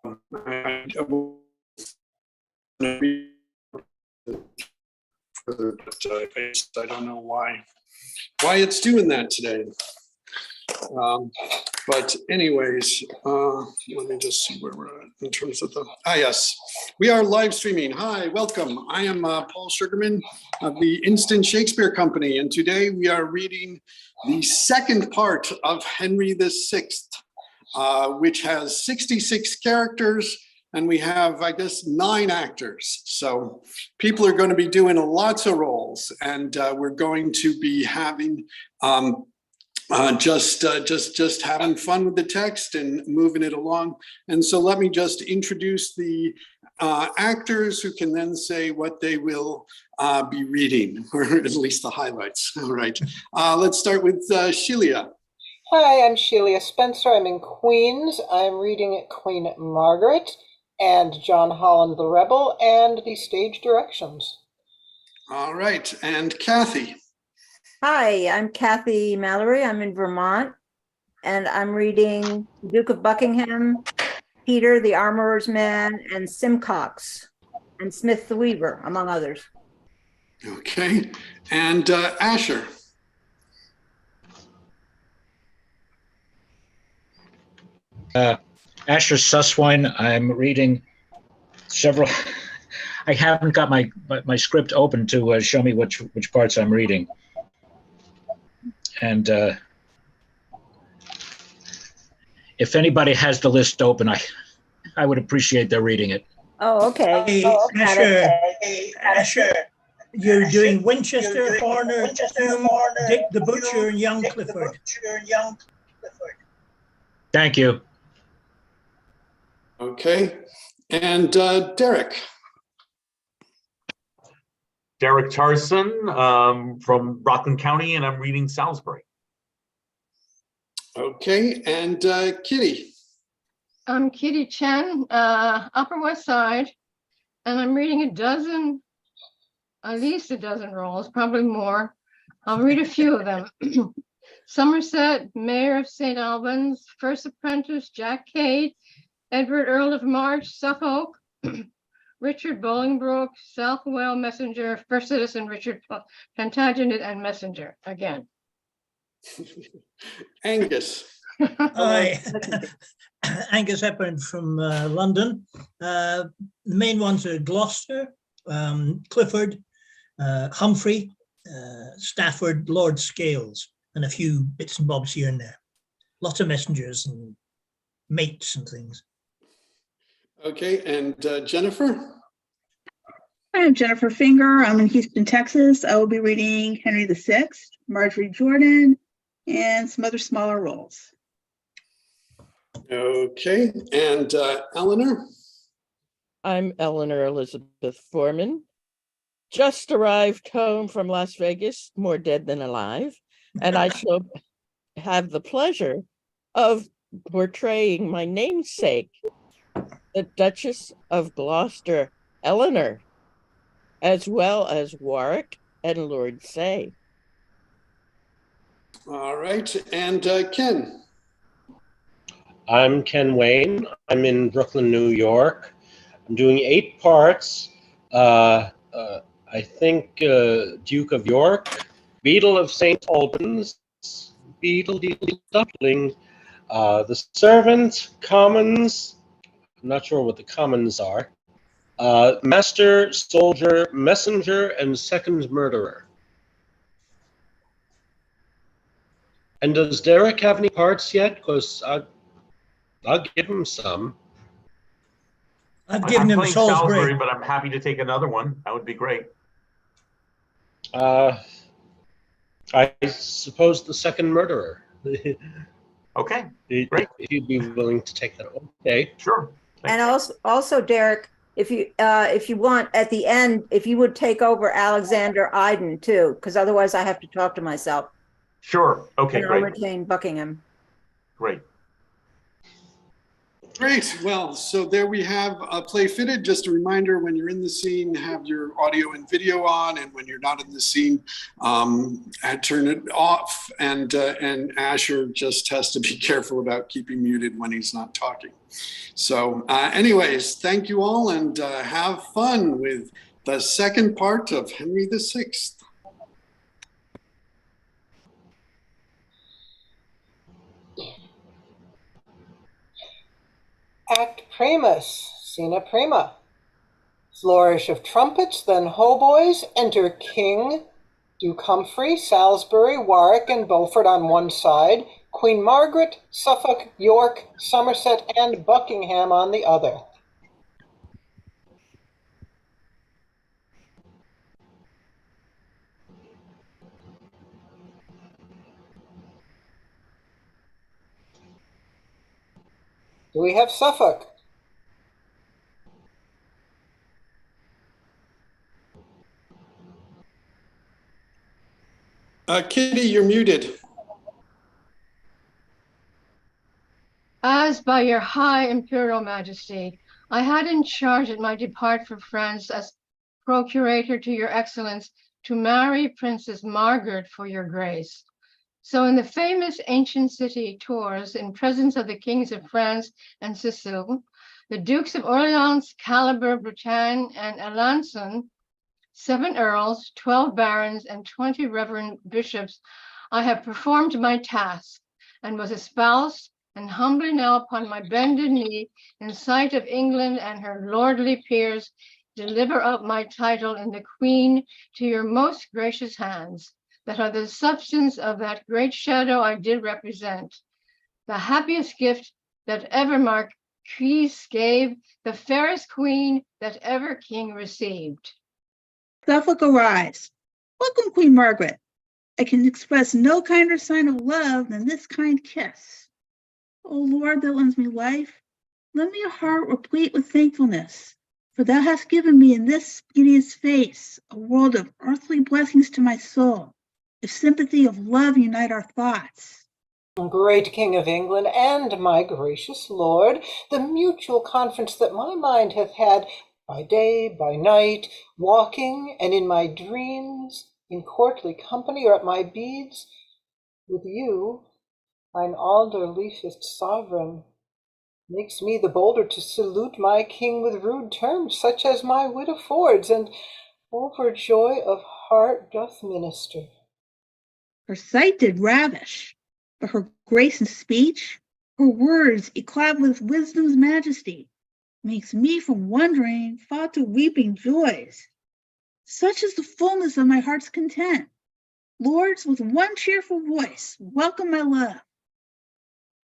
I don't know why it's doing that today. But anyways, let me just see where we're at in terms of the, yes, we are live streaming. Hi, welcome. I am Paul Sugarman of the Instant Shakespeare Company, and today we are reading the second part of Henry VI, which has 66 characters, and we have, I guess, 9 actors. So people are going to be doing lots of roles, and we're going to be having just having fun with the text and moving it along. And so let me just introduce the actors who can then say what they will be reading, or at least the highlights. All right, let's start with Shelia. Hi, I'm Shelia Spencer. I'm in Queens. I'm reading Queen Margaret and John Holland the Rebel and the stage directions. All right, and Cathy. Hi, I'm Cathy Mallory. I'm in Vermont, and I'm reading Duke of Buckingham, Peter the Armorer's Man, and Simpcox, and Smith the Weaver, among others. Okay, and Asher. Asher Susswine. I'm reading several. I haven't got my script open to show me which parts I'm reading. And if anybody has the list open, I would appreciate their reading it. Oh, okay. Hey, Asher, you're doing Winchester, Horner, Tomb, Dick the Butcher, and young Clifford. Thank you. Okay, and Derek. Derek Tarson from Rockland County, and I'm reading Salisbury. Okay, and Kitty. I'm Kitty Chen, Upper West Side, and I'm reading at least a dozen roles, probably more. I'll read a few of them. Somerset, Mayor of St. Albans, First Apprentice, Jack Cade, Edward, Earl of March, Suffolk, Richard Bolingbroke, Southwell, Messenger, First Citizen Richard Plantagenet, and Messenger again. Angus. Hi, Angus Hepburn from London. The main ones are Gloucester, Clifford, Humphrey, Stafford, Lord Scales, and a few bits and bobs here and there. Lots of messengers and mates and things. Okay, and Jennifer? I'm Jennifer Finger. I'm in Houston, Texas. I will be reading Henry VI, Marjorie Jordan, and some other smaller roles. Okay, and Eleanor? I'm Eleanor Elizabeth Foreman. Just arrived home from Las Vegas, more dead than alive, and I shall have the pleasure of portraying my namesake, the Duchess of Gloucester, Eleanor, as well as Warwick and Lord Say. All right, and Ken. I'm Ken Wayne. I'm in Brooklyn, New York. I'm doing 8 parts. I think Duke of York, Beadle of St. Albans, Beadle Dumpling, the Servant, Commons. I'm not sure what the commons are. Master, Soldier, Messenger, and Second Murderer. And does Derek have any parts yet? Because I'll give him some. I've given him Salisbury, but I'm happy to take another one. That would be great. I suppose the Second Murderer. Okay, great. If you'd be willing to take that. Okay. Sure. And also, Derek, if you want, at the end, if you would take over Alexander Iden too, because otherwise I have to talk to myself. Sure. Okay, and great. I'll retain Buckingham. Great. Great. Well, so there we have Play Fitted. Just a reminder, when you're in the scene, have your audio and video on, and when you're not in the scene, turn it off. And Asher just has to be careful about keeping muted when he's not talking. So anyways, thank you all, and have fun with the second part of Henry VI. Act Primus, Scena Prima. Flourish of trumpets, then hautboys, enter King, Duke Humphrey, Salisbury, Warwick, and Beaufort on one side, Queen Margaret, Suffolk, York, Somerset, and Buckingham on the other. Do we have Suffolk? Kitty, you're muted. As by your high imperial majesty, I had in charge at my depart for France as procurator to your excellence to marry Princess Margaret for your grace. So in the famous ancient city Tours, in presence of the kings of France and Sicily, the dukes of Orleans, Calabar, Bretagne, and Alençon, 7 earls, 12 barons, and 20 reverend bishops, I have performed my task, and was espoused, and humbly now upon my bended knee, in sight of England and her lordly peers, deliver up my title in the Queen to your most gracious hands, that are the substance of that great shadow I did represent, the happiest gift that ever Marquis gave, the fairest queen that ever king received. Suffolk arise. Welcome, Queen Margaret. I can express no kinder sign of love than this kind kiss. O Lord that lends me life, lend me a heart replete with thankfulness, for thou hast given me in this beauteous face a world of earthly blessings to my soul. If sympathy of love unite our thoughts. Great King of England and my gracious Lord, the mutual conference that my mind hath had by day, by night, walking, and in my dreams, in courtly company, or at my beads, with you, mine alder-leafest sovereign, makes me the bolder to salute my king with rude terms, such as my wit affords, and over joy of heart doth minister. Her sight did ravish, but her grace and speech, her words eclab with wisdom's majesty, makes me from wondering fall to weeping joys. Such is the fullness of my heart's content. Lords, with one cheerful voice, welcome my love.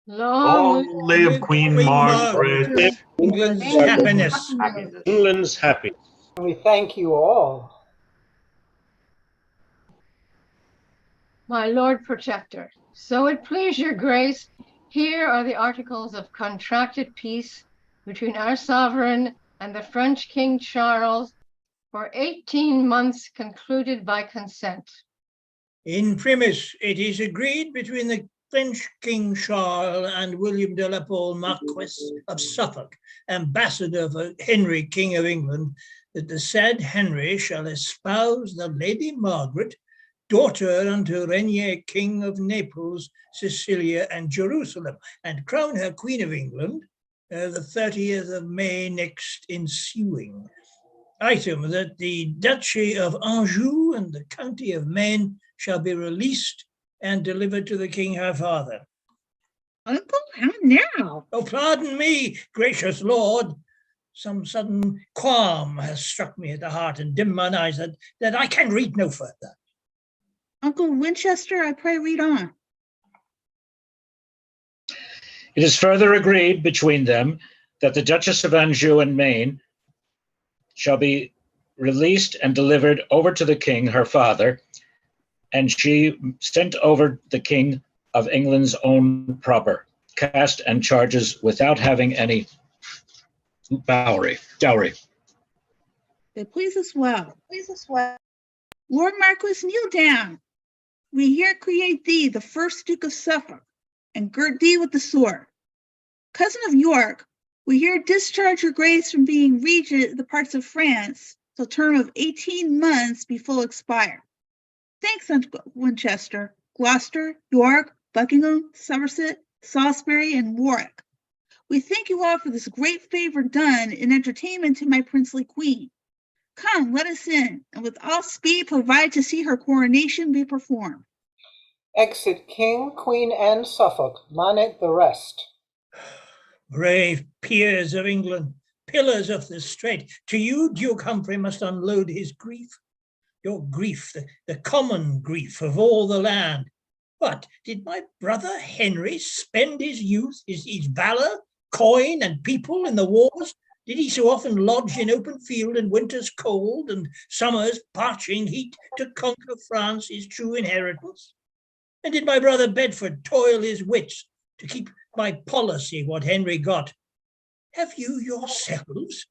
Long live Queen Margaret. England's happiness. England's happy. We thank you all. My Lord Protector, so it please your grace, here are the articles of contracted peace between our sovereign and the French King Charles for 18 months, concluded by consent. In primis, it is agreed between the French King Charles and William de la Pole, Marquis of Suffolk, ambassador for Henry, King of England, that the said Henry shall espouse the Lady Margaret, daughter unto Regnier, King of Naples, Sicilia, and Jerusalem, and crown her Queen of England the 30th of May next ensuing. Item, that the Duchy of Anjou and the County of Maine shall be released and delivered to the King her father. Uncle, how now? Oh, pardon me, gracious Lord. Some sudden qualm has struck me at the heart and dimmed mine eyes that I can read no further. Uncle Winchester, I pray read on. It is further agreed between them that the Duchess of Anjou and Maine shall be released and delivered over to the king, her father, and she sent over the King of England's own proper, cast and charges without having any dowry. They please us well. Lord Marquis, kneel down. We here create thee the first Duke of Suffolk, and gird thee with the sword. Cousin of York, We here discharge your grace from being regent of the parts of France till term of 18 months be full expire. Thanks unto Winchester, Gloucester, York, Buckingham, Somerset, Salisbury, and Warwick. We thank you all for this great favor done in entertainment to my princely queen. Come, let us in, and with all speed provide to see her coronation be performed. Exit King, Queen, and Suffolk. Manet the rest. Brave peers of England, pillars of the state, to you Duke Humphrey must unload his grief. Your grief, the common grief of all the land. What, did my brother Henry spend his youth, his valour, coin, and people in the wars? Did he so often lodge in open field in winter's cold and summer's parching heat to conquer France, his true inheritance? And did my brother Bedford toil his wits to keep by policy what Henry got? Have you yourselves,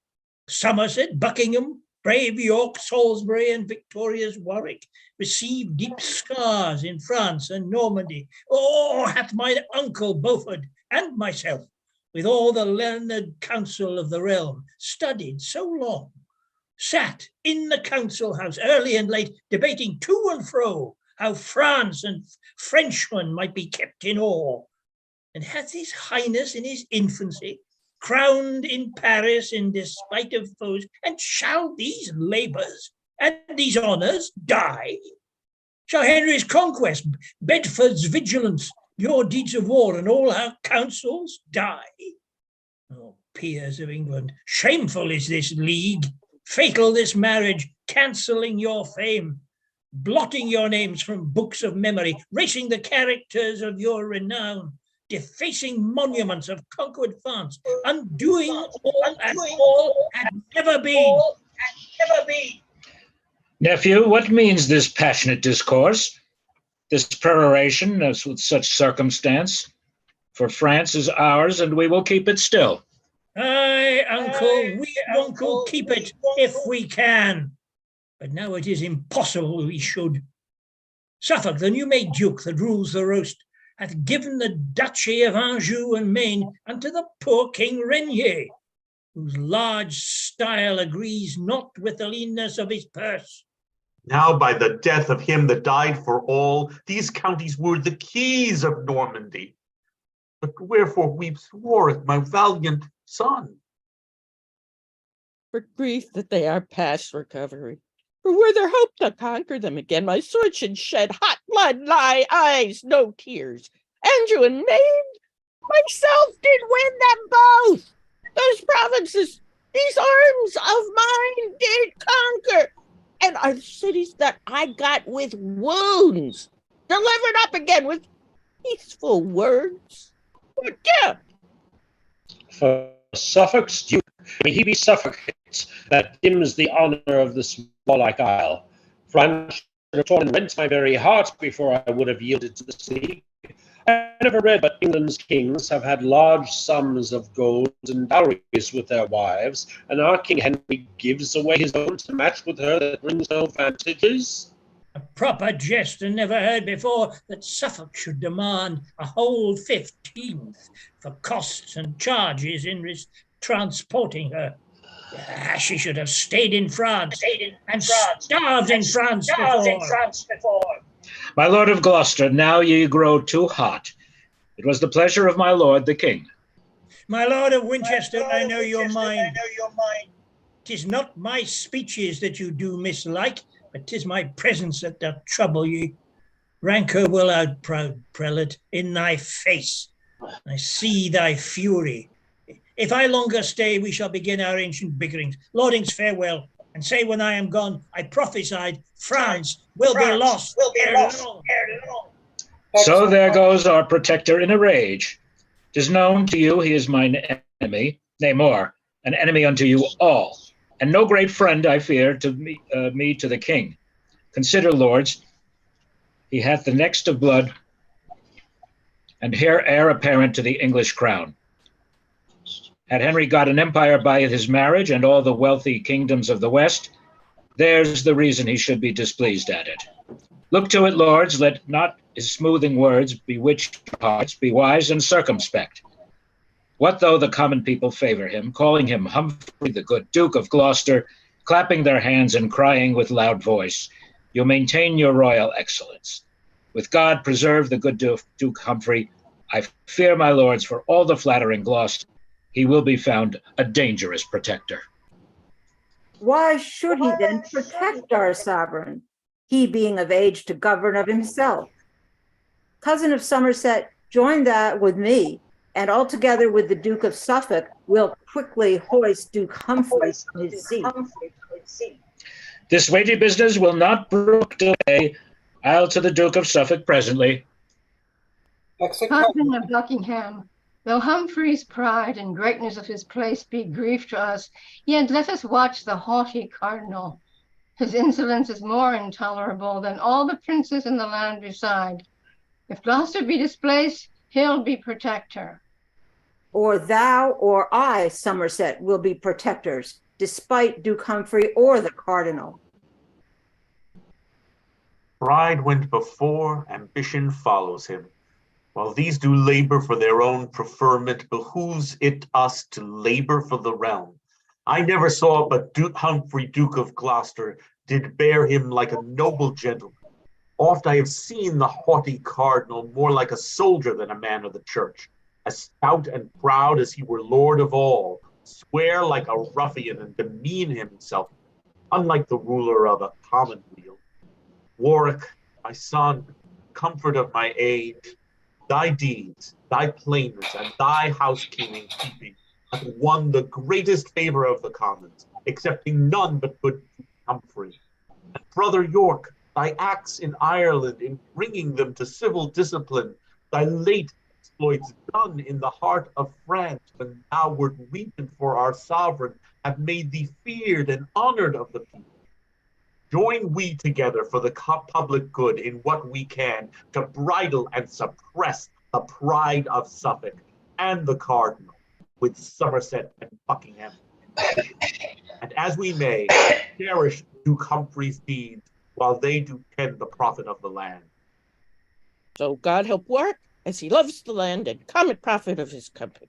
Somerset, Buckingham, brave York, Salisbury, and victorious Warwick, received deep scars in France and Normandy? Or hath my uncle Beaufort and myself, with all the learned council of the realm, studied so long, sat in the council house early and late, debating to and fro how France and Frenchmen might be kept in awe? And hath his highness in his infancy crowned in Paris in despite of foes, and shall these labours and these honours die? Shall Henry's conquest, Bedford's vigilance, your deeds of war, and all our counsels die? Oh, peers of England, shameful is this league, fatal this marriage, cancelling your fame, blotting your names from books of memory, racing the characters of your renown, defacing monuments of conquered France, undoing all and all had never been. Nephew, what means this passionate discourse, this peroration with such circumstance? For France is ours, and we will keep it still. Aye, uncle, we uncle keep it if we can. But now it is impossible we should. Suffolk, the new-made duke that rules the roast, hath given the duchy of Anjou and Maine unto the poor King Renier, whose large style agrees not with the leanness of his purse. Now by the death of him that died for all, these counties were the keys of Normandy. But wherefore weeps Warwick, my valiant son? For grief that they are past recovery. For were there hope to conquer them again, my sword should shed hot blood, my eyes, no tears. Anjou and Maine, myself did win them both. Those provinces, these arms of mine did conquer, and are cities that I got with wounds, delivered up again with peaceful words. But yeah. For Suffolk's duke, may he be suffocates, that dims the honour of this warlike isle. For I should have torn and rent my very heart before I would have yielded to the sea. I never read but England's kings have had large sums of gold and dowries with their wives, and our King Henry gives away his own to match with her that brings no advantages. A proper jest, and never heard before that Suffolk should demand a whole 15th for costs and charges in transporting her. She should have stayed in France and starved in France before. My lord of Gloucester, now ye grow too hot. It was the pleasure of my lord the king. My lord of Winchester, I know your mind. 'Tis not my speeches that you do mislike, but 'tis my presence that doth trouble ye. Rancour will out, proud prelate, in thy face. I see thy fury. If I longer stay, we shall begin our ancient bickerings. Lordings, farewell, and say when I am gone, I prophesied France will be lost ere long. So there goes our protector in a rage. 'Tis known to you he is mine enemy, nay more, an enemy unto you all, and no great friend, I fear, to me to the king. Consider, lords, he hath the next of blood, and heir apparent to the English crown. Had Henry got an empire by his marriage and all the wealthy kingdoms of the West, there's the reason he should be displeased at it. Look to it, lords, let not his smoothing words bewitch your hearts, be wise and circumspect. What though the common people favor him, calling him Humphrey, the good Duke of Gloucester, clapping their hands and crying with loud voice, you maintain your royal excellence. With God preserve the good Duke Humphrey. I fear, my lords, for all the flattering Gloucester, he will be found a dangerous protector. Why should he then protect our sovereign, he being of age to govern of himself? Cousin of Somerset, join that with me, and altogether with the Duke of Suffolk, will quickly hoist Duke Humphrey from his seat. This weighty business will not brook delay. I'll to the Duke of Suffolk presently. Cousin of Buckingham, though Humphrey's pride and greatness of his place be grief to us, yet let us watch the haughty cardinal. His insolence is more intolerable than all the princes in the land beside. If Gloucester be displaced, he'll be protector. Or thou or I, Somerset, will be protectors, despite Duke Humphrey or the cardinal. Pride went before, ambition follows him. While these do labor for their own preferment, behooves it us to labor for the realm. I never saw but Humphrey, Duke of Gloucester, did bear him like a noble gentleman. Oft I have seen the haughty cardinal more like a soldier than a man of the church, as stout and proud as he were lord of all, swear like a ruffian and demean himself, unlike the ruler of a commonweal. Warwick, my son, comfort of my age, thy deeds, thy plainness, and thy housekeeping have won the greatest favor of the commons, accepting none but good Humphrey. And brother York, thy acts in Ireland in bringing them to civil discipline, thy late exploits done in the heart of France when thou wert weeping for our sovereign, have made thee feared and honored of the people. Join we together for the public good in what we can to bridle and suppress the pride of Suffolk and the cardinal with Somerset and Buckingham. And as we may, cherish Duke Humphrey's deeds while they do tend the profit of the land. So God help Warwick, as he loves the land and common profit of his company.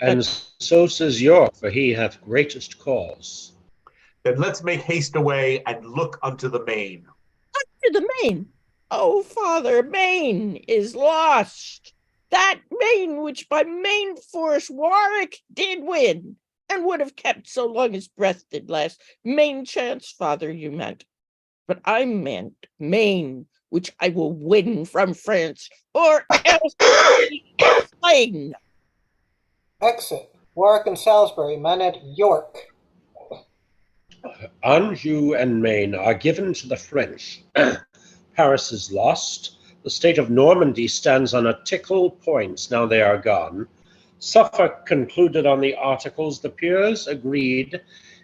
And so says York, for he hath greatest cause. Then let's make haste away and look unto the main. Unto the main? Oh, father, Maine is lost. That Maine which by main force Warwick did win, and would have kept so long as breath did last. Main chance, father, you meant. But I meant Maine, which I will win from France, or else slain. Exit. Warwick and Salisbury, men at York. Anjou and Maine are given to the French. Paris is lost. The state of Normandy stands on a tickle point now they are gone. Suffolk concluded on the articles, the peers agreed,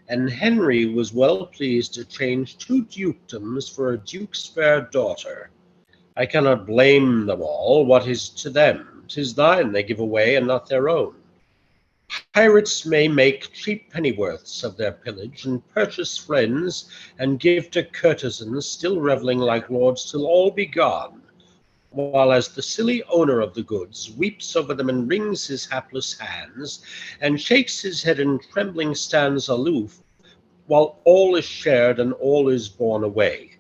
and Henry was well pleased to change 2 dukedoms for a duke's fair daughter. I cannot blame them all. What is to them? 'Tis thine they give away, and not their own. Pirates may make cheap pennyworths of their pillage, and purchase friends, and give to courtesans, still revelling like lords, till all be gone. While as the silly owner of the goods weeps over them and wrings his hapless hands, and shakes his head and trembling stands aloof, while all is shared and all is borne away,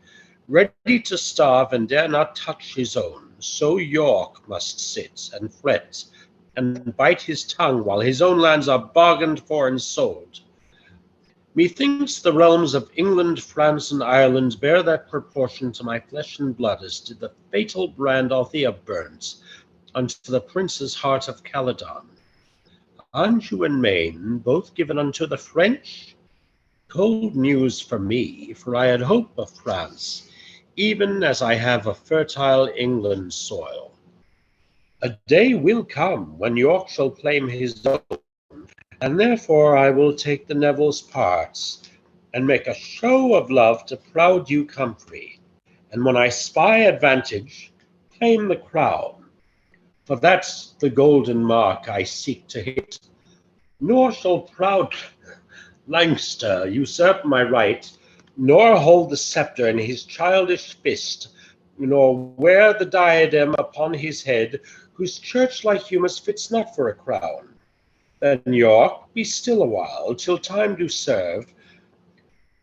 ready to starve and dare not touch his own, so York must sit and fret and bite his tongue while his own lands are bargained for and sold. Methinks the realms of England, France, and Ireland bear that proportion to my flesh and blood as did the fatal brand Althea burnt unto the prince's heart of Caledon. Anjou and Maine, both given unto the French? Cold news for me, for I had hope of France, even as I have a fertile England soil. A day will come when York shall claim his own, and therefore I will take the Neville's parts, and make a show of love to proud Duke Humphrey, and when I spy advantage, claim the crown. For that's the golden mark I seek to hit. Nor shall proud Lancaster usurp my right, nor hold the scepter in his childish fist, nor wear the diadem upon his head, whose church-like humours fits not for a crown. Then, York, be still a while, till time do serve.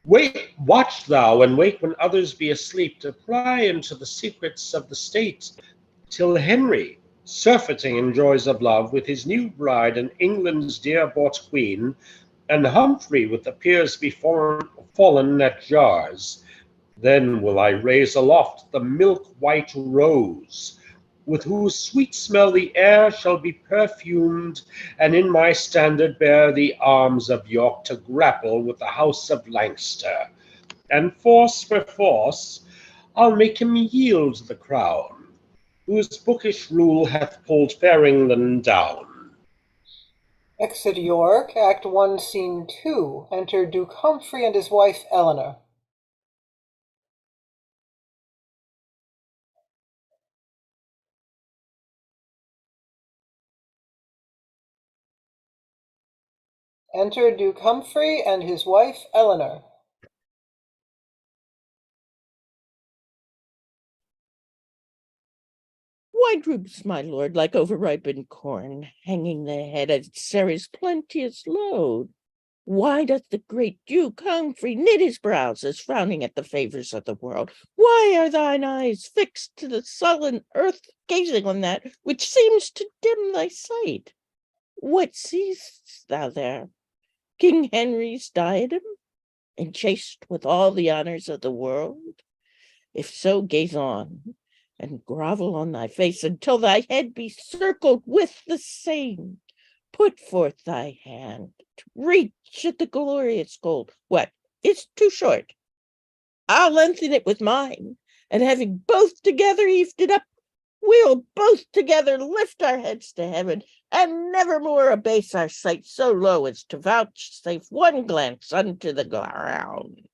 Wait, watch thou, and wait when others be asleep, to pry into the secrets of the state, till Henry, surfeiting in joys of love, with his new bride and England's dear-bought queen, and Humphrey with the peers before fallen at jars. Then will I raise aloft the milk-white rose, with whose sweet smell the air shall be perfumed, and in my standard bear the arms of York to grapple with the house of Lancaster. And force for force, I'll make him yield the crown, whose bookish rule hath pulled fair England down. Exit York, Act 1, Scene 2. Enter Duke Humphrey and his wife Eleanor. Enter Duke Humphrey and his wife Eleanor. Why droops my lord like overripened corn, hanging the head at Ceres' plenteous load? Why doth the great Duke Humphrey knit his brows, as frowning at the favours of the world? Why are thine eyes fixed to the sullen earth, gazing on that which seems to dim thy sight? What seest thou there? King Henry's diadem, enchased with all the honours of the world? If so, gaze on, and grovel on thy face until thy head be circled with the same. Put forth thy hand, reach at the glorious gold. What, it's too short? I'll lengthen it with mine, and having both together heaved it up, we'll both together lift our heads to heaven, and never more abase our sight so low as to vouchsafe one glance unto the ground.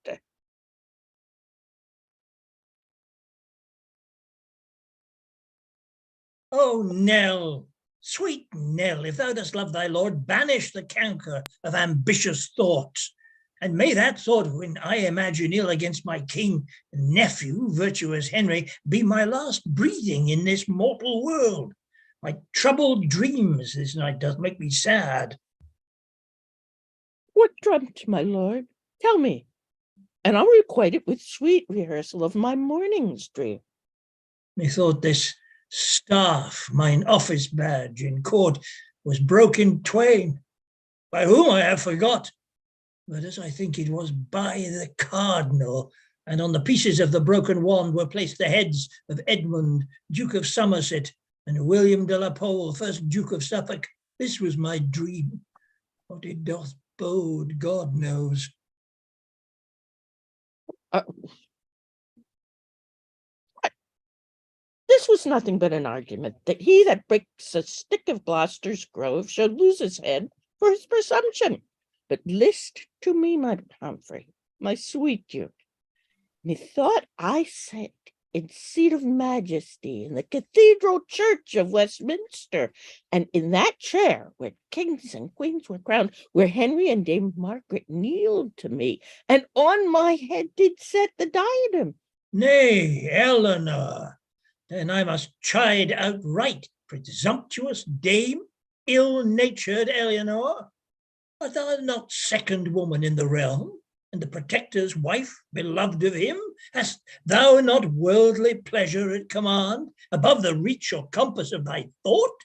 Oh, Nell, sweet Nell, if thou dost love thy lord, banish the canker of ambitious thoughts. And may that thought, when I imagine ill against my king and nephew, virtuous Henry, be my last breathing in this mortal world. My troubled dreams this night doth make me sad. What dreamt, my lord? Tell me, and I'll requite it with sweet rehearsal of my morning's dream. Methought this staff, mine office badge in court, was broken twain, by whom I have forgot. But as I think it was by the cardinal, and on the pieces of the broken wand were placed the heads of Edmund, Duke of Somerset, and William de la Pole, first Duke of Suffolk. This was my dream. What it doth bode, God knows. This was nothing but an argument, that he that breaks a stick of Gloucester's grove should lose his head for his presumption. But list to me, my Humphrey, my sweet Duke. Methought I sat in seat of majesty in the cathedral church of Westminster, and in that chair where kings and queens were crowned, where Henry and Dame Margaret kneeled to me, and on my head did set the diadem. Nay, Eleanor, then I must chide outright, presumptuous dame, ill-natured Eleanor. Art thou not second woman in the realm, and the protector's wife, beloved of him? Hast thou not worldly pleasure at command, above the reach or compass of thy thought?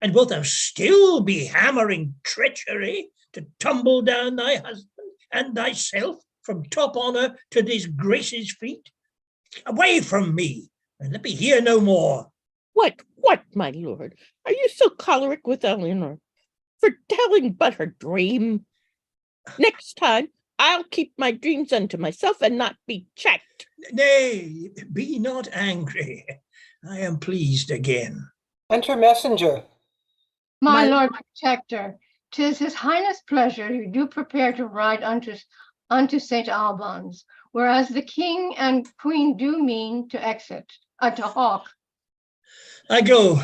And wilt thou still be hammering treachery to tumble down thy husband and thyself from top honour to disgrace's feet? Away from me, and let me hear no more. What, my lord? Are you so choleric with Eleanor for telling but her dream? Next time, I'll keep my dreams unto myself and not be checked. Nay, be not angry. I am pleased again. Enter messenger. My Lord Protector, 'tis his highness' pleasure you do prepare to ride unto St. Albans, whereas the king and queen do mean to exit, to hawk. I go.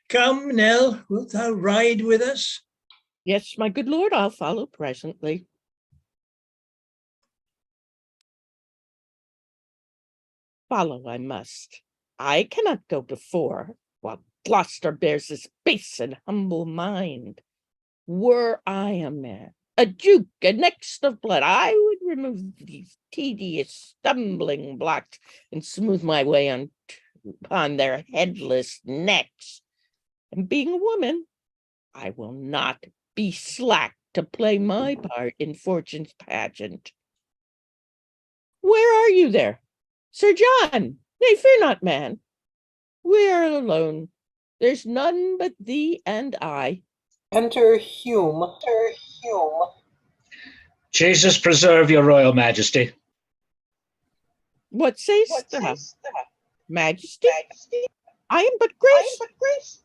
Come, Nell, wilt thou ride with us? Yes, my good lord, I'll follow presently. Follow I must. I cannot go before, while Gloucester bears this base and humble mind. Were I a man, a duke, and next of blood, I would remove these tedious stumbling blocks and smooth my way upon their headless necks. And being a woman, I will not be slack to play my part in fortune's pageant. Where are you there? Sir John? Nay, fear not, man. We are alone. There's none but thee and I. Enter Hume. Jesus preserve your royal majesty. What sayst thou, majesty? I am but grace.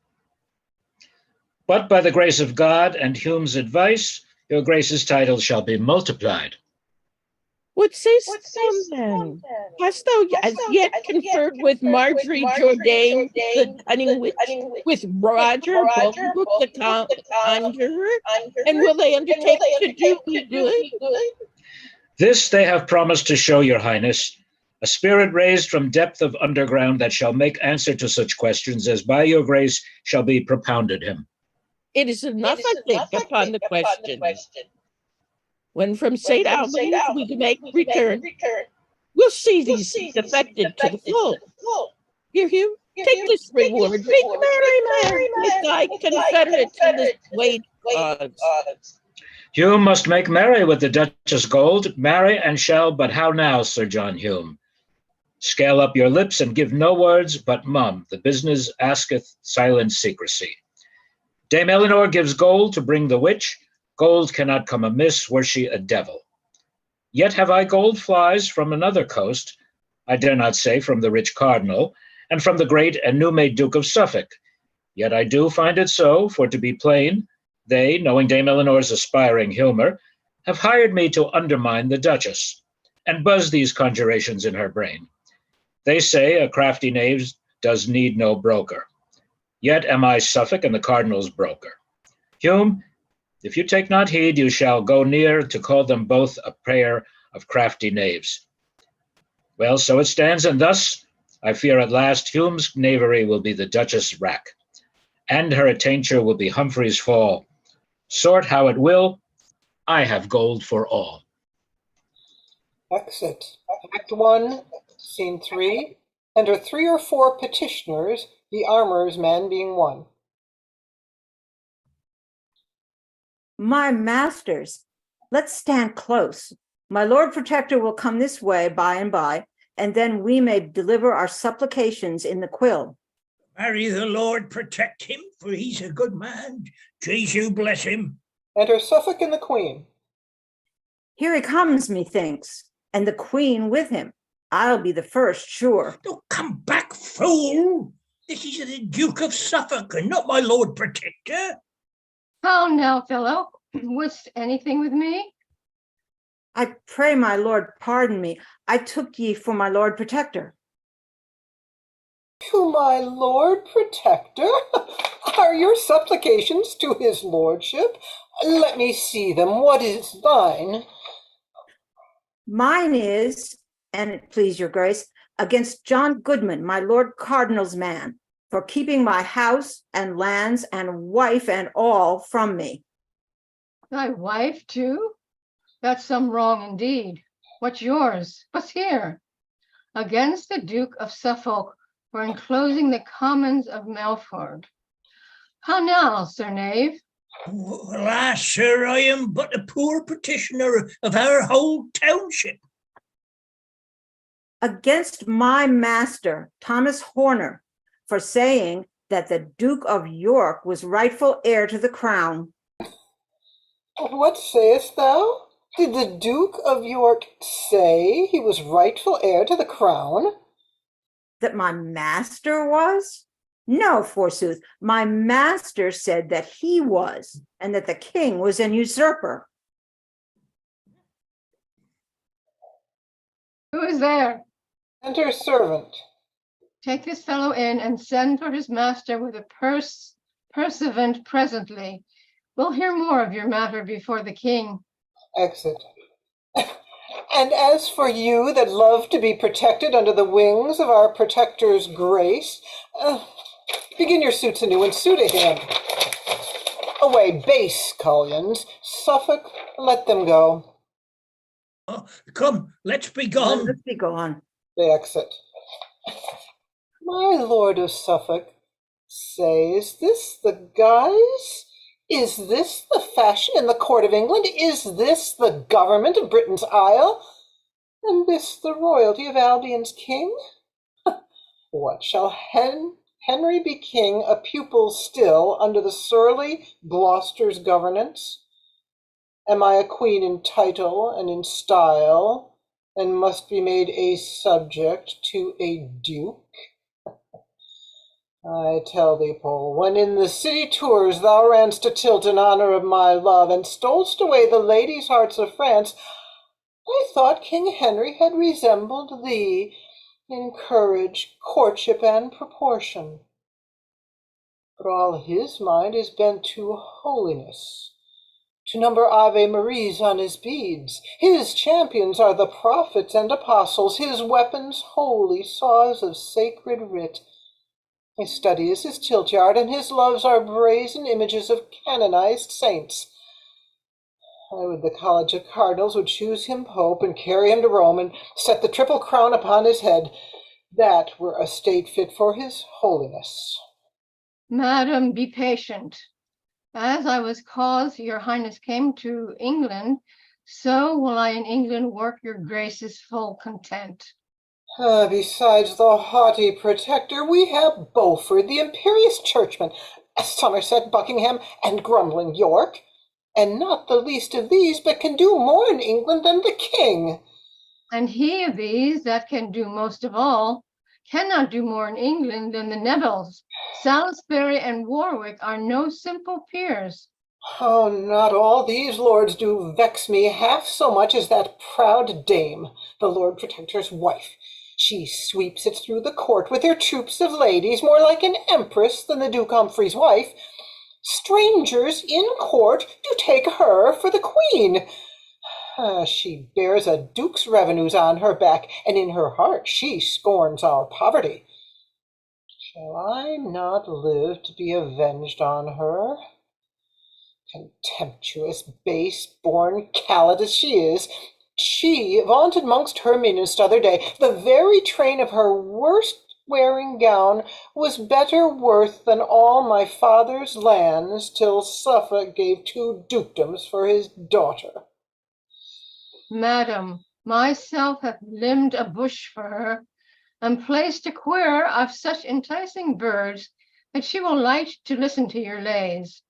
But by the grace of God and Hume's advice, your grace's title shall be multiplied. What sayst thou then? Hast thou as yet conferred with Marjorie Jourdain, the cunning witch, with Roger Bolingbroke, the conjurer? And will they undertake to do me good? This they have promised to show your highness, a spirit raised from depth of underground that shall make answer to such questions as by your grace shall be propounded him. It is enough, I think, upon the question. When from St. Albans we make return, we'll see these defected to the full. Here, Hugh, take this reward. Make merry with thy confederates in this wage cause. Hume must make merry with the Duchess Gold, marry and shall, but how now, Sir John Hume? Scale up your lips and give no words, but mum, the business asketh silent secrecy. Dame Eleanor gives gold to bring the witch. Gold cannot come amiss were she a devil. Yet have I gold flies from another coast, I dare not say from the rich cardinal, and from the great and new-made Duke of Suffolk. Yet I do find it so, for to be plain, they, knowing Dame Eleanor's aspiring humour, have hired me to undermine the Duchess, and buzz these conjurations in her brain. They say a crafty knave does need no broker. Yet am I Suffolk and the cardinal's broker. Hume, if you take not heed, you shall go near to call them both a pair of crafty knaves. Well, so it stands, and thus I fear at last Hume's knavery will be the Duchess' rack, and her attainture will be Humphrey's fall. Sort how it will, I have gold for all. Exit. Act 1, Scene 3. Enter 3 or 4 petitioners, the armorer's man being one. My masters, let's stand close. My Lord Protector will come this way by and by, and then we may deliver our supplications in the quill. Marry the Lord protect him, for he's a good man. Jesu bless him. Enter Suffolk and the Queen. Here he comes, methinks, and the Queen with him. I'll be the first, sure. Oh, come back, fool. This is the Duke of Suffolk and not my Lord Protector. How now, fellow? Wouldst anything with me? I pray my lord pardon me. I took ye for my Lord Protector. To my Lord Protector? Are your supplications to his lordship? Let me see them. What is thine? Mine is, and it please your grace, against John Goodman, my Lord Cardinal's man, for keeping my house and lands and wife and all from me. Thy wife too? That's some wrong indeed. What's yours? What's here? Against the Duke of Suffolk for enclosing the commons of Melford. How now, sir knave? Alas, sir, I am but a poor petitioner of our whole township. Against my master, Thomas Horner, for saying that the Duke of York was rightful heir to the crown. What sayest thou? Did the Duke of York say he was rightful heir to the crown? That my master was? No, forsooth, my master said that he was, and that the king was an usurper. Who is there? Enter servant. Take this fellow in and send for his master with a pursuivant presently. We'll hear more of your matter before the king. Exit. And as for you that love to be protected under the wings of our protector's grace, Begin your suits anew and sue to him. Away, base scullions. Suffolk, let them go. Oh, come, let's be gone. Let's be gone. They exit. My lord of Suffolk, say, is this the guise? Is this the fashion in the court of England? Is this the government of Britain's Isle? And this the royalty of Albion's king? What, shall Henry be king, a pupil still, under the surly Gloucester's governance? Am I a queen in title and in style, and must be made a subject to a duke? I tell thee, Paul, when in the city tours thou ranst a tilt in honor of my love, and stolest away the ladies' hearts of France, I thought King Henry had resembled thee in courage, courtship, and proportion. But all his mind is bent to holiness, to number Ave Maries on his beads. His champions are the prophets and apostles, his weapons holy saws of sacred writ. His study is his tilt-yard, and his loves are brazen images of canonized saints. I would the College of Cardinals would choose him pope, and carry him to Rome, and set the triple crown upon his head. That were a state fit for his holiness. Madam, be patient. As I was caused your highness came to England, so will I in England work your grace's full content. Besides the haughty protector, we have Beaufort, the imperious churchman, Somerset, Buckingham, and grumbling York, and not the least of these but can do more in England than the king. And he of these that can do most of all cannot do more in England than the Nevilles. Salisbury and Warwick are no simple peers. Oh, not all these lords do vex me half so much as that proud dame, the Lord Protector's wife. She sweeps it through the court with her troops of ladies, more like an empress than the Duke Humphrey's wife. Strangers in court do take her for the queen. She bears a duke's revenues on her back, and in her heart she scorns our poverty. Shall I not live to be avenged on her? Contemptuous, base-born callot as she is, she vaunted mongst her minions t'other day, the very train of her worst-wearing gown was better worth than all my father's lands, till Suffolk gave 2 dukedoms for his daughter. Madam, myself have limbed a bush for her, and placed a queer of such enticing birds that she will light to listen to your lays,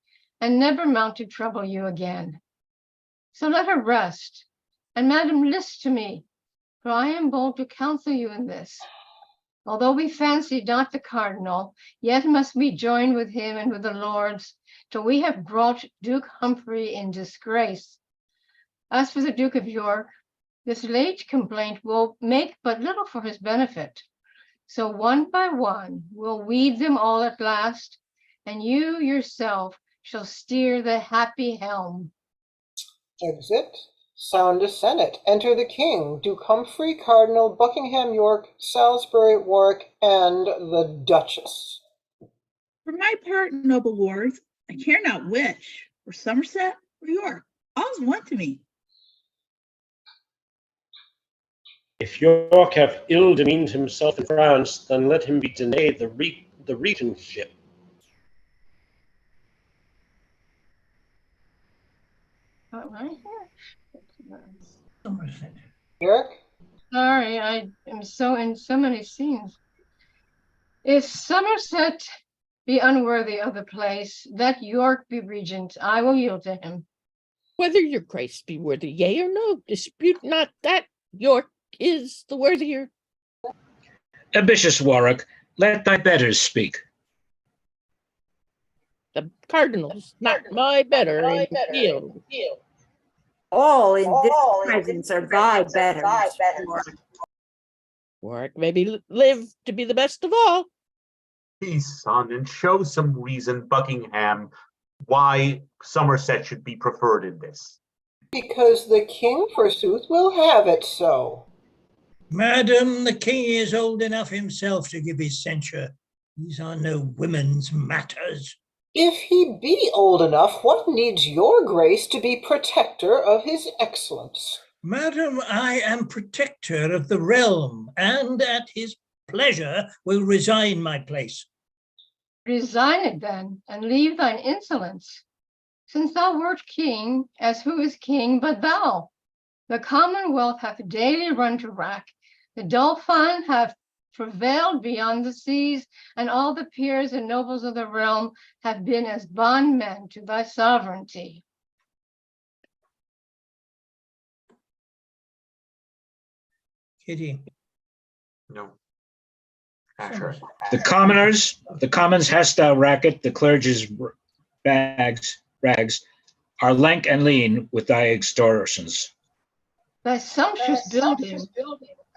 and never mount to trouble you again. So let her rest, and madam, list to me, for I am bold to counsel you in this. Although we fancy not the cardinal, yet must we join with him and with the lords, till we have brought Duke Humphrey in disgrace. As for the Duke of York, this late complaint will make but little for his benefit. So one by one we'll weed them all at last, and you yourself shall steer the happy helm. Exit. Sound a senate. Enter the king, Duke Humphrey, Cardinal, Buckingham, York, Salisbury, Warwick, and the Duchess. For my part, noble lords, I care not which, or Somerset or York, all's one to me. If York have ill demeaned himself in France, then let him be denied the regentship. Right here. Somerset. York? Sorry, I am so in so many scenes. If Somerset be unworthy of the place, let York be regent. I will yield to him. Whether your grace be worthy, yea or no, dispute not that York is the worthier. Ambitious Warwick, let thy betters speak. The cardinal's not my better in field. All in this presence are thy betters. Warwick maybe live to be the best of all. Peace, son, and show some reason, Buckingham, why Somerset should be preferred in this. Because the king, forsooth, will have it so. Madam, the king is old enough himself to give his censure. These are no women's matters. If he be old enough, what needs your grace to be protector of his excellence? Madam, I am protector of the realm, and at his pleasure will resign my place. Resign it then, and leave thine insolence. Since thou wert king, as who is king but thou? The commonwealth hath daily run to wrack, the Dauphin hath prevailed beyond the seas, and all the peers and nobles of the realm have been as bondmen to thy sovereignty. Kitty. No. Asher. The commons hast thou racket, the clergy's rags, are lank and lean with thy extortions. Thy sumptuous building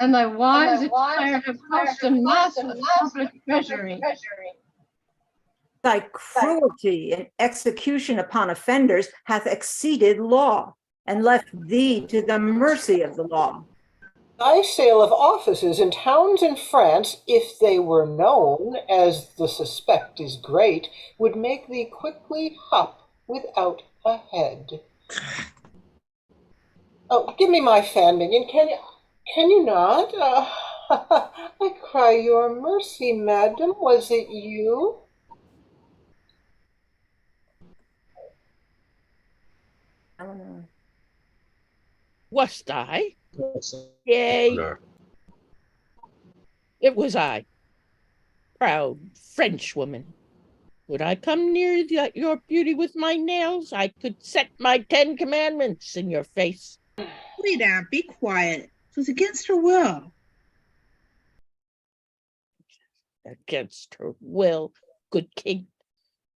and thy wives' attire have cost a mass of the public treasury. Thy cruelty and execution upon offenders hath exceeded law, and left thee to the mercy of the law. Thy sale of offices in towns in France, if they were known, as the suspect is great, would make thee quickly hop without a head. Oh, give me my fan, minion. Can you not? I cry your mercy, madam. Was it you? Wast I? Yea, it was I, proud Frenchwoman. Would I come near your beauty with my nails, I could set my 10 commandments in your face. Lay down, be quiet. It was against her will. Against her will, good king.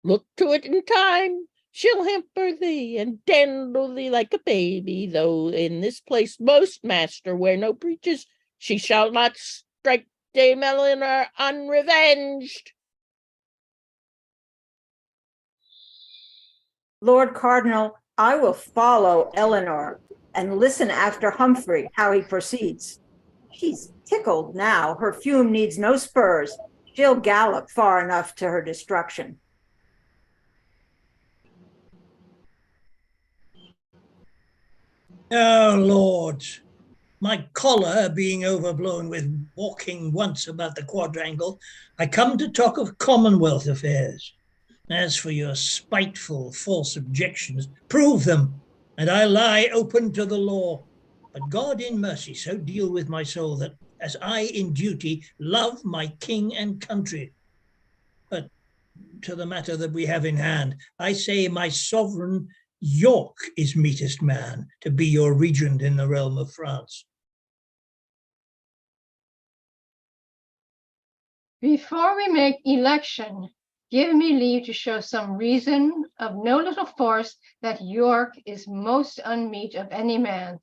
Look to it in time. She'll hamper thee and dandle thee like a baby, though in this place most master wear no breeches. She shall not strike Dame Eleanor unrevenged. Lord Cardinal, I will follow Eleanor and listen after Humphrey, how he proceeds. She's tickled now. Her fume needs no spurs. She'll gallop far enough to her destruction. Oh, lords, my choler being overblown with walking once about the quadrangle, I come to talk of Commonwealth affairs. As for your spiteful false objections, prove them, and I lie open to the law. But God in mercy so deal with my soul that, as I in duty love my king and country. But to the matter that we have in hand, I say my sovereign York is meetest man to be your regent in the realm of France. Before we make election, give me leave to show some reason of no little force that York is most unmeet of any man.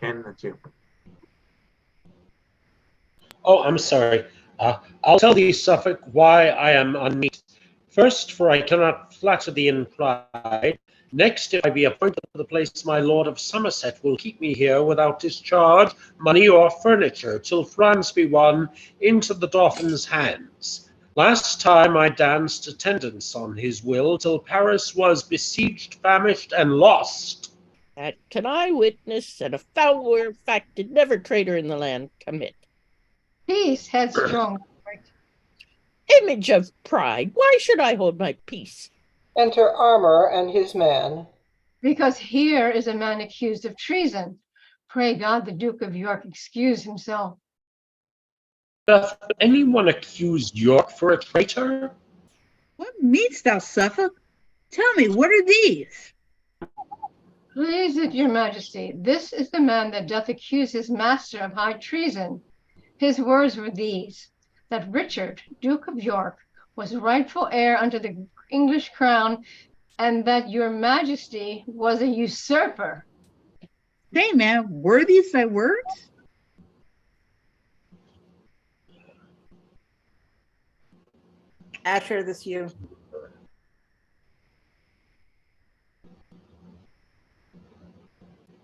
Ken, that's you. Oh, I'm sorry. I'll tell thee, Suffolk, why I am unmeet. First, for I cannot flatter thee in pride. Next, if I be appointed to the place, my lord of Somerset will keep me here without discharge, money, or furniture, till France be won into the Dauphin's hands. Last time I danced attendance on his will, till Paris was besieged, famished, and lost. That can I witness, and a fouler fact did never traitor in the land commit. Peace, headstrong. Image of pride, why should I hold my peace? Enter Armor and his man. Because here is a man accused of treason. Pray God the Duke of York excuse himself. Doth anyone accuse York for a traitor? What meanst thou, Suffolk? Tell me, what are these? Please it your majesty, this is the man that doth accuse his master of high treason. His words were these, that Richard, Duke of York, was rightful heir unto the English crown, and that your majesty was a usurper. Say, man, were these thy words? Asher, this you.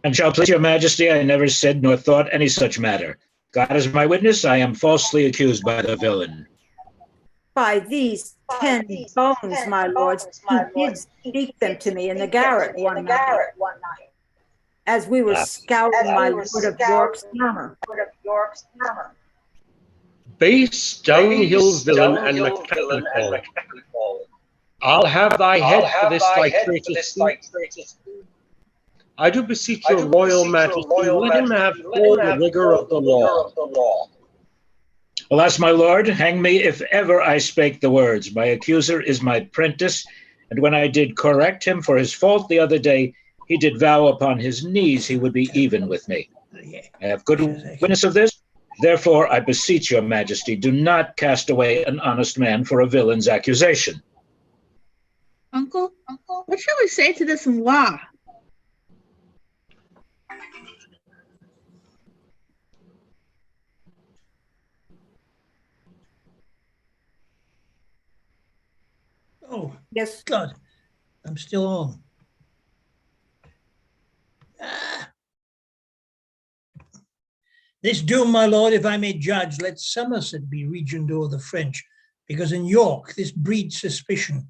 And shall please your majesty, I never said nor thought any such matter. God is my witness, I am falsely accused by the villain. By these 10 bones, my lords, he did speak them to me in the garret one night, as we were scouring my Lord of York's armor. Base dunghill villain and mechanical. I'll have thy head for this thy traitors. I do beseech your royal majesty, let him have full rigor of the law. Alas, my lord, hang me if ever I spake the words. My accuser is my Prentice, and when I did correct him for his fault the other day, he did vow upon his knees he would be even with me. I have good witness of this. Therefore, I beseech your majesty, do not cast away an honest man for a villain's accusation. Uncle, what shall we say to this in law? Oh, Yes, God, I'm still on. Ah. This doom, my lord, if I may judge, let Somerset be regent o'er the French, because in York this breeds suspicion,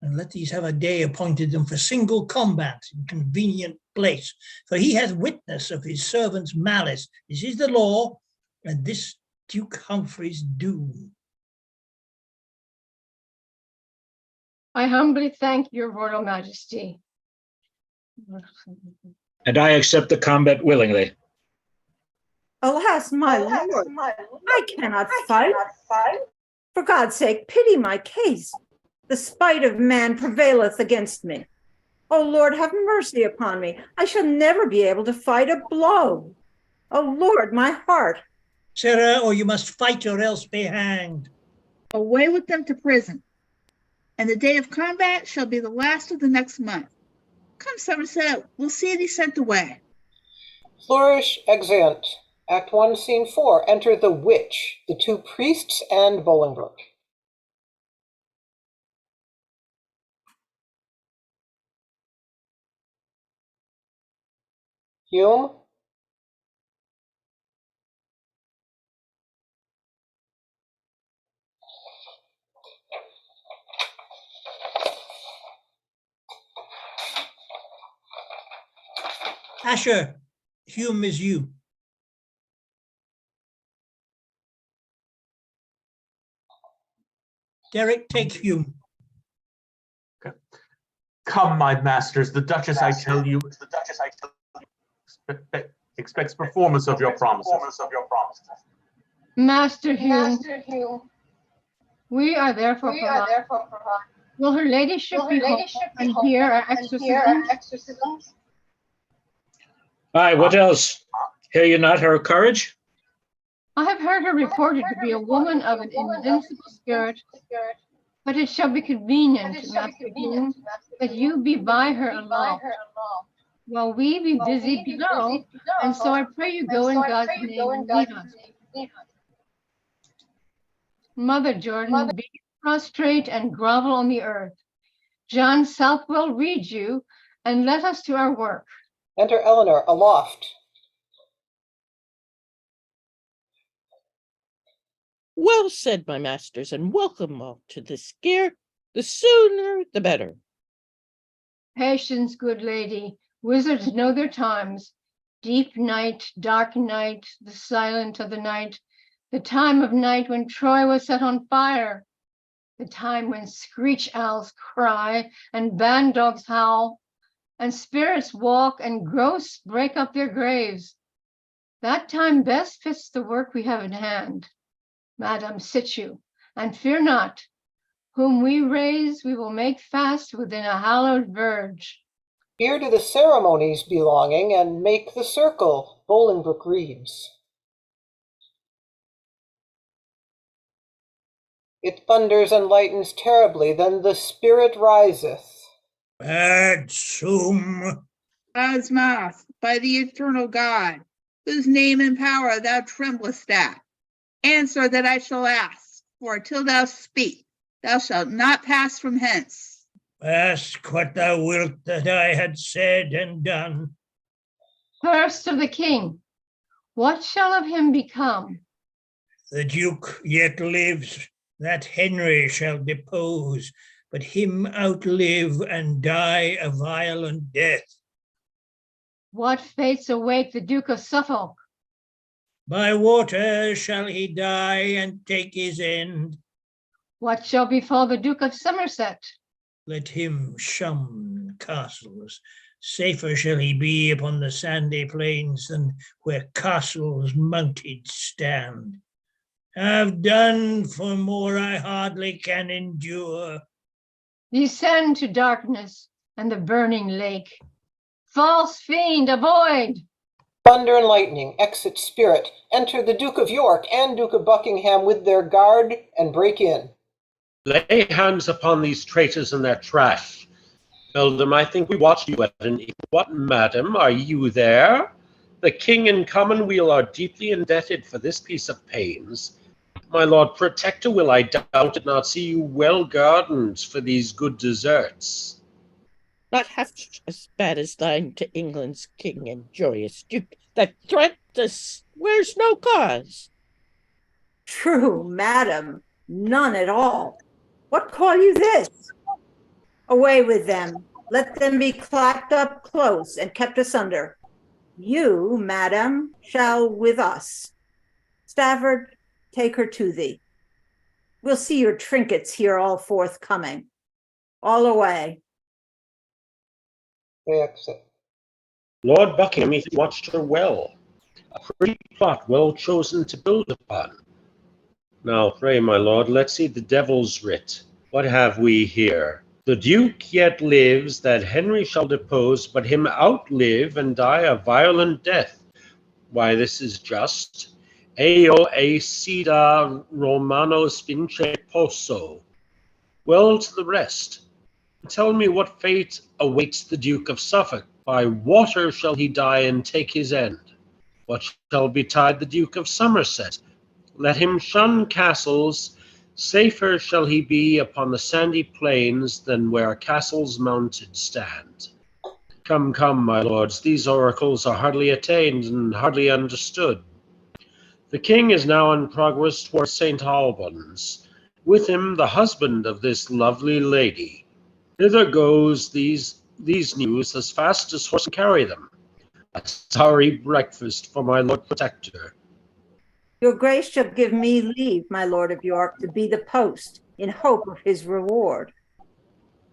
and let these have a day appointed them for single combat in convenient place, for he hath witness of his servant's malice. This is the law, and this Duke Humphrey's doom. I humbly thank your royal majesty. And I accept the combat willingly. alas, my lord, I cannot fight. For God's sake, pity my case. The spite of man prevaileth against me. O Lord, have mercy upon me. I shall never be able to fight a blow. O Lord, my heart. Sirrah, or you must fight or else be hanged. Away with them to prison, and the day of combat shall be the last of the next month. Come, Somerset, we'll see thee sent away. Flourish, exeunt. Act 1, Scene 4. Enter the witch, the 2 priests, and Bolingbroke. Hume? Asher, Hume is you. Derek, take Hume. Come, my masters, the Duchess, I tell you, expects performance of your promises. Master Hume, we are therefore provided. Will her ladyship be home and hear our exorcisms? Aye, what else? Hear you not her courage? I have heard her reported to be a woman of an invincible spirit, but it shall be convenient, Master Hume, that you be by her aloft, while we be busy below, and so I pray you go in God's name and lead us. Mother Jordan, be prostrate and grovel on the earth. John Southwell read you, and let us to our work. Enter Eleanor aloft. Well said, my masters, and welcome all to this scare. The sooner, the better. Patience, good lady. Wizards know their times. Deep night, dark night, the silent of the night, the time of night when Troy was set on fire, the time when screech owls cry and ban dogs howl, and spirits walk and ghosts break up their graves. That time best fits the work we have in hand. Madam, sit you, and fear not. Whom we raise, we will make fast within a hallowed verge. Here to the ceremonies belonging, and make the circle, Bolingbroke reads. It thunders and lightens terribly, then the spirit riseth. Ad sum. Asnath, by the eternal God, whose name and power thou tremblest at, answer that I shall ask, for till thou speak, thou shalt not pass from hence. Ask what thou wilt that I had said and done. First of the king, what shall of him become? The Duke yet lives, that Henry shall depose, but him outlive and die a violent death. What fates await the Duke of Suffolk? By water shall he die and take his end. What shall befall the Duke of Somerset? Let him shun castles. Safer shall he be upon the sandy plains than where castles mounted stand. Have done, for more I hardly can endure. Descend to darkness and the burning lake. False fiend, avoid! Thunder and lightning, exit spirit, enter the Duke of York and Duke of Buckingham with their guard and break in. Lay hands upon these traitors and their trash. Eldom, I think we watched you at an inn. What, madam, are you there? The king and commonweal are deeply indebted for this piece of pains. My lord protector will, I doubt it not, see you well gardened for these good deserts. Not half as bad as thine to England's king and joyous duke, that threat wears no cause. True, madam, none at all. What call you this? Away with them. Let them be clapped up close and kept asunder. You, madam, shall with us. Stafford, take her to thee. We'll see your trinkets here all forthcoming. All away. They exit. Lord Buckingham, he watched her well. A pretty plot well chosen to build upon. Now, pray, my lord, let's see the devil's writ. What have we here? The Duke yet lives, that Henry shall depose, but him outlive and die a violent death. Why, this is just. Eo acida Romanos vince posso. Well, to the rest. Tell me what fate awaits the Duke of Suffolk. By water shall he die and take his end. What shall betide the Duke of Somerset? Let him shun castles. Safer shall he be upon the sandy plains than where castles mounted stand. Come, come, my lords, these oracles are hardly attained and hardly understood. The king is now in progress towards St. Albans, with him the husband of this lovely lady. Hither goes these news as fast as horse can carry them. A sorry breakfast for my lord protector. Your grace shall give me leave, my lord of York, to be the post, in hope of his reward.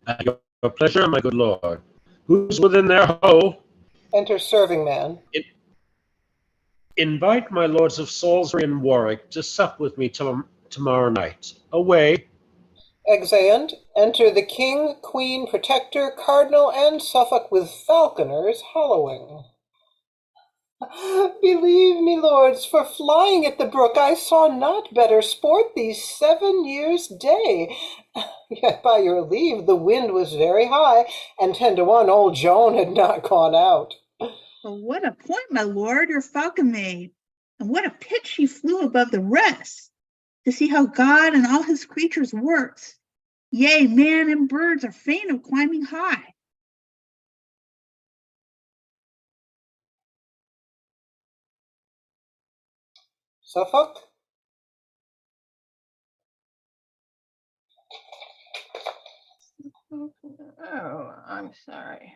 At your pleasure, my good lord. Who's within their ho? Enter serving man. Invite my lords of Salisbury and Warwick to sup with me tomorrow night. Away. Exeunt. Enter the king, queen, protector, cardinal, and Suffolk with falconers hollowing. Believe me, lords, for flying at the brook I saw not better sport these 7 years' day. Yet by your leave the wind was very high, and 10 to 1 old Joan had not gone out. Well, what a point, my lord, your falcon made, and what a pitch she flew above the rest, to see how God and all his creatures works. Yea, man and birds are fain of climbing high. Suffolk? Oh, I'm sorry.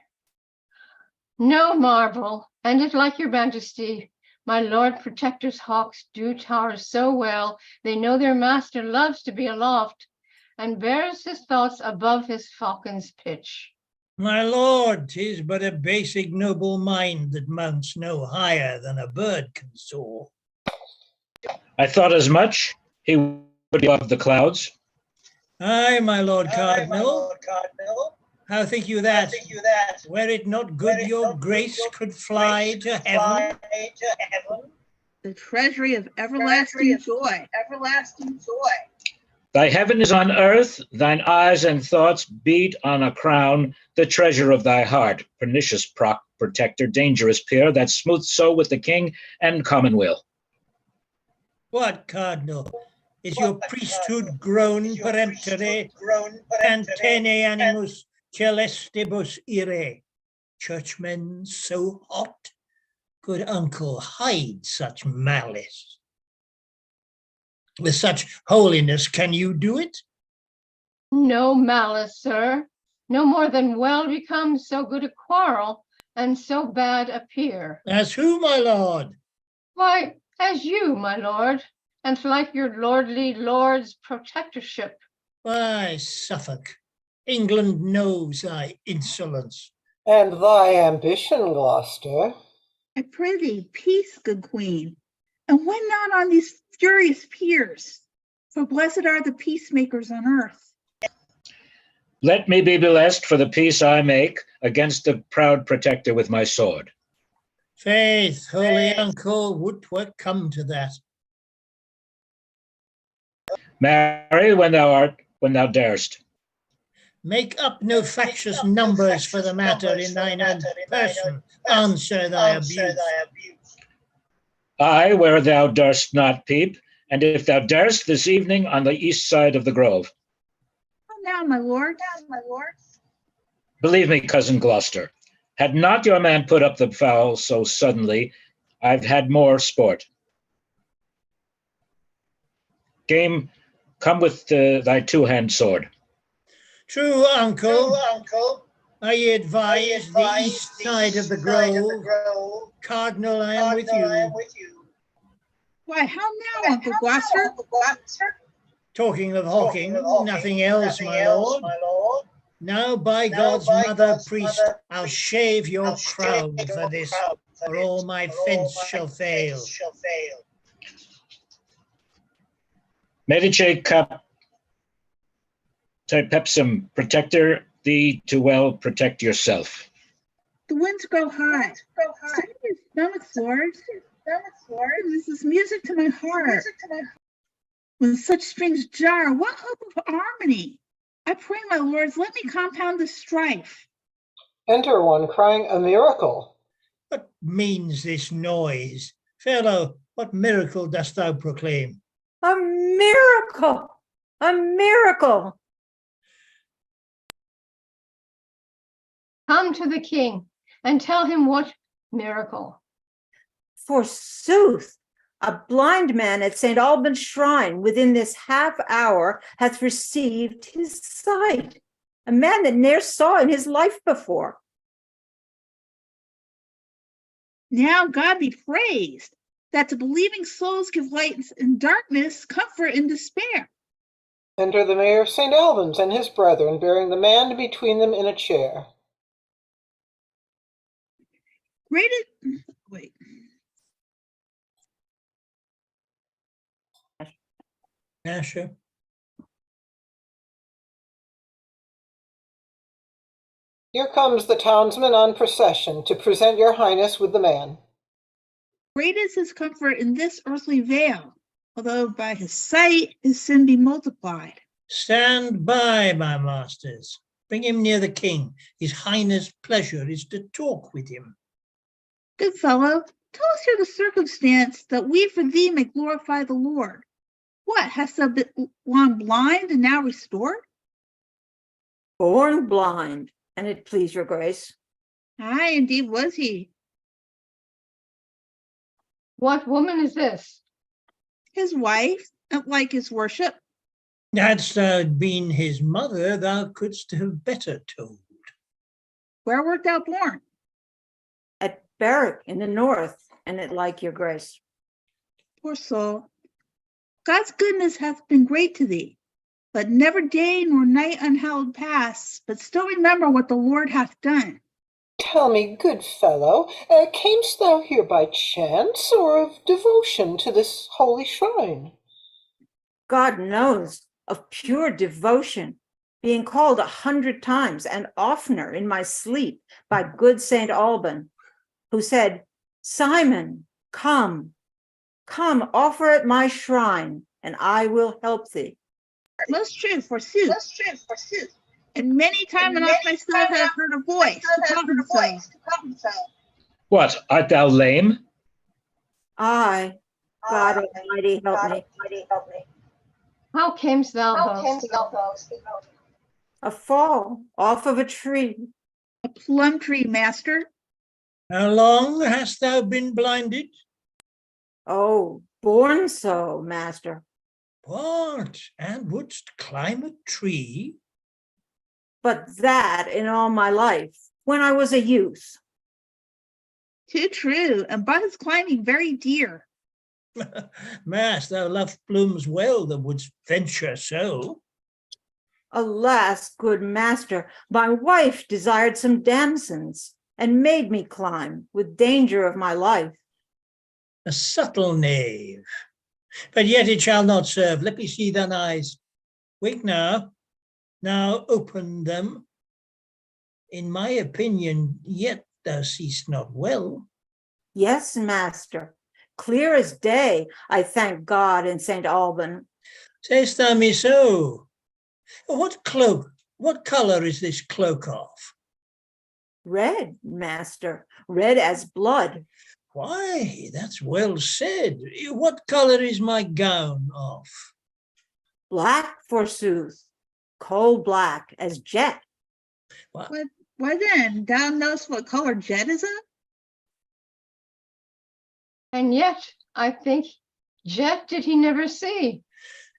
No marvel, and if like your majesty, my lord protector's hawks do tower so well, they know their master loves to be aloft, and bears his thoughts above his falcon's pitch. My lord, 'tis but a base ignoble mind that mounts no higher than a bird can soar. I thought as much. He would be above the clouds. Aye, my lord Cardinal. How think you that? Were it not good your grace could fly to heaven? The treasury of everlasting joy. Thy heaven is on earth, thine eyes and thoughts beat on a crown, the treasure of thy heart, pernicious protector, dangerous peer, that smooth so with the king and commonweal. What, Cardinal? Is your priesthood grown peremptory, antene animus celestibus ire? Churchmen so hot? Good uncle, hide such malice. With such holiness, can you do it? No malice, sir. No more than well becomes so good a quarrel and so bad a peer. As who, my lord? Why, as you, my lord, and like your lordly lord's protectorship. Why, Suffolk, England knows thy insolence. And thy ambition, Gloucester. I pray thee, peace, good queen, and win not on these furious peers, for blessed are the peacemakers on earth. Let me be blessed for the peace I make against the proud protector with my sword. Faith, holy uncle, would 'twere come to that. Marry when thou darest. Make up no factious numbers for the matter in thine own person. Answer thy abuse. I, where thou durst not peep, and if thou darest this evening on the east side of the grove. Come now, my lord. Believe me, cousin Gloucester, had not your man put up the fowl so suddenly, I've had more sport. Game, come with thy two-hand sword. True, uncle. I advise the east side of the grove. Cardinal, I am with you. Why, how now, Uncle Gloucester? Talking of hawking, nothing else, my lord. Now, by God's mother priest, I'll shave your crown for this, or all my fence shall fail. Medice cap pepsum, protector thee to well protect yourself. The winds grow high. Sing your stomachs, lord. This is music to my heart. When such strings jar, what hope of harmony? I pray, my lords, let me compound the strife. Enter one crying a miracle. What means this noise? Fellow, what miracle dost thou proclaim? A miracle! A miracle! Come to the king and tell him what miracle. Forsooth, a blind man at St. Albans shrine within this half hour hath received his sight, a man that ne'er saw in his life before. Now God be praised, that to believing souls give light in darkness, comfort in despair. Enter the mayor of St. Albans and his brethren, bearing the man between them in a chair. Wait. Yeah, sure. Here comes the townsman on procession to present your highness with the man. Great is his comfort in this earthly vale, although by his sight his sin be multiplied. Stand by, my masters. Bring him near the king. His highness' pleasure is to talk with him. Good fellow, tell us here the circumstance that we for thee may glorify the Lord. What, hast thou been long blind and now restored? Born blind, and it please your grace. Aye, indeed was he. What woman is this? His wife, like his worship. Hadst thou been his mother, thou couldst have better told. Where wert thou born? At Berwick in the north, and it like your grace. Poor soul. God's goodness hath been great to thee. Let never day nor night unhallowed pass, but still remember what the Lord hath done. Tell me, good fellow, camest thou here by chance, or of devotion to this holy shrine? God knows, of pure devotion, being called 100 times and oftener in my sleep by good St. Alban, who said, Simon, come, offer at my shrine, and I will help thee. Most true, forsooth. And many time enough myself have heard a voice to call himself. What, art thou lame? Aye, God Almighty help me. How camest thou boasting? A fall off of a tree. A plum tree, master. How long hast thou been blinded? Oh, born so, master. What? And wouldst climb a tree? But that in all my life, when I was a youth. Too true, and by his climbing very dear. Mass, thou lovest blooms well that wouldst venture so. Alas, good master, my wife desired some damsons, and made me climb with danger of my life. A subtle knave. But yet it shall not serve. Let me see thine eyes. Wait now. Now open them. In my opinion, yet thou seest not well. Yes, master, clear as day, I thank God and St. Alban. Say'st thou me so? What colour is this cloak of? Red, master, red as blood. Why, that's well said. What colour is my gown of? Black, forsooth, coal black as jet. Why then, thou knowest what color jet is of? And yet, I think, jet did he never see.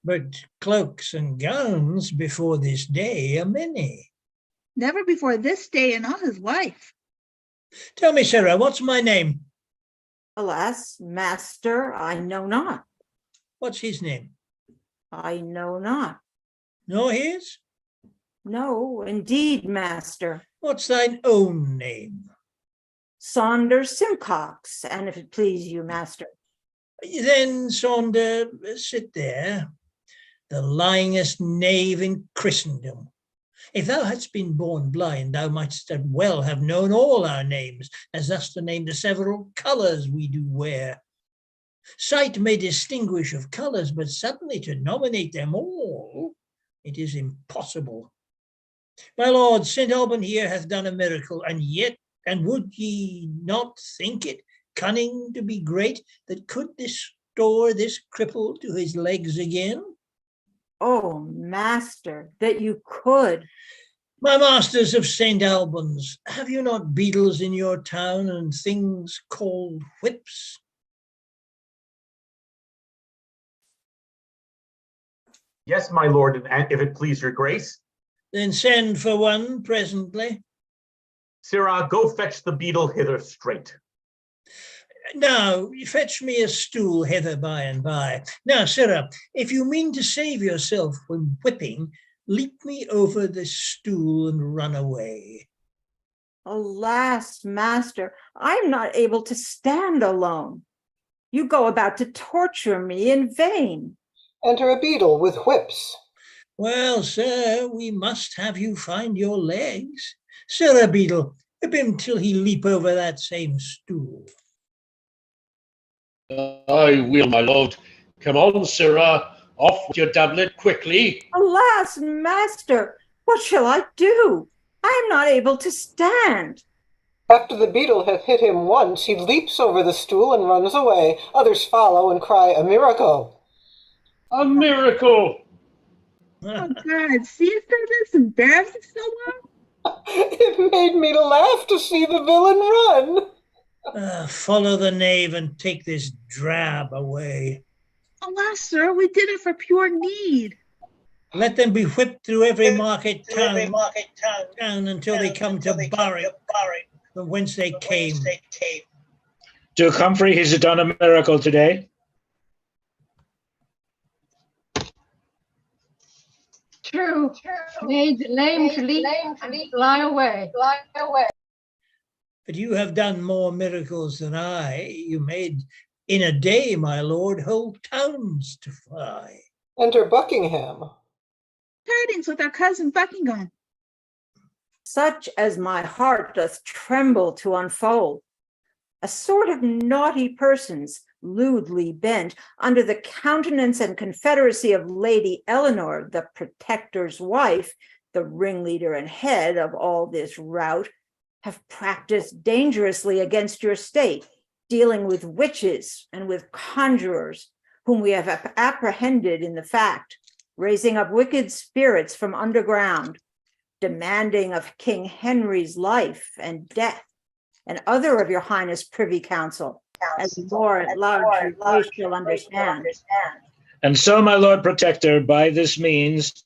But cloaks and gowns before this day are many. Never before this day in all his life. Tell me, Sarah, what's my name? Alas, master, I know not. What's his name? I know not. Nor his? No, indeed, master. What's thine own name? Saunders Simpcox, and if it please you, master. Then, Saunders, sit there, the lyingest knave in Christendom. If thou hadst been born blind, thou mightst well have known all our names, as thus to name the several colours we do wear. Sight may distinguish of colours, but suddenly to nominate them all, it is impossible. My lord, St. Alban here hath done a miracle, and would ye not think it cunning to be great, that could restore this cripple to his legs again? Oh, master, that you could. My masters of St. Albans, have you not beadles in your town and things called whips? Yes, my lord, and if it please your grace. Then send for one presently. Sirrah, go fetch the beadle hither straight. Now, fetch me a stool hither by and by. Now, sirrah, if you mean to save yourself from whipping, leap me over this stool and run away. Alas, master, I'm not able to stand alone. You go about to torture me in vain. Enter a beadle with whips. Well, sir, we must have you find your legs. Sirrah beadle, whip him till he leap over that same stool. I will, my lord. Come on, sirrah. Off with your doublet quickly. Alas, master, what shall I do? I am not able to stand. After the beadle hath hit him once, he leaps over the stool and runs away. Others follow and cry, "A miracle!" A miracle! Oh God, seest thou this embarrassing so long? It made me laugh to see the villain run. Follow the knave and take this drab away. Alas, sir, we did it for pure need. Let them be whipped through every market town until they come to Bury, from whence they came. Duke Humphrey, he's done a miracle today. True. Made the lame to leap and fly away. But you have done more miracles than I. You made in a day, my lord, whole towns to fly. Enter Buckingham. Tidings with our cousin Buckingham. Such as my heart doth tremble to unfold. A sort of naughty persons, lewdly bent, under the countenance and confederacy of Lady Eleanor, the protector's wife, the ringleader and head of all this rout, have practiced dangerously against your state, dealing with witches and with conjurers, whom we have apprehended in the fact, raising up wicked spirits from underground, demanding of King Henry's life and death, and other of your highness privy council, as more at large your grace shall understand. And so, my lord protector, by this means,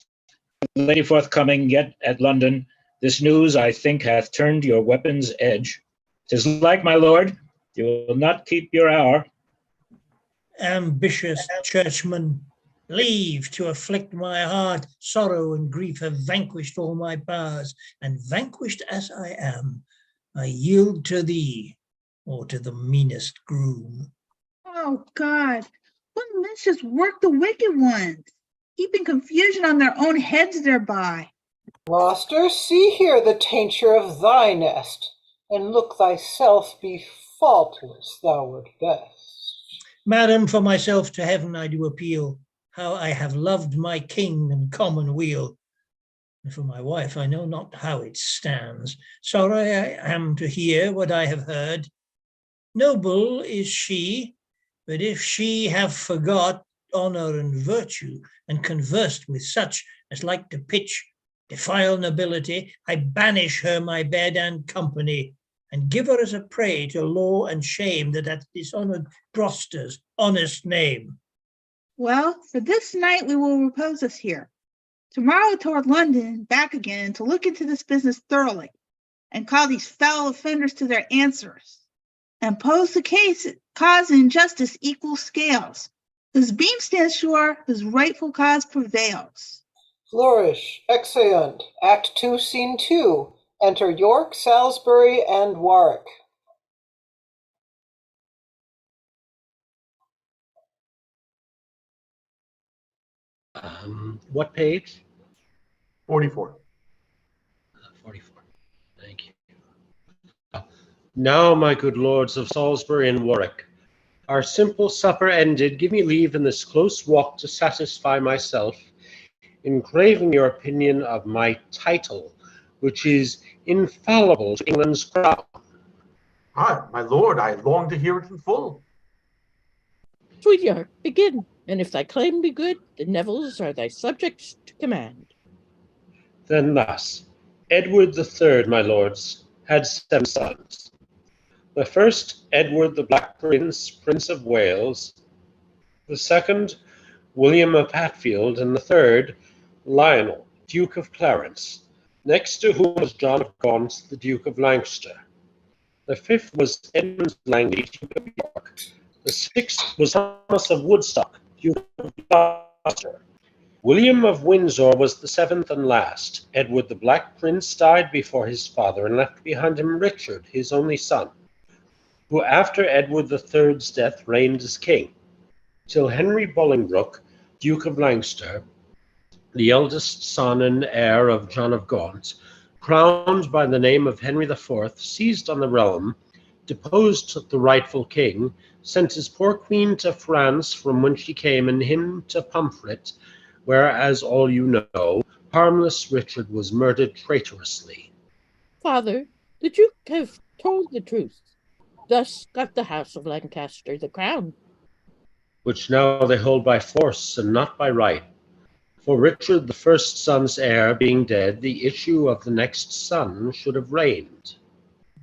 lady forthcoming yet at London, this news, I think, hath turned your weapon's edge. 'Tis like, my lord, you will not keep your hour. Ambitious churchman, leave to afflict my heart. Sorrow and grief have vanquished all my powers, and vanquished as I am, I yield to thee, or to the meanest groom. Oh God, what mischief work the wicked ones, heaping confusion on their own heads thereby. Gloucester, see here the tainture of thy nest, and look thyself be faultless thou wert best. Madam, for myself to heaven I do appeal, how I have loved my king and commonweal. And for my wife I know not how it stands. Sorry I am to hear what I have heard. Noble is she, but if she have forgot honour and virtue, and conversed with such as like to pitch, defile nobility, I banish her my bed and company, and give her as a prey to law and shame that hath dishonoured Gloucester's honest name. Well, for this night we will repose us here. Tomorrow toward London, back again, to look into this business thoroughly, and call these foul offenders to their answers, and pose the case, cause and justice equal scales, whose beam stands sure, whose rightful cause prevails. Flourish, exeunt, Act 2, Scene 2. Enter York, Salisbury, and Warwick. What page? 44. 44. Thank you. Now, my good lords of Salisbury and Warwick, our simple supper ended, give me leave in this close walk to satisfy myself in craving your opinion of my title, which is infallible to England's crown. Ah, my lord, I long to hear it in full. Sweetheart, begin, and if thy claim be good, the Nevilles are thy subjects to command. Then thus, Edward the Third, my lords, had 7 sons. The first, Edward the Black Prince, Prince of Wales. The second, William of Hatfield, and the third, Lionel, Duke of Clarence, next to whom was John of Gaunt, the Duke of Lancaster. The fifth was Edmund Langley, Duke of York. The sixth was Thomas of Woodstock, Duke of Gloucester. William of Windsor was the seventh and last. Edward the Black Prince died before his father and left behind him Richard, his only son, who after Edward the Third's death reigned as king, till Henry Bolingbroke, Duke of Lancaster, the eldest son and heir of John of Gaunt, crowned by the name of Henry IV, seized on the realm, deposed the rightful king, sent his poor queen to France, from whence she came, and him to Pomfret, where, as all you know, harmless Richard was murdered traitorously. Father, the Duke have told the truth. Thus got the house of Lancaster the crown, Which now they hold by force and not by right. For Richard the first son's heir being dead, the issue of the next son should have reigned.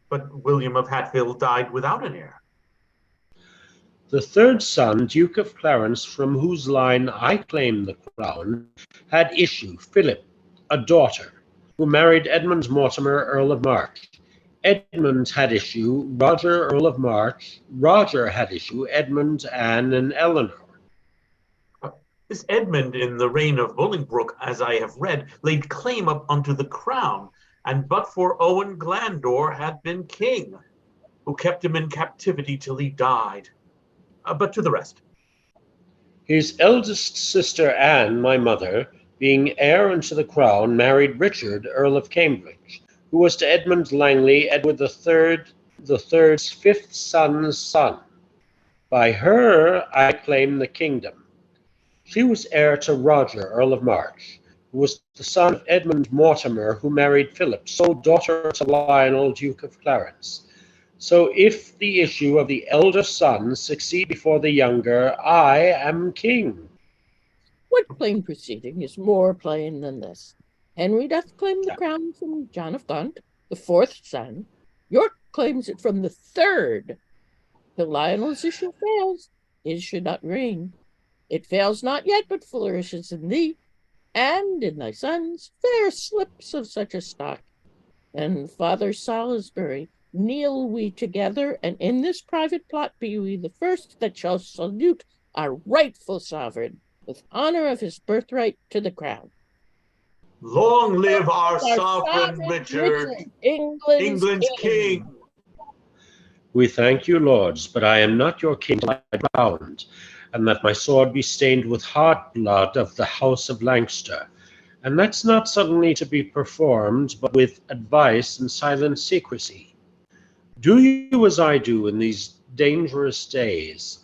But William of Hatfield died without an heir. The third son, Duke of Clarence, from whose line I claim the crown, had issue, Philip, a daughter, who married Edmund Mortimer, Earl of March. Edmund had issue, Roger, Earl of March. Roger had issue, Edmund, Anne, and Eleanor. This Edmund, in the reign of Bolingbroke, as I have read, laid claim up unto the crown, and but for Owen Glandor had been king, who kept him in captivity till he died. But to the rest. His eldest sister Anne, my mother, being heir unto the crown, married Richard, Earl of Cambridge, who was to Edmund Langley, Edward the Third's fifth son's son. By her I claim the kingdom. She was heir to Roger, Earl of March, who was the son of Edmund Mortimer, who married Philip, sole daughter to Lionel, Duke of Clarence. So if the issue of the elder son succeed before the younger, I am king. what plain proceeding is more plain than this? Henry doth claim the crown from John of Gaunt, the fourth son. York claims it from the third. Till Lionel's issue fails, his should not reign. It fails not yet, but flourishes in thee, and in thy sons, fair slips of such a stock. And Father Salisbury, kneel we together, and in this private plot be we the first that shall salute our rightful sovereign, with honor of his birthright to the crown. Long live our Our sovereign Richard, England's king. We thank you, lords, but I am not your king till I am crowned, and that my sword be stained with heart blood of the house of Lancaster. And that's not suddenly to be performed, but with advice and silent secrecy. Do you as I do in these dangerous days.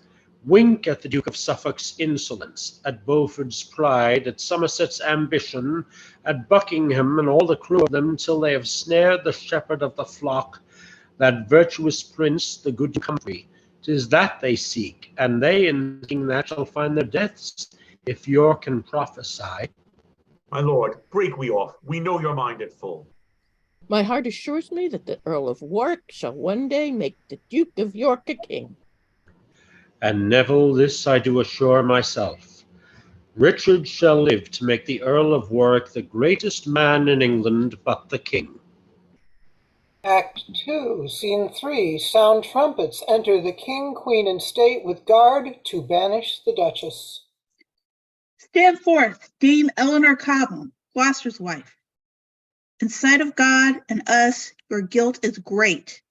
Wink at the Duke of Suffolk's insolence, at Beaufort's pride, at Somerset's ambition, at Buckingham and all the crew of them, till they have snared the shepherd of the flock, that virtuous prince, the good Humphrey. 'Tis that they seek, and they in seeking that shall find their deaths, if York can prophesy. My lord, break we off. We know your mind at full. My heart assures me that the Earl of Warwick shall one day make the Duke of York a king. And Neville, this I do assure myself. Richard shall live to make the Earl of Warwick the greatest man in England but the king. Act 2, Scene 3, sound trumpets, enter the king, queen, and state with guard to banish the duchess. Stand forth, Dame Eleanor Cobham, Gloucester's wife. In sight of God and us, your guilt is great.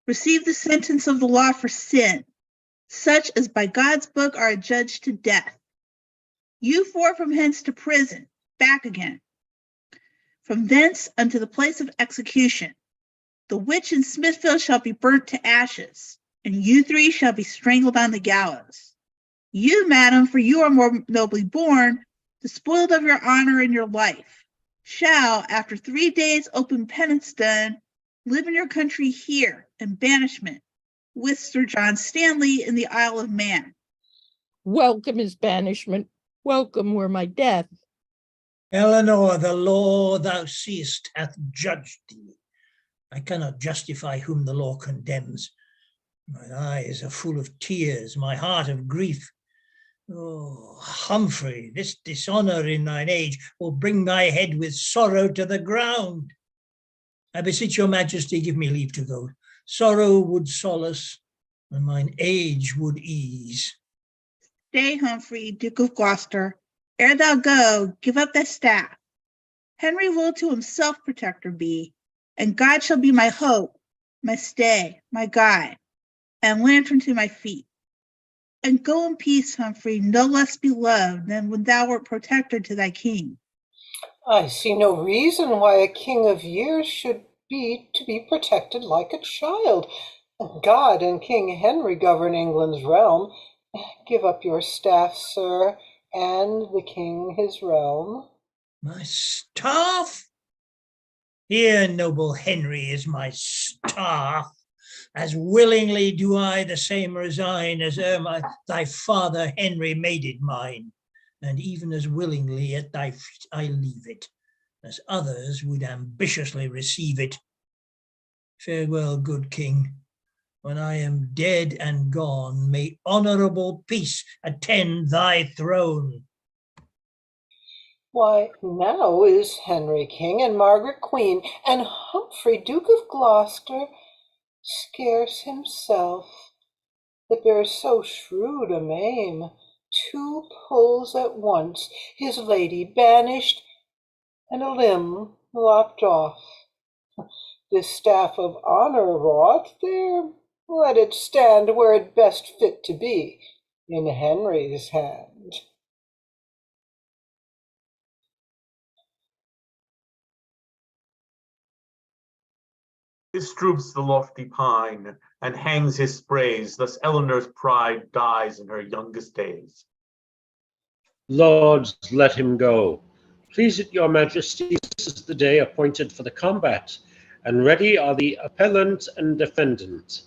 Receive the sentence of the law for sin, such as by God's book are adjudged to death. You four from hence to prison, back again. From thence unto the place of execution. The witch in Smithfield shall be burnt to ashes, and you three shall be strangled on the gallows. You, madam, for you are more nobly born, despoiled of your honor and your life, shall, after 3 days open penance done, live in your country here in banishment, with Sir John Stanley in the Isle of Man. Welcome is banishment, welcome were my death. Eleanor, the law thou seest hath judged thee. I cannot justify whom the law condemns. Mine eyes are full of tears, my heart of grief. Oh, Humphrey, this dishonour in thine age will bring thy head with sorrow to the ground. I beseech your majesty, give me leave to go. Sorrow would solace, and mine age would ease. Stay, Humphrey, Duke of Gloucester. Ere thou go, give up thy staff. Henry will to himself protector be, and God shall be my hope, my stay, my guide, and lantern to my feet. And go in peace, Humphrey, no less beloved than when thou wert protector to thy king. I see no reason why a king of years should be to be protected like a child. God and King Henry govern England's realm. Give up your staff, sir, and the king his realm. My staff? Here, noble Henry, is my staff. As willingly do I the same resign as ere thy father Henry made it mine, and even as willingly at thy feet I leave it, as others would ambitiously receive it. Farewell, good king. When I am dead and gone, may honourable peace attend thy throne. Why, now is Henry king and Margaret queen, and Humphrey Duke of Gloucester scarce himself, that bears so shrewd a maim, 2 pulls at once, his lady banished, and a limb lopped off. This staff of honour wrought, there let it stand where it best fit to be, in Henry's hand. This droops the lofty pine, and hangs his sprays, thus Eleanor's pride dies in her youngest days. Lords, let him go. Please it your majesty, this is the day appointed for the combat, and ready are the appellant and defendant.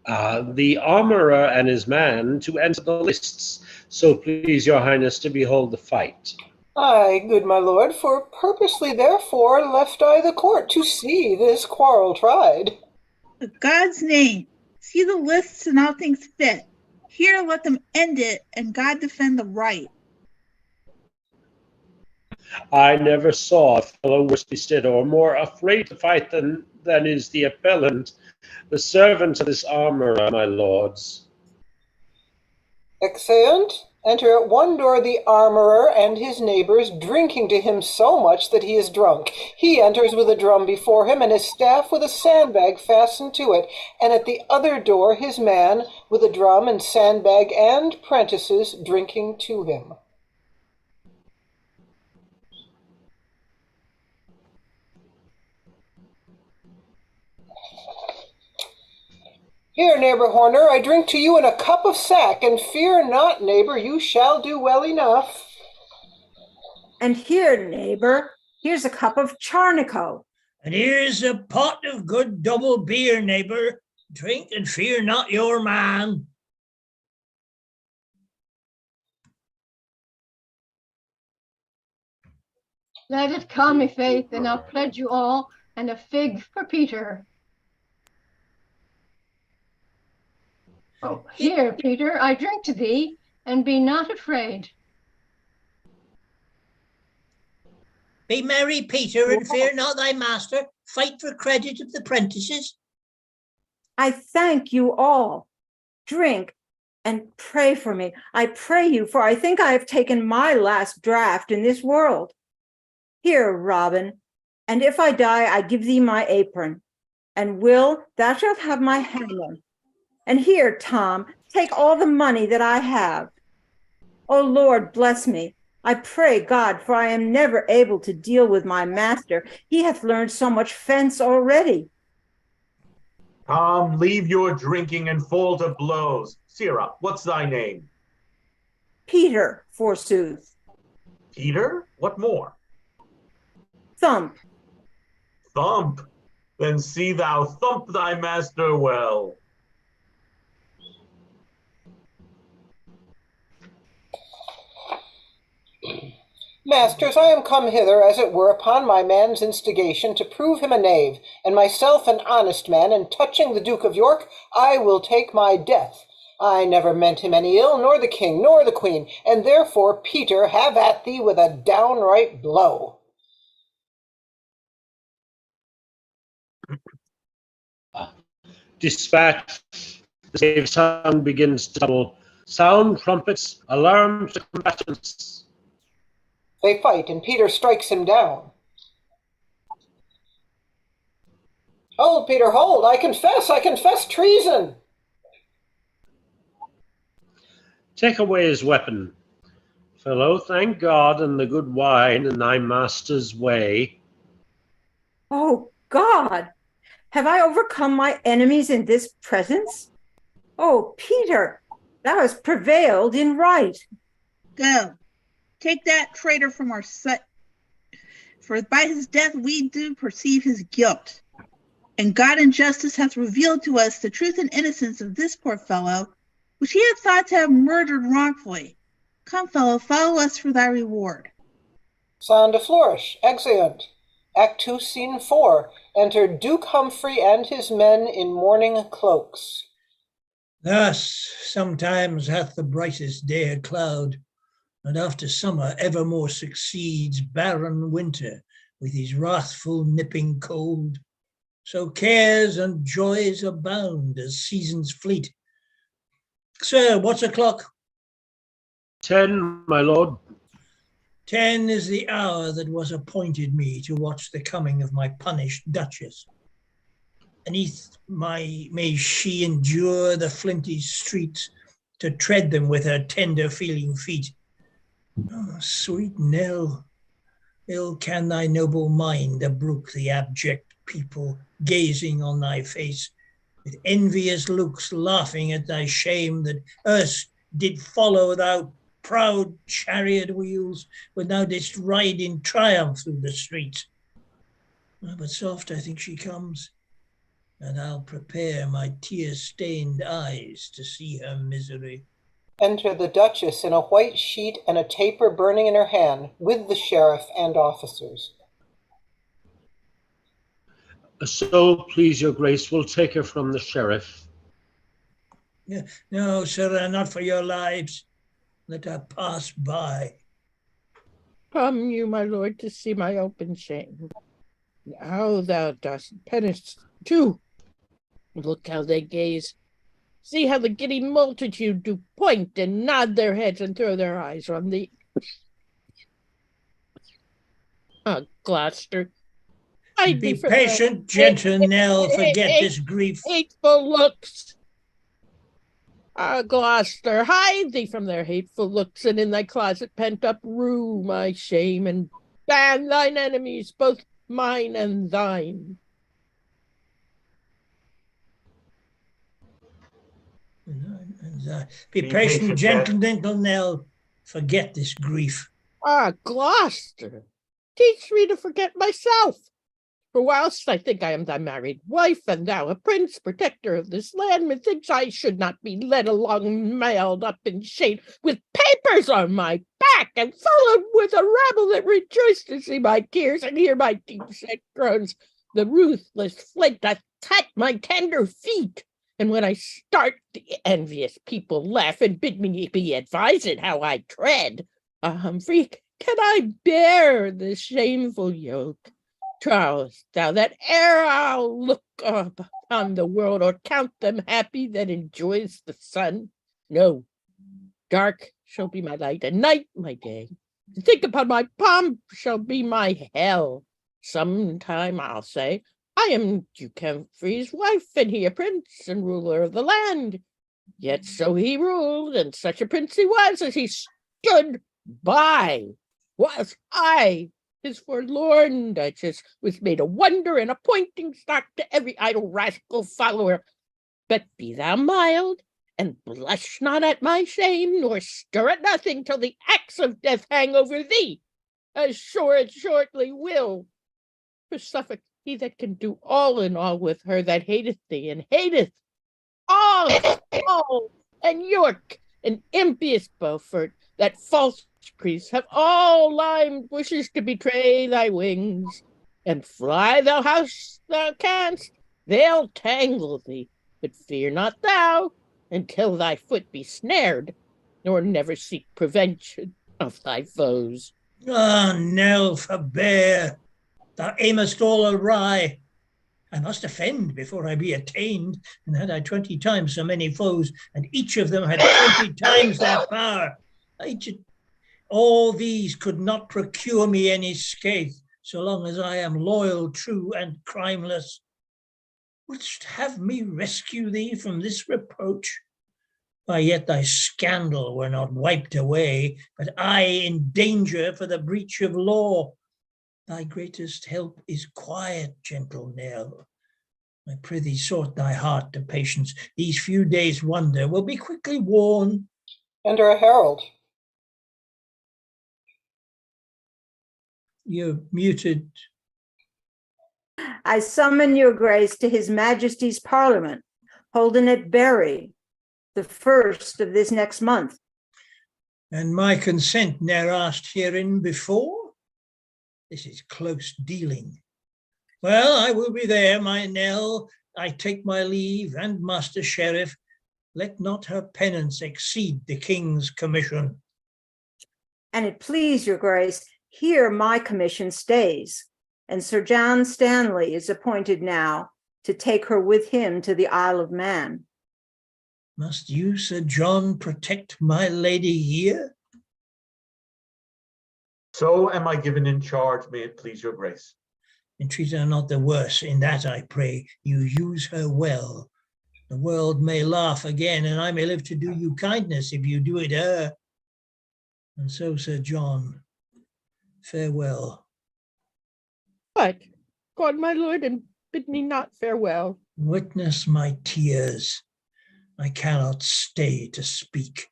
The armourer and his man to enter the lists, so please your highness to behold the fight. Ay, good my lord, for purposely therefore left I the court to see this quarrel tried. In God's name, see the lists and all things fit. Here let them end it, and God defend the right. I never saw a fellow worse bestead or more afraid to fight than is the appellant, the servant of this armourer, my lords. Exeunt. Enter at one door the armorer and his neighbors, drinking to him so much that he is drunk. He enters with a drum before him, and his staff with a sandbag fastened to it. And at the other door his man with a drum and sandbag and prentices drinking to him. Here, neighbor Horner, I drink to you in a cup of sack, and fear not, neighbor, you shall do well enough. And here, neighbor, here's a cup of charnico. And here's a pot of good double beer, neighbor. Drink and fear not your man. Let it come, i' faith, and I'll pledge you all, and a fig for Peter. Oh, here, Peter, I drink to thee, and be not afraid. Be merry, Peter, and fear not thy master. Fight for credit of the prentices. I thank you all. Drink and pray for me. I pray you, for I think I have taken my last draught in this world. Here, Robin, and if I die, I give thee my apron. And Will, thou shalt have my hammer. And here, Tom, take all the money that I have. O Lord, bless me. I pray God, for I am never able to deal with my master. He hath learned so much fence already. Tom, leave your drinking and fall to blows. Sirrah, what's thy name? Peter, forsooth. Peter? What more? Thump. Thump? Then see thou thump thy master well. Masters, I am come hither, as it were, upon my man's instigation, to prove him a knave, and myself an honest man, and touching the Duke of York, I will take my death. I never meant him any ill, nor the king, nor the queen, and therefore, Peter, have at thee with a downright blow. Dispatch. The knave tongue begins to double. Sound trumpets, alarm to combatants. They fight, and Peter strikes him down. Hold, Peter, hold! I confess treason! Take away his weapon. Fellow, thank God and the good wine in thy master's way. Oh, God! Have I overcome my enemies in this presence? Oh, Peter, thou hast prevailed in right. Go. Take that traitor from our sight, for by his death we do perceive his guilt. And God in justice hath revealed to us the truth and innocence of this poor fellow, which he hath thought to have murdered wrongfully. Come, fellow, follow us for thy reward. Sound a flourish. Exeunt. Act 2, Scene 4. Enter Duke Humphrey and his men in mourning cloaks. Thus sometimes hath the brightest day a cloud, and after summer evermore succeeds barren winter with his wrathful nipping cold. So cares and joys abound as seasons fleet. Sir, what's o'clock? 10, my lord. 10 is the hour that was appointed me to watch the coming of my punished Duchess. Beneath may she endure the flinty streets, to tread them with her tender feeling feet. Oh, sweet Nell, ill can thy noble mind abrook the abject people gazing on thy face, with envious looks laughing at thy shame that erst did follow thou proud chariot wheels when thou didst ride in triumph through the streets. But soft I think she comes, and I'll prepare my tear-stained eyes to see her misery. Enter the Duchess in a white sheet and a taper burning in her hand, with the sheriff and officers. So please your grace, we'll take her from the sheriff. Yeah, no, sir, not for your lives. Let her pass by. Come you, my lord, to see my open shame. How thou dost penance too. Look how they gaze. See how the giddy multitude do point and nod their heads and throw their eyes on thee. Gloucester, hide Be thee from their patient, gentle Nell, forget this grief. hateful looks. Gloucester, hide thee from their hateful looks, and in thy closet pent up rue my shame, and ban thine enemies, both mine and thine. Be patient, gentle Nell, forget this grief. Gloucester, teach me to forget myself. For whilst I think I am thy married wife, and thou a prince, protector of this land, methinks I should not be led along, mailed up in shade, with papers on my back, and followed with a rabble that rejoice to see my tears and hear my deep-set groans. The ruthless flint doth cut my tender feet, and when I start, the envious people laugh and bid me be advised how I tread. Humphrey, can I bear this shameful yoke? Trowest thou that ere I'll look upon the world, or count them happy that enjoys the sun? No, dark shall be my light, and night my day. To think upon my pomp shall be my hell. Sometime I'll say, I am Duke Humphrey's wife, and he a prince and ruler of the land. Yet so he ruled, and such a prince he was, as he stood by, whilst I, his forlorn duchess, was made a wonder and a pointing stock to every idle rascal follower. But be thou mild, and blush not at my shame, nor stir at nothing till the axe of death hang over thee, as sure it shortly will. For Suffolk, he that can do all in all with her that hateth thee, and hateth all, and York, and impious Beaufort, that false priest, have all limed wishes to betray thy wings, and fly thou house thou canst, they'll tangle thee, but fear not thou until thy foot be snared, nor never seek prevention of thy foes. Nell, forbear, thou aimest all awry. I must offend before I be attained, and had I 20 times so many foes, and each of them had 20 times their power, all these could not procure me any scathe, so long as I am loyal, true, and crimeless. Wouldst have me rescue thee from this reproach? Why, yet thy scandal were not wiped away, but I in danger for the breach of law. Thy greatest help is quiet, gentle Nell. I prithee sort thy heart to patience. These few days' wonder will be quickly worn. Enter a herald. You're muted. I summon your grace to his majesty's parliament, holden at Bury, the 1st of this next month. And my consent ne'er asked herein before? This is close dealing. Well, I will be there, my Nell. I take my leave, and Master Sheriff, let not her penance exceed the king's commission. And it please your grace, here my commission stays, and Sir John Stanley is appointed now to take her with him to the Isle of Man. Must you, Sir John, protect my lady here? So am I given in charge, may it please your grace. Entreat her not the worse, in that I pray you use her well. The world may laugh again, and I may live to do you kindness if you do it her. And so, Sir John, farewell. What? God, my lord, and bid me not farewell. Witness my tears. I cannot stay to speak.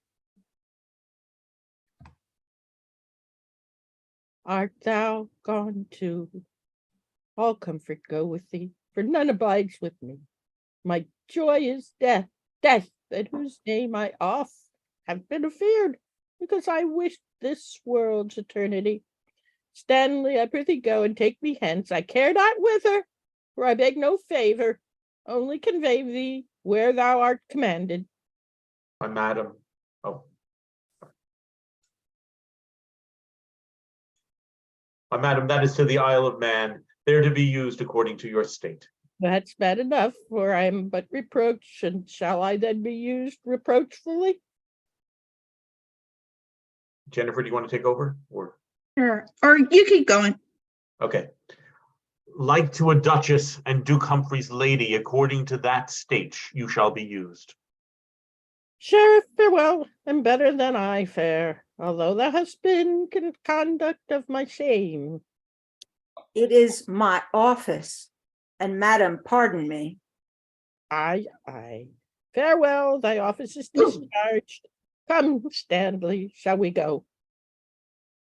Art thou gone too? All comfort go with thee, for none abides with me. My joy is death, death, at whose name I oft have been afeard, because I wished this world's eternity. Stanley, I prithee go and take me hence. I care not whither, for I beg no favor, only convey thee where thou art commanded. My madam. Oh. My madam, that is to the Isle of Man, there to be used according to your state. That's bad enough, for I am but reproached, and shall I then be used reproachfully? Jennifer, do you want to take over? Sure. Or you keep going. Okay. Like to a duchess and Duke Humphrey's lady, according to that state you shall be used. Sheriff, farewell, and better than I fare, although thou hast been conduct of my shame. It is my office, and madam, pardon me. Aye. Farewell, thy office is discharged. Come, Stanley, shall we go?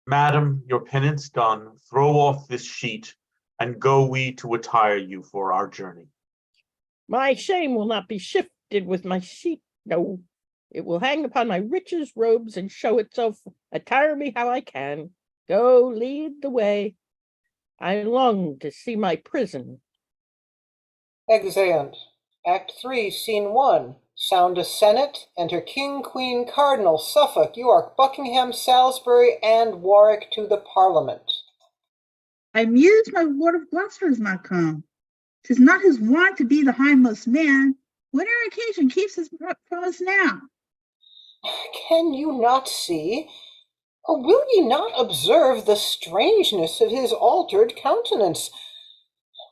Madam, your penance done, throw off this sheet, and go we to attire you for our journey. My shame will not be shifted with my sheet, no. It will hang upon my richest robes and show itself. Attire me how I can. Go, lead the way. I long to see my prison. Exeunt. Act 3, Scene 1. Sound a senate. Enter King, Queen, Cardinal, Suffolk, York, Buckingham, Salisbury, and Warwick to the Parliament. I muse my lord of Gloucester is not come. 'Tis not his wont to be the hindmost man. Whatever occasion keeps his promise now? Can you not see? Or will ye not observe the strangeness of his altered countenance?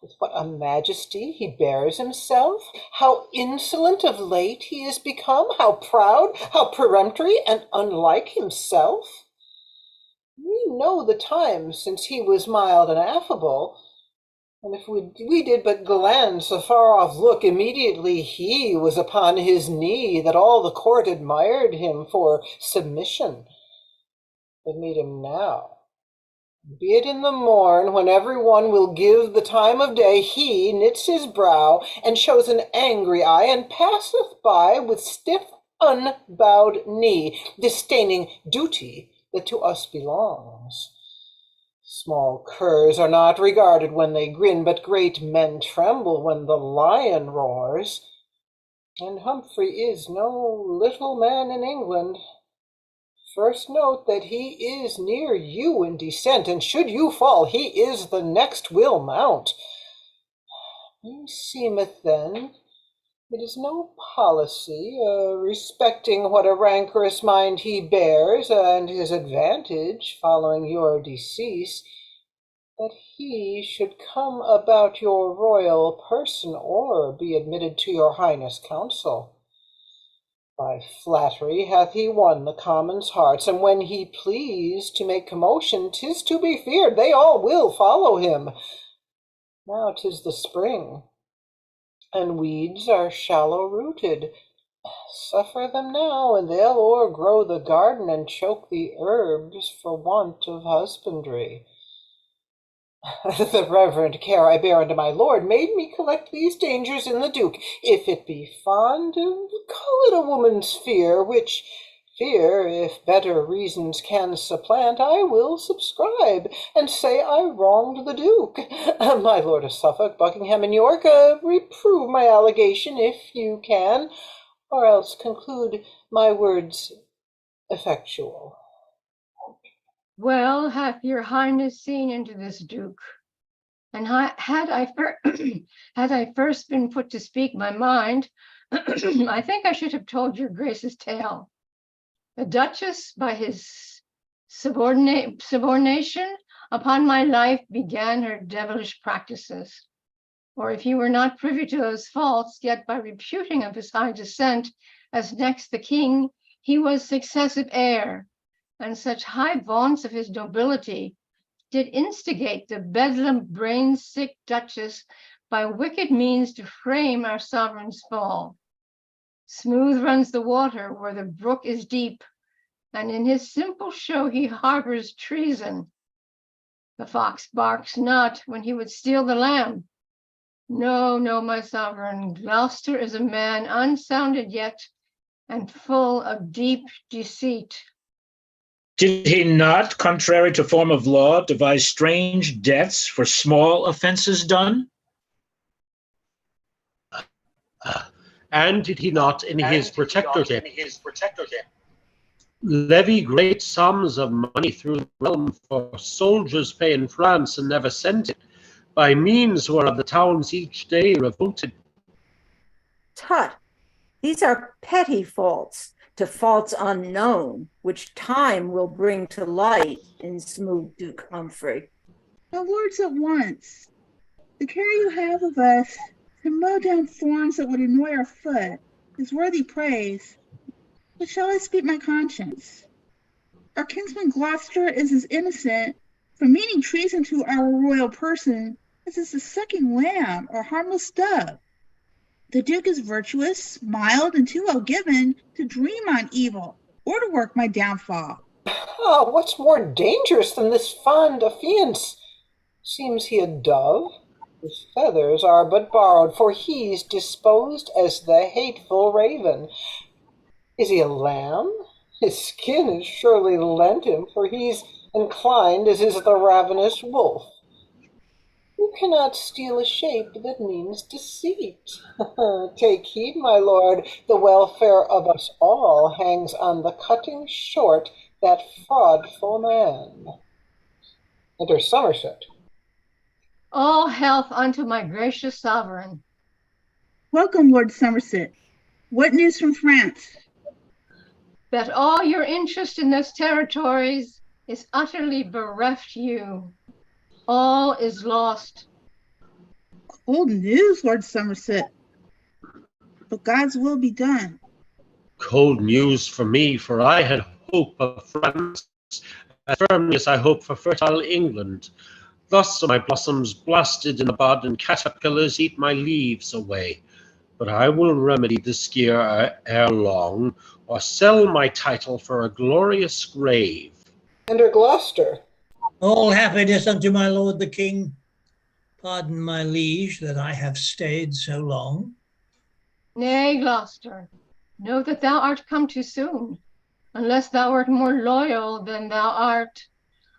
With what a majesty he bears himself, how insolent of late he is become, how proud, how peremptory, and unlike himself. We know the time since he was mild and affable, and if we did but glance a far-off look, immediately he was upon his knee, that all the court admired him for submission. But meet him now, be it in the morn, when every one will give the time of day, he knits his brow, and shows an angry eye, and passeth by with stiff unbowed knee, disdaining duty that to us belongs. Small curs are not regarded when they grin, but great men tremble when the lion roars. And Humphrey is no little man in England. First note that he is near you in descent, and should you fall, he is the next will mount. Meseemeth then it is no policy, respecting what a rancorous mind he bears, and his advantage following your decease, that he should come about your royal person, or be admitted to your highness' council. By flattery hath he won the commons' hearts, and when he please to make commotion, 'tis to be feared they all will follow him. Now 'tis the spring, and weeds are shallow-rooted. Suffer them now, and they'll o'ergrow the garden, and choke the herbs for want of husbandry. The reverend care I bear unto my lord made me collect these dangers in the duke. If it be fond, call it a woman's fear, which fear, if better reasons can supplant, I will subscribe, and say I wronged the duke. My lord of Suffolk, Buckingham, and York, reprove my allegation if you can, or else conclude my words effectual. Well hath your highness seen into this duke, and had I first been put to speak my mind, I think I should have told your grace's tale. The Duchess, by his subordination upon my life, began her devilish practices. Or if you were not privy to those faults, yet by reputing of his high descent, as next the king, he was successive heir, and such high vaunts of his nobility did instigate the bedlam brain-sick Duchess by wicked means to frame our sovereign's fall. Smooth runs the water where the brook is deep, and in his simple show he harbors treason. The fox barks not when he would steal the lamb. No, my sovereign, Gloucester is a man unsounded yet, and full of deep deceit. Did he not, contrary to form of law, devise strange deaths for small offences done? And did he not, in his protectorship, levy great sums of money through the realm for soldiers' pay in France, and never sent it, by means whereof the towns each day revolted? Tut, these are petty faults to faults unknown, which time will bring to light in smooth Duke Humphrey. My lords, at once, the care you have of us to mow down thorns that would annoy our foot is worthy praise. But shall I speak my conscience? Our kinsman Gloucester is as innocent from meaning treason to our royal person as is the sucking lamb or harmless dove. The Duke is virtuous, mild, and too well given to dream on evil or to work my downfall. Ah, what's more dangerous than this fond affiance? Seems he a dove? His feathers are but borrowed, for he's disposed as the hateful raven. Is he a lamb? His skin is surely lent him, for he's inclined as is the ravenous wolf. You cannot steal a shape that means deceit. Take heed, my lord, the welfare of us all hangs on the cutting short that fraudful man. Enter Somerset. All health unto my gracious sovereign. Welcome, Lord Somerset. What news from France? That all your interest in those territories is utterly bereft you. All is lost. Old news, Lord Somerset. But God's will be done. Cold news for me, for I had hope of France, as firmly as I hope for fertile England. Thus are my blossoms blasted in the bud, and caterpillars eat my leaves away. But I will remedy this gear ere long, or sell my title for a glorious grave. Enter Gloucester. All happiness unto my lord the king. Pardon, my liege, that I have stayed so long. Nay, Gloucester, know that thou art come too soon. Unless thou art more loyal than thou art,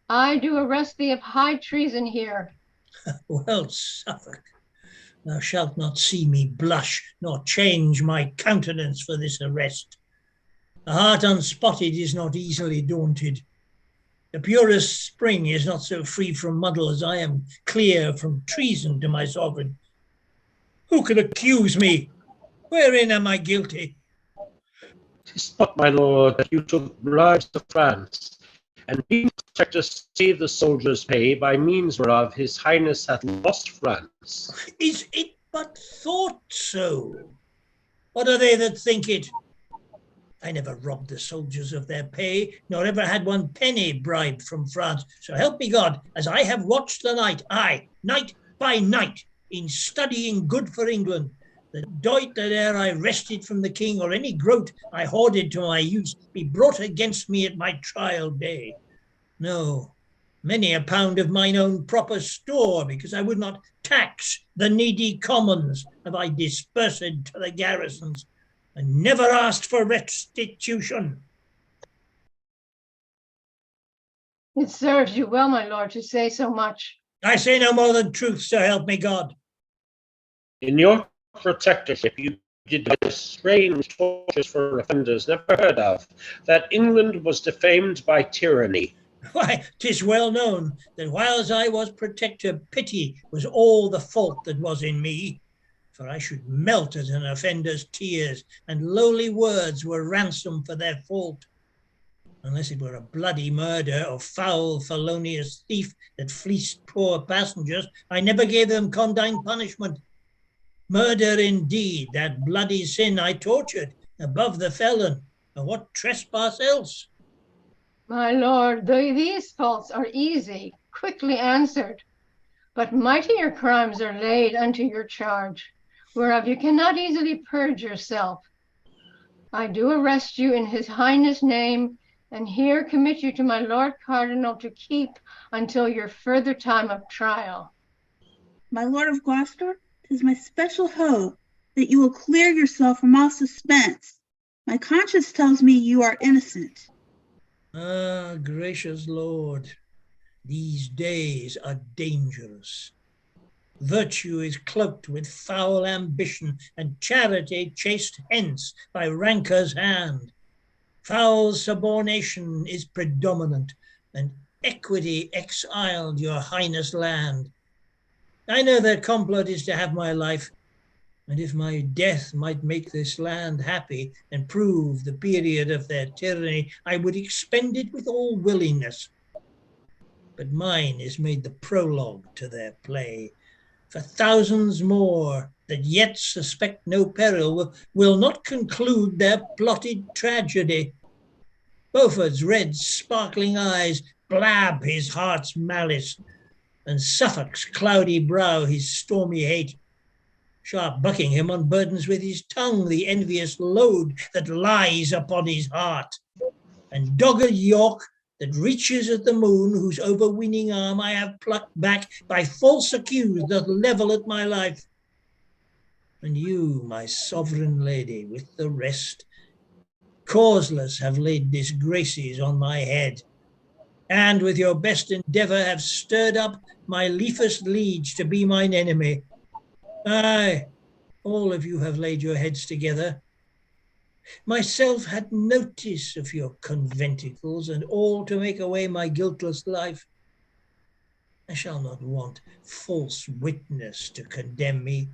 I do arrest thee of high treason here. Well, Suffolk, thou shalt not see me blush, nor change my countenance for this arrest. The heart unspotted is not easily daunted. The purest spring is not so free from muddle as I am clear from treason to my sovereign. Who can accuse me? Wherein am I guilty? 'Tis not, my lord, that you took bribes to France, and being protector save the soldiers' pay, by means whereof his highness hath lost France. Is it but thought so? What are they that think it? I never robbed the soldiers of their pay, nor ever had one penny bribed from France. So help me God, as I have watched the night, aye, night by night, in studying good for England, the doit that e'er I wrested from the king, or any groat I hoarded to my use, be brought against me at my trial day. No, many a pound of mine own proper store, because I would not tax the needy commons, have I dispersed to the garrisons, and never asked for restitution. It serves you well, my lord, to say so much. I say no more than truth, so help me God. In your protectorship you did those strange tortures for offenders never heard of, that England was defamed by tyranny. Why, 'tis well known that whiles I was protector, pity was all the fault that was in me. For I should melt at an offender's tears, and lowly words were ransom for their fault. Unless it were a bloody murder or foul felonious thief that fleeced poor passengers, I never gave them condign punishment. Murder indeed, that bloody sin I tortured above the felon, and what trespass else? My lord, these faults are easy, quickly answered, but mightier crimes are laid unto your charge, whereof you cannot easily purge yourself. I do arrest you in his highness' name, and here commit you to my lord cardinal to keep until your further time of trial. My lord of Gloucester, 'tis my special hope that you will clear yourself from all suspense. My conscience tells me you are innocent. Ah, gracious lord, these days are dangerous. Virtue is cloaked with foul ambition, and charity chased hence by rancor's hand. Foul subornation is predominant, and equity exiled your highness land. I know their complot is to have my life, and if my death might make this land happy and prove the period of their tyranny, I would expend it with all willingness. But mine is made the prologue to their play. For thousands more that yet suspect no peril will not conclude their plotted tragedy. Beaufort's red sparkling eyes blab his heart's malice, and Suffolk's cloudy brow his stormy hate. Sharp Buckingham unburdens with his tongue the envious load that lies upon his heart, and dogged York that reaches at the moon, whose overweening arm I have plucked back by false accuse that level at my life. And you, my sovereign lady, with the rest, causeless have laid disgraces on my head, and with your best endeavour have stirred up my liefest liege to be mine enemy. Aye, all of you have laid your heads together. Myself had notice of your conventicles, and all to make away my guiltless life. I shall not want false witness to condemn me,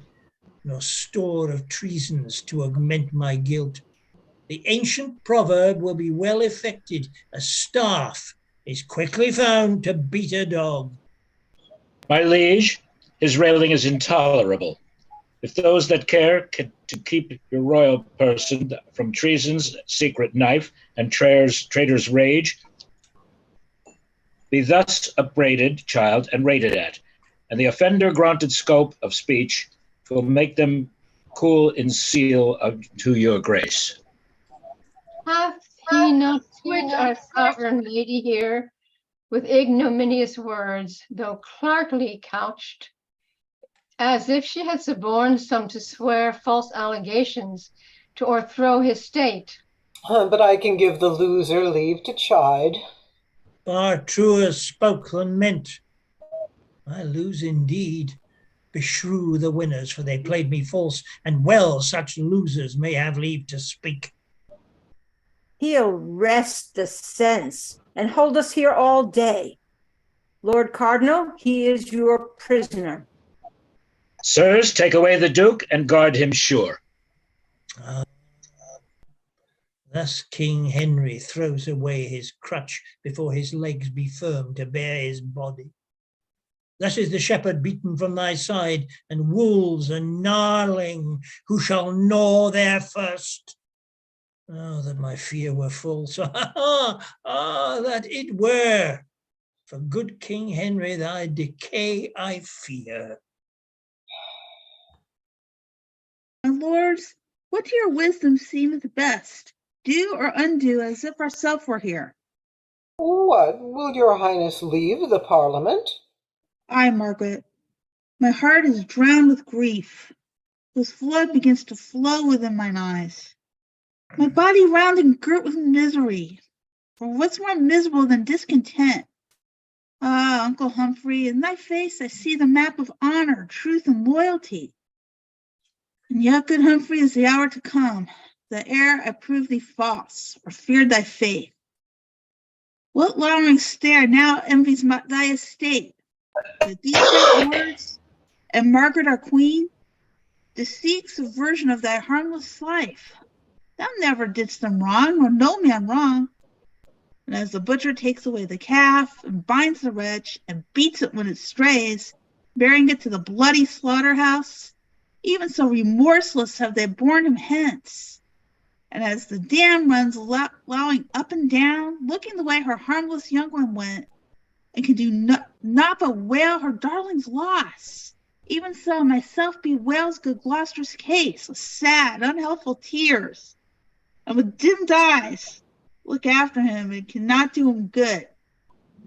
nor store of treasons to augment my guilt. The ancient proverb will be well effected: a staff is quickly found to beat a dog. My liege, his railing is intolerable. If those that care to keep your royal person from treason's secret knife and traitor's rage, be thus upbraided, child, and rated at, and the offender granted scope of speech will make them cool in seal to your grace. Hath he not put our sovereign lady here with ignominious words, though clerkly couched, as if she had suborned some to swear false allegations to o'erthrow his state? But I can give the loser leave to chide. Far truer spoke than meant. I lose indeed. Beshrew the winners, for they played me false, and well such losers may have leave to speak. He'll wrest the sense and hold us here all day. Lord Cardinal, he is your prisoner. Sirs, take away the Duke and guard him sure. Thus King Henry throws away his crutch before his legs be firm to bear his body. Thus is the shepherd beaten from thy side, and wolves are gnarling, who shall gnaw there first. Oh, that my fear were false. That it were. For good King Henry, thy decay I fear. My lords, what to your wisdom seemeth best? Do or undo as if ourself were here. What, will your highness leave the parliament? Aye, Margaret. My heart is drowned with grief, whose flood begins to flow within mine eyes. My body round and girt with misery, for what's more miserable than discontent? Ah, Uncle Humphrey, in thy face I see the map of honor, truth, and loyalty. And yet, good Humphrey, is the hour to come, that ere I proved thee false, or feared thy faith. What lowering stare now envies thy estate, that these great words, and Margaret our queen, deceit subversion of thy harmless life? Thou never didst them wrong, nor no man wrong. And as the butcher takes away the calf, and binds the wretch, and beats it when it strays, bearing it to the bloody slaughterhouse, even so remorseless have they borne him hence. And as the dam runs lowing up and down, looking the way her harmless young one went, and can do not but wail her darling's loss, even so myself bewails good Gloucester's case with sad, unhelpful tears, and with dimmed eyes look after him and cannot do him good.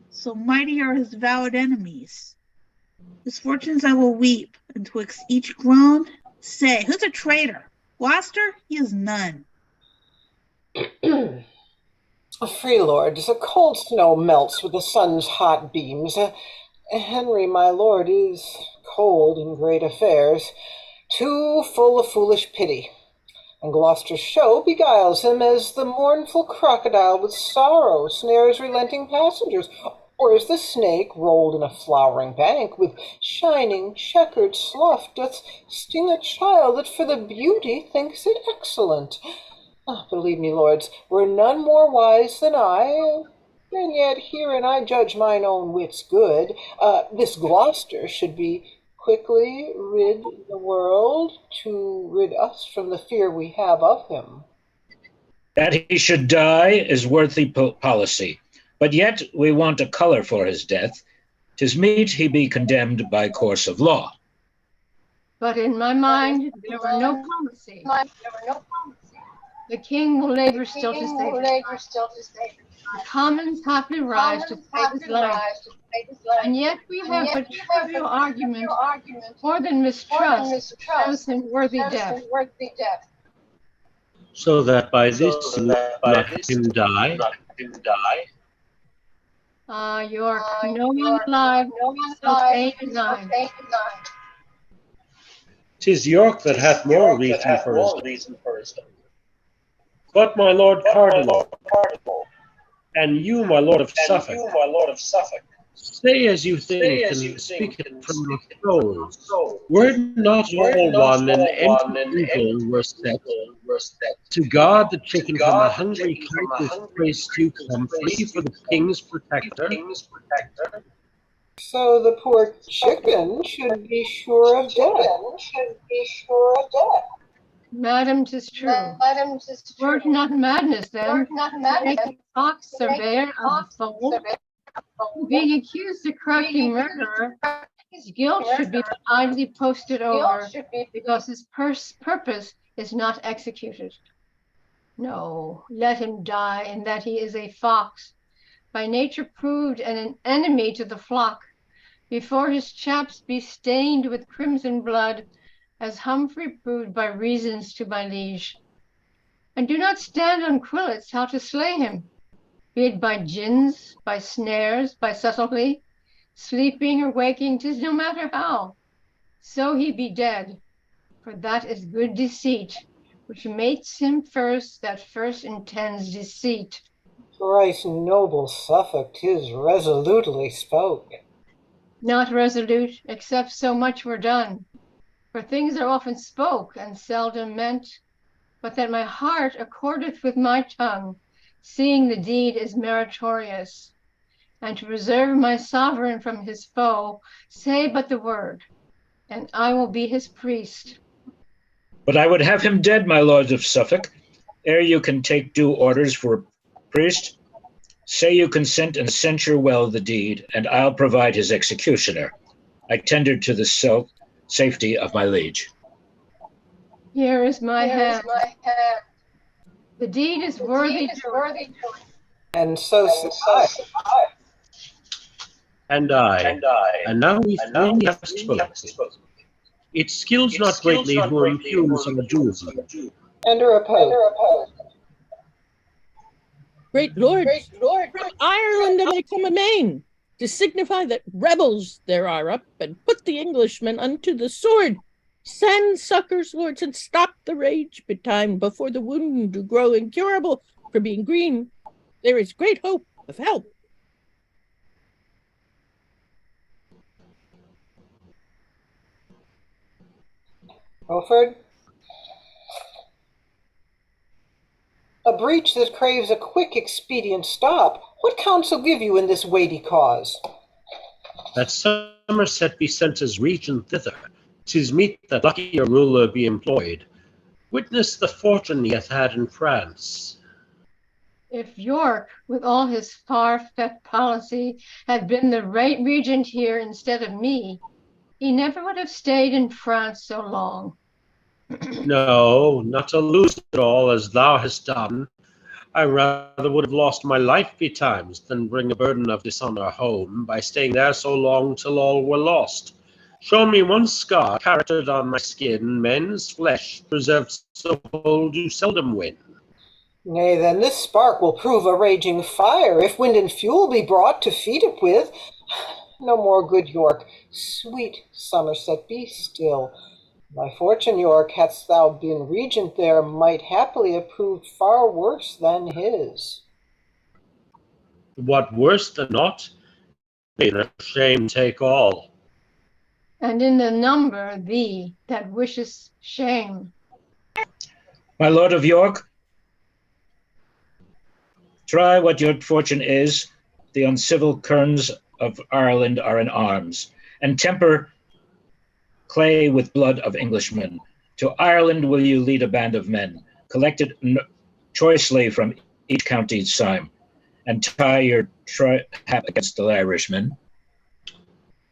So mighty are his vowed enemies. His fortunes I will weep, and twixt each groan say, who's a traitor? Gloucester? He is none. Free lords, the cold snow melts with the sun's hot beams. Henry, my lord, is cold in great affairs, too full of foolish pity. And Gloucester's show beguiles him as the mournful crocodile with sorrow snares relenting passengers, or as the snake rolled in a flowering bank with shining checkered slough doth sting a child that for the beauty thinks it excellent. Ah, believe me, lords, were none more wise than I, and yet herein I judge mine own wits good, this Gloucester should be quickly rid the world to rid us from the fear we have of him. That he should die is worthy policy, but yet we want a colour for his death. 'Tis meet he be condemned by course of law. But in my mind, there were no policy. The king will labour still to save us. The commons haply rise to save his life. And yet we have but trivial argument, more than mistrust, shows him worthy death. So that by this you let him die. Ah, York, no one alive, so pain is thine. 'Tis York that hath more reason for his death. But my Lord Cardinal, and you, my Lord of Suffolk, say as you think and speak it from your souls. Were it not all one and empty evil were set to guard the chicken from a hungry kite with praise to Humphrey for the king's protector? So the poor chicken should be sure of death. Madam, 'tis true. Were it not madness then, to make a fox surveyor of the fold, being accused a crafty murderer, his guilt should be idly posted over, because his purpose is not executed. No, let him die in that he is a fox, by nature proved and an enemy to the flock, before his chaps be stained with crimson blood, as Humphrey proved by reasons to my liege. And do not stand on quillets how to slay him, be it by gins, by snares, by subtlety, sleeping or waking, 'tis no matter how. So he be dead, for that is good deceit, which mates him first that first intends deceit. Thrice noble Suffolk, 'tis resolutely spoke. Not resolute, except so much were done. For things are often spoke and seldom meant, but that my heart accordeth with my tongue, seeing the deed is meritorious. And to preserve my sovereign from his foe, say but the word, and I will be his priest. But I would have him dead, my lords of Suffolk, ere you can take due orders for a priest. Say you consent and censure well the deed, and I'll provide his executioner. I tender to the safety of my liege. Here is my hand. The deed is worthy. And so said I. And I. And now we three have spoken. It skills not greatly who impugns on a duel. Enter opposed. Great lord, from Ireland am I come amain, to signify that rebels there are up, and put the Englishmen unto the sword. Send succors, lords, and stop the rage betimed before the wound do grow incurable. For being green, there is great hope of help. Wilford? A breach that craves a quick expedient stop. What counsel give you in this weighty cause? That Somerset be sent as regent thither. 'Tis meet that luckier ruler be employed. Witness the fortune he hath had in France. If York, with all his far-fetched policy, had been the right regent here instead of me, he never would have stayed in France so long. No, not to lose it all as thou hast done. I rather would have lost my life betimes than bring a burden of dishonor home by staying there so long till all were lost. Show me one scar charactered on my skin, men's flesh preserved so whole do seldom win. Nay, then this spark will prove a raging fire, if wind and fuel be brought to feed it with. no more, good York. Sweet Somerset, be still. My fortune, York, hadst thou been regent there, might happily have proved far worse than his. What worse than not, may the shame take all. And in the number thee that wishest shame. My lord of York, try what your fortune is. The uncivil kerns of Ireland are in arms, and temper clay with blood of Englishmen. To Ireland will you lead a band of men, collected choicely from each county's sime, and tie your hap against the Irishmen.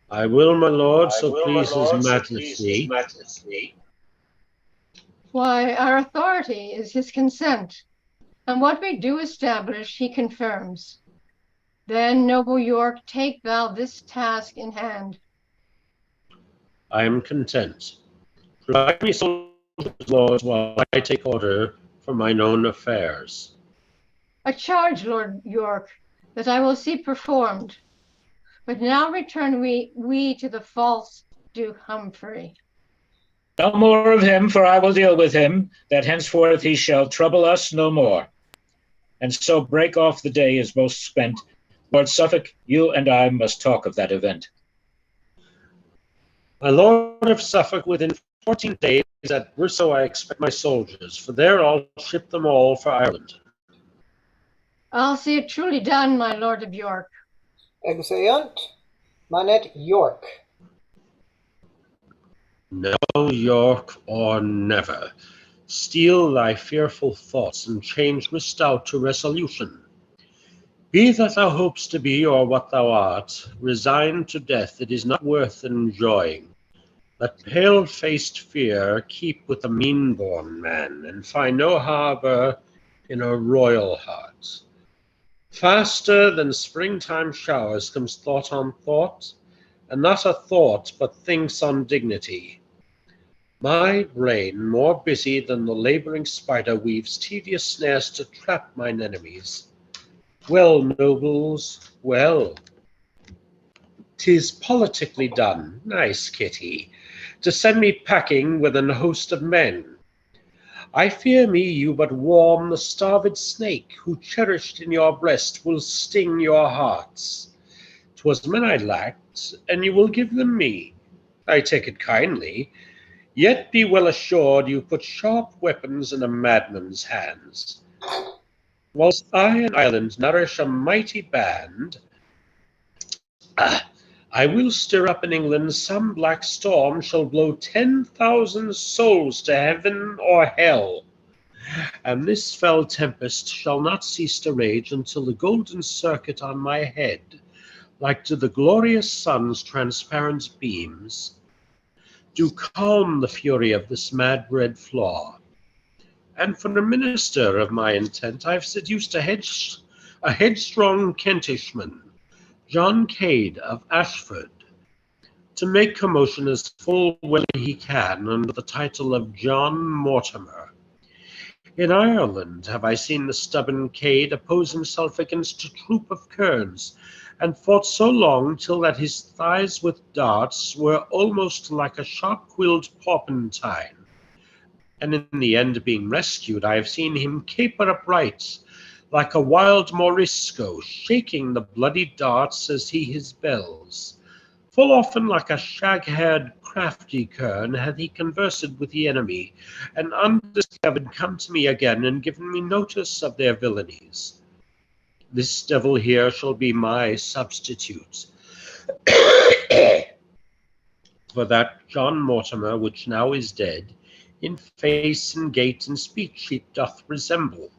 I will, my lord, so please his majesty. Why, our authority is his consent, and what we do establish he confirms. Then, noble York, take thou this task in hand. I am content. Provide me soldiers, lords, while I take order for mine own affairs. A charge, Lord York, that I will see performed. But now return we to the false Duke Humphrey. No more of him, for I will deal with him, that henceforth he shall trouble us no more. And so break off the day is most spent. Lord Suffolk, you and I must talk of that event. My lord of Suffolk, within 14 days at Bristol I expect my soldiers, for there I'll ship them all for Ireland. I'll see it truly done, my Lord of York. Exeunt, Manet York. No, York, or never. Steel thy fearful thoughts, and change misdoubt to resolution. Be that thou hopest to be, or what thou art, resigned to death it is not worth enjoying. Let pale-faced fear keep with the mean-born man, and find no harbour in a royal heart. Faster than springtime showers comes thought on thought, and not a thought but thinks on dignity. My brain, more busy than the labouring spider, weaves tedious snares to trap mine enemies. Well, nobles, well. 'Tis politically done, nice Kitty, to send me packing with an host of men. I fear me you but warm the starved snake, who cherished in your breast will sting your hearts. 'Twas men I lacked, and you will give them me. I take it kindly, yet be well assured you put sharp weapons in a madman's hands. Whilst I in Ireland nourish a mighty band, I will stir up in England some black storm shall blow 10,000 souls to heaven or hell. And this fell tempest shall not cease to rage until the golden circuit on my head, like to the glorious sun's transparent beams, do calm the fury of this mad-bred flaw. And for the minister of my intent, I've seduced a headstrong Kentishman, John Cade of Ashford, to make commotion as full well he can under the title of John Mortimer. In Ireland have I seen the stubborn Cade oppose himself against a troop of kerns, and fought so long till that his thighs with darts were almost like a sharp-quilled porpentine. And in the end being rescued, I have seen him caper upright, like a wild Morisco, shaking the bloody darts as he his bells. Full often like a shag-haired crafty kern hath he conversed with the enemy, and undiscovered come to me again, and given me notice of their villainies. This devil here shall be my substitute. For that John Mortimer, which now is dead, in face and gait and speech he doth resemble.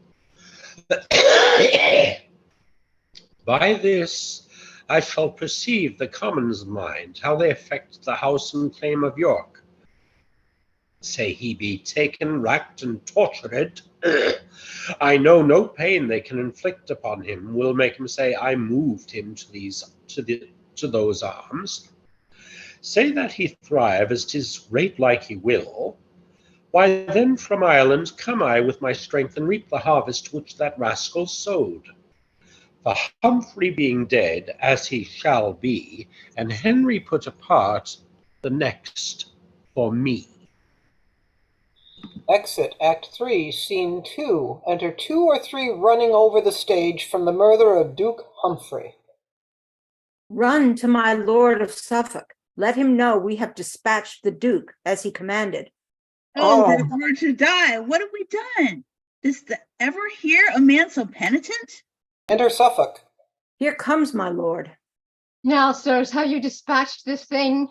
By this I shall perceive the commons' mind, how they affect the house and claim of York. Say he be taken, racked, and tortured, I know no pain they can inflict upon him will make him say, I moved him to those arms. Say that he thrive, as 'tis right like he will. Why then from Ireland come I with my strength, and reap the harvest which that rascal sowed. for Humphrey being dead, as he shall be, and Henry put apart the next for me. Exit Act 3, Scene 2. Enter 2 or 3 running over the stage from the murder of Duke Humphrey. Run to my lord of Suffolk. Let him know we have dispatched the Duke as he commanded. Oh, that we're to die. What have we done? Didst thou ever hear a man so penitent? Enter Suffolk. Here comes my lord. Now, sirs, have you dispatched this thing?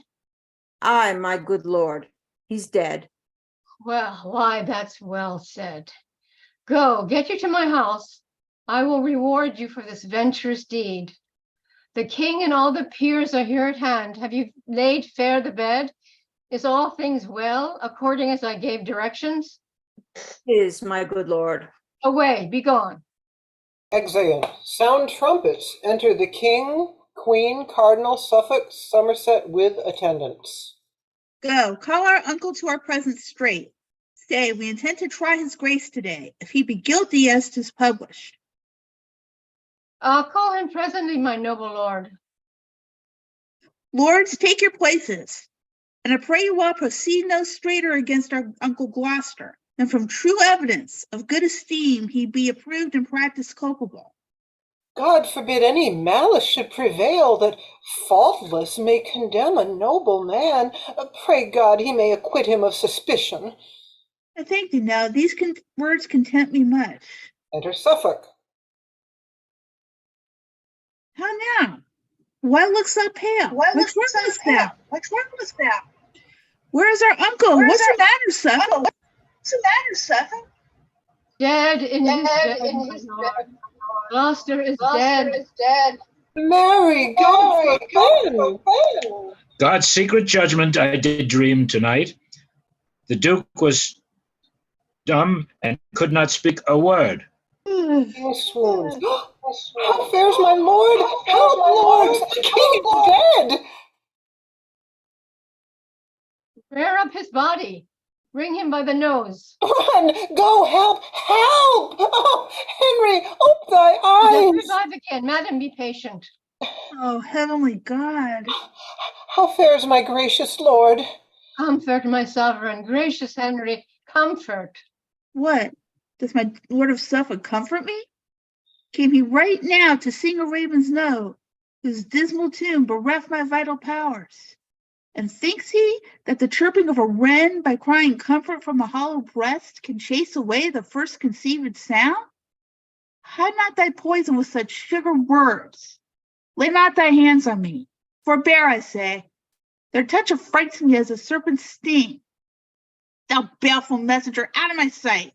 Aye, my good lord. He's dead. Well, why, that's well said. Go, get you to my house. I will reward you for this venturous deed. The king and all the peers are here at hand. Have you laid fair the bed? Is all things well, according as I gave directions? Is my good lord. Away, be gone. Exeunt. Sound trumpets. Enter the king, queen, cardinal, Suffolk, Somerset with attendants. Go, call our uncle to our presence straight. Say, we intend to try his grace today, if he be guilty as 'tis published. I'll call him presently, my noble lord. Lords, take your places. And I pray you all proceed no straighter against our uncle Gloucester, and from true evidence of good esteem he be approved and practiced culpable. God forbid any malice should prevail that faultless may condemn a noble man. Pray God he may acquit him of suspicion. I thank thee now, these words content me much. Enter Suffolk. How now? Why look so pale? Which one was that? Where is our uncle? What's the matter, Suffolk? Dead in his bed, my lord. Gloucester is dead. Mary, God forbid! God's secret judgment I did dream tonight. The Duke was dumb and could not speak a word. He swoons. How fares my lord? Help, lords! The king is dead! Rear up his body. Bring him by the nose. Run! Go! Help! Help! Oh, Henry, open thy Let eyes! revive again. Madam, be patient. Oh, heavenly God. How fares my gracious lord? Comfort, my sovereign, gracious Henry, comfort. What? Does my Lord of Suffolk comfort me? Came he right now to sing a raven's note, whose dismal tune bereft my vital powers? And thinks he that the chirping of a wren by crying comfort from a hollow breast can chase away the first conceived sound? Hide not thy poison with such sugar words. Lay not thy hands on me. Forbear, I say. Their touch affrights me as a serpent's sting. Thou baleful messenger, out of my sight.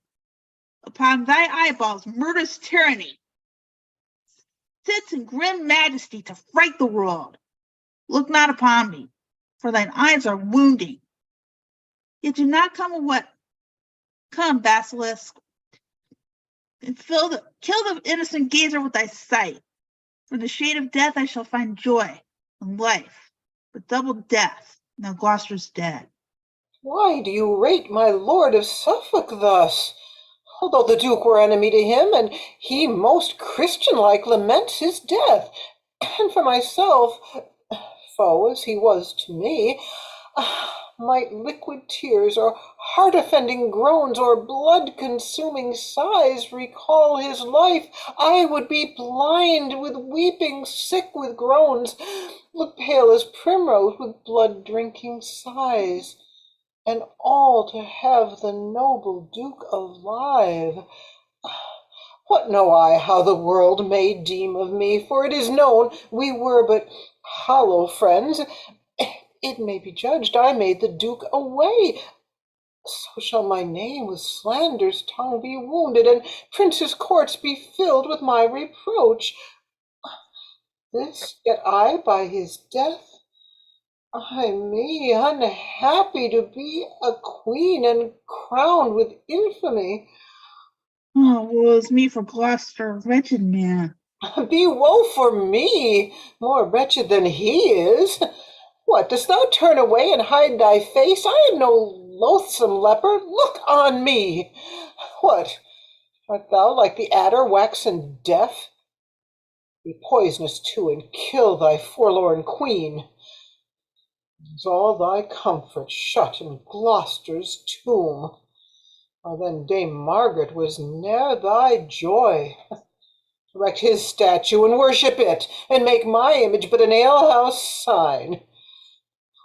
Upon thy eyeballs, murderous tyranny sits in grim majesty to fright the world. Look not upon me, for thine eyes are wounding. Yet do not come away. Come, basilisk, and kill the innocent gazer with thy sight. For the shade of death I shall find joy and life, but double death, now Gloucester's dead. Why do you rate my lord of Suffolk thus? Although the Duke were enemy to him, and he most Christian-like laments his death, and for myself, foe as he was to me, might liquid tears or heart-offending groans or blood-consuming sighs recall his life, I would be blind with weeping, sick with groans, look pale as primrose with blood-drinking sighs, and all to have the noble Duke alive. What know I how the world may deem of me? For it is known we were but hollow friends. It may be judged I made the Duke away. So shall my name with slander's tongue be wounded, and princes' courts be filled with my reproach. This yet I by his death, ay me, unhappy to be a queen and crowned with infamy. Oh, woe is me for Gloucester, wretched man. Be woe for me, more wretched than he is. What, dost thou turn away and hide thy face? I am no loathsome leper. Look on me. What, art thou like the adder waxen deaf? be poisonous too, and kill thy forlorn queen. Is all thy comfort shut in Gloucester's tomb? While then Dame Margaret was ne'er thy joy. Erect his statue and worship it, and make my image but an alehouse sign.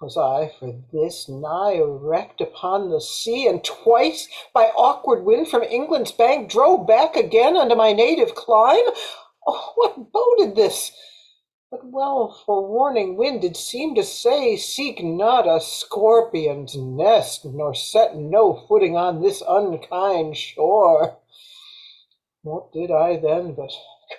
Was I for this nigh erect upon the sea, and twice by awkward wind from England's bank drove back again unto my native clime? Oh, what boded this? But well forewarning wind did seem to say, seek not a scorpion's nest, nor set no footing on this unkind shore. What did I then but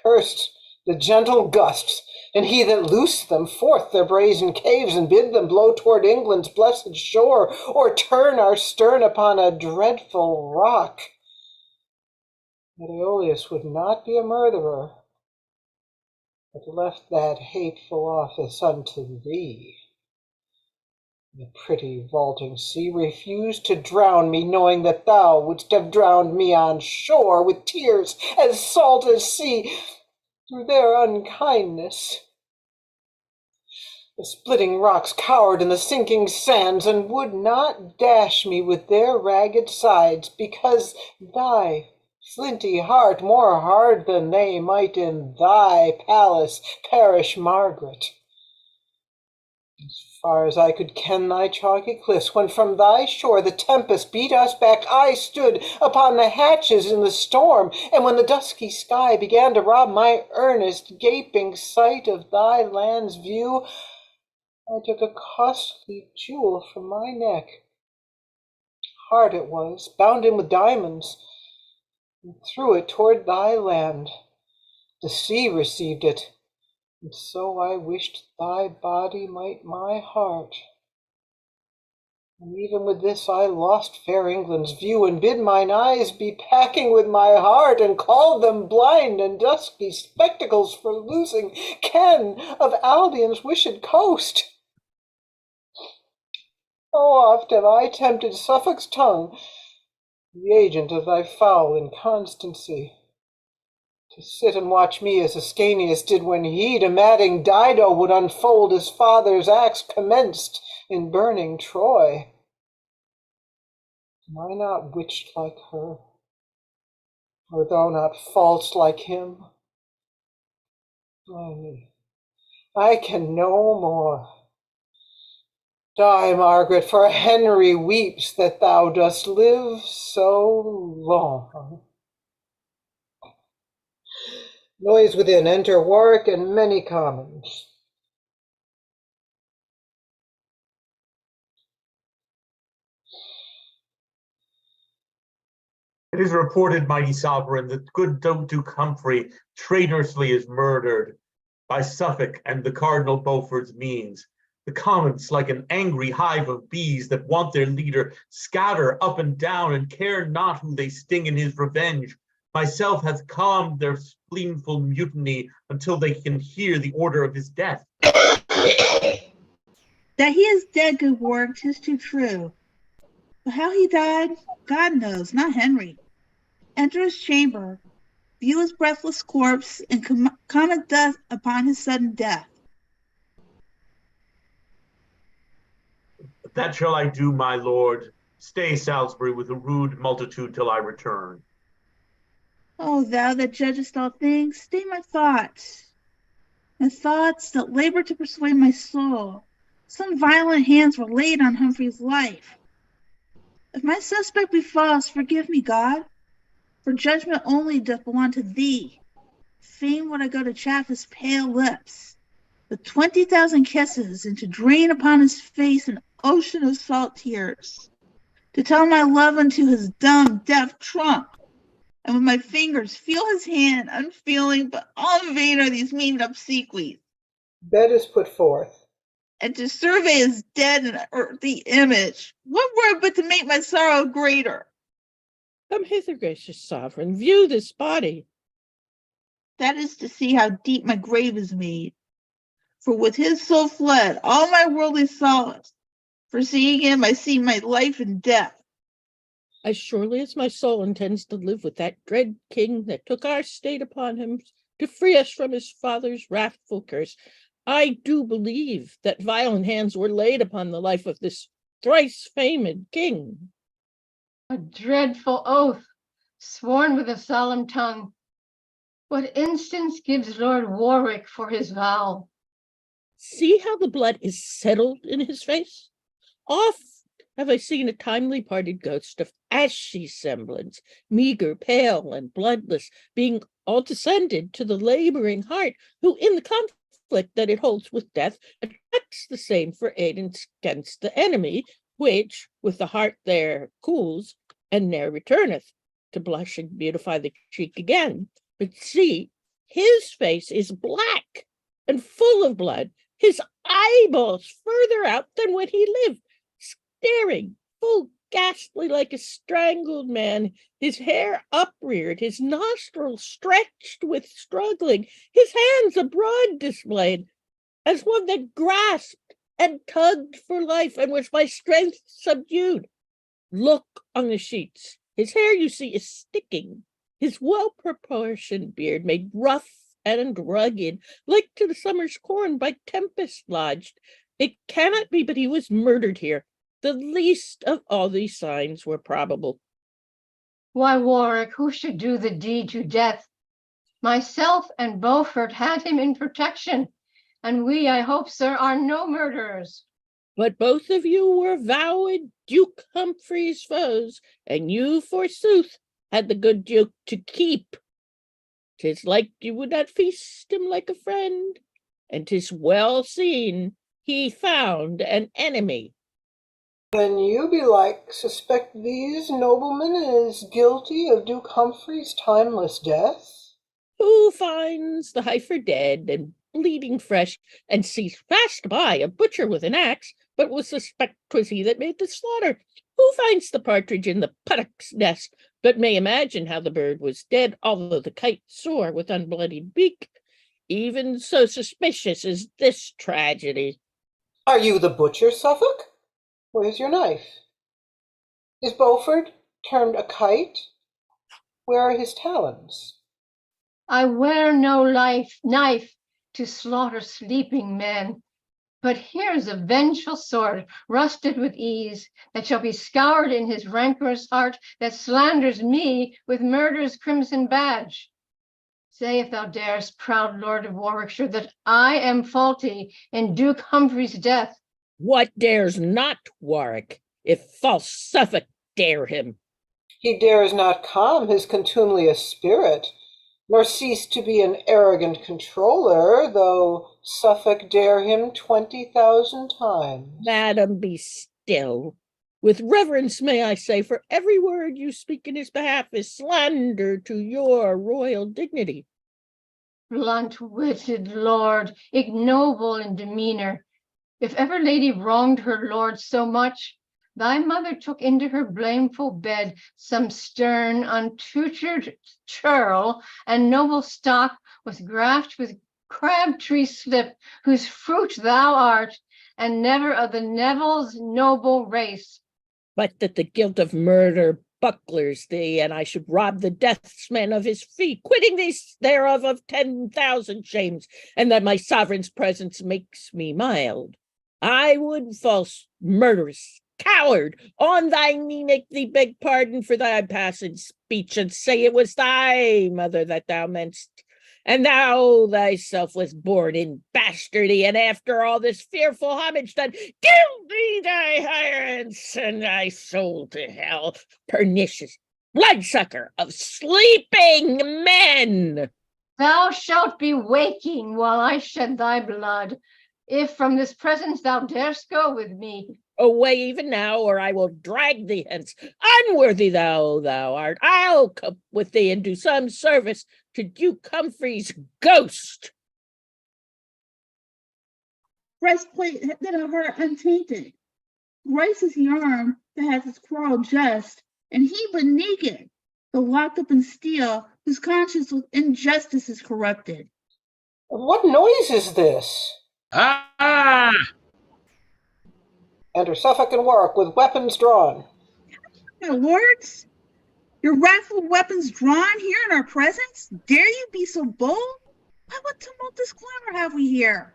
curse the gentle gusts, and he that loosed them forth their brazen caves, and bid them blow toward England's blessed shore, or turn our stern upon a dreadful rock? That Aeolus would not be a murderer, but left that hateful office unto thee. The pretty vaulting sea refused to drown me, knowing that thou wouldst have drowned me on shore with tears as salt as sea, through their unkindness. The splitting rocks cowered in the sinking sands, and would not dash me with their ragged sides, because thy flinty heart, more hard than they, might in thy palace perish, Margaret. As far as I could ken thy chalky cliffs, when from thy shore the tempest beat us back, I stood upon the hatches in the storm, and when the dusky sky began to rob my earnest gaping sight of thy land's view, I took a costly jewel from my neck. Hard it was, bound in with diamonds, and threw it toward thy land. The sea received it, and so I wished thy body might my heart. And even with this I lost fair England's view, and bid mine eyes be packing with my heart, and called them blind and dusky spectacles for losing ken of Albion's wished coast. Oh, oft have I tempted Suffolk's tongue, the agent of thy foul inconstancy, to sit and watch me as Ascanius did when he to madding Dido would unfold his father's axe commenced in burning Troy. Am I not witched like her? Art thou not false like him? I can no more. Die, Margaret, for Henry weeps that thou dost live so long. Noise within, enter Warwick and many commons. It is reported, mighty sovereign, that good Duke Humphrey traitorously is murdered by Suffolk and the Cardinal Beaufort's means. The commons, like an angry hive of bees that want their leader, scatter up and down and care not who they sting in his revenge. Myself hath calmed their spleenful mutiny until they can hear the order of his death. That he is dead, good Warwick, 'tis too true. But how he died, God knows, not Henry. Enter his chamber, view his breathless corpse, and comment thus upon his sudden death. That shall I do, my lord. Stay, Salisbury, with a rude multitude till I return. O thou that judgest all things, stay my thoughts that labor to persuade my soul. Some violent hands were laid on Humphrey's life. If my suspect be false, forgive me, God, for judgment only doth belong to thee. Fain would I go to chafe his pale lips with 20,000 kisses, and to drain upon his face an ocean of salt tears, to tell my love unto his dumb, deaf trunk, and with my fingers feel his hand, unfeeling, but all in vain are these mean obsequies. Bed is put forth. And to survey his dead and earthly image, what word but to make my sorrow greater? Come hither, gracious sovereign, view this body. That is to see how deep my grave is made. For with his soul fled all my worldly solace. For seeing him, I see my life and death. As surely as my soul intends to live with that dread king that took our state upon to free us from his father's wrathful curse. I do believe that violent hands were laid upon the life of this thrice famed king. A dreadful oath, sworn with a solemn tongue. What instance gives Lord Warwick for his vow? See how the blood is settled in his face? Oft have I seen a timely parted ghost of ashy semblance, meager, pale, and bloodless, being all descended to the laboring heart, who in the conflict that it holds with death attracts the same for aid against the enemy, which with the heart there cools, and ne'er returneth to blush and beautify the cheek again. But see, his face is black and full of blood, his eyeballs further out than when he lived, staring full ghastly like a strangled man, his hair upreared, his nostrils stretched with struggling, his hands abroad displayed, as one that grasped and tugged for life and was by strength subdued. Look on the sheets. His hair, you see, is sticking, his well-proportioned beard made rough and rugged, like to the summer's corn by tempest lodged. It cannot be but he was murdered here. The least of all these signs were probable. Why, Warwick, who should do the deed to death? Myself and Beaufort had him in protection, and we, I hope, sir, are no murderers. But both of you were vowed Duke Humphrey's foes, and you, forsooth, had the good Duke to keep. 'Tis like you would not feast him like a friend, and 'tis well seen he found an enemy. Then you belike suspect these noblemen as guilty of Duke Humphrey's timeless death? Who finds the heifer dead and bleeding fresh, and sees fast by a butcher with an axe, but will suspect 'twas he that made the slaughter? Who finds the partridge in the puttock's nest, but may imagine how the bird was dead, although the kite soar with unbloodied beak? Even so suspicious is this tragedy. Are you the butcher, Suffolk? Where's your knife? Is Beaufort termed a kite? Where are his talons? I wear no knife to slaughter sleeping men, but here's a vengeful sword, rusted with ease, that shall be scoured in his rancorous heart, that slanders me with murder's crimson badge. Say, if thou darest, proud Lord of Warwickshire, that I am faulty in Duke Humphrey's death. What dares not Warwick, if false Suffolk dare him? He dares not calm his contumelious spirit, nor cease to be an arrogant controller, though Suffolk dare him 20,000 times. Madam, be still. With reverence may I say, for every word you speak in his behalf is slander to your royal dignity. Blunt-witted lord, ignoble in demeanor, if ever lady wronged her lord so much, thy mother took into her blameful bed some stern, untutored churl, and noble stock was graft with crab-tree slip, whose fruit thou art, and never of the Neville's noble race. But that the guilt of murder bucklers thee, and I should rob the deathsman of his fee, quitting thee thereof of 10,000 shames, and that my sovereign's presence makes me mild. I would, false, murderous, coward, on thy knee make thee beg pardon for thy passing speech, and say it was thy mother that thou meant'st, and thou thyself was born in bastardy, and after all this fearful homage done, give thee thy hirance and thy soul to hell, pernicious bloodsucker of sleeping men. Thou shalt be waking while I shed thy blood, if from this presence thou darest go with me. Away even now, or I will drag thee hence. Unworthy thou art, I'll come with thee and do some service to Duke Humphrey's ghost. Breastplate that a heart untainted. Grace is the arm that has its quarrel just, and he but naked, though locked up in steel, whose conscience with injustice is corrupted. What noise is this? Ah! Enter Suffolk and Warwick with weapons drawn. My lords, your wrathful weapons drawn here in our presence? Dare you be so bold? Why, what tumultuous clamor have we here?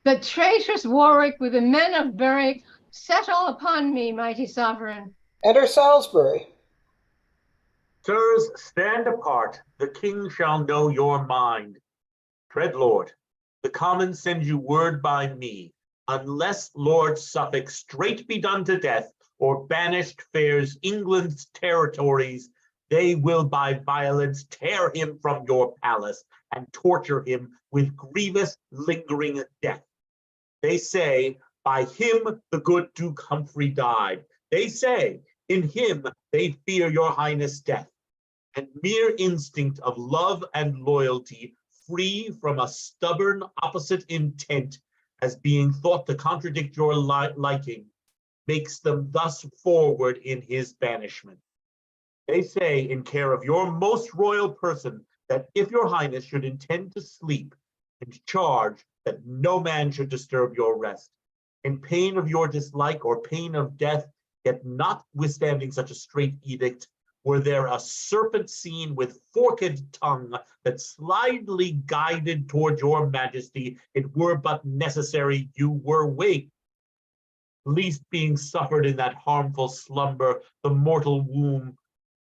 The traitorous Warwick with the men of Berwick set all upon me, mighty sovereign. Enter Salisbury. Sirs, stand apart. The king shall know your mind. Dread lord, the commons send you word by me. Unless Lord Suffolk straight be done to death, or banished fares England's territories, they will by violence tear him from your palace and torture him with grievous lingering death. They say, by him the good Duke Humphrey died. They say, in him they fear your highness' death. And mere instinct of love and loyalty, free from a stubborn opposite intent, as being thought to contradict your liking, makes them thus forward in his banishment. They say, in care of your most royal person, that if your highness should intend to sleep, and charge that no man should disturb your rest, in pain of your dislike or pain of death, yet notwithstanding such a strait edict, were there a serpent seen with forked tongue that slyly guided toward your majesty, it were but necessary you were waked. Least being suffered in that harmful slumber, the mortal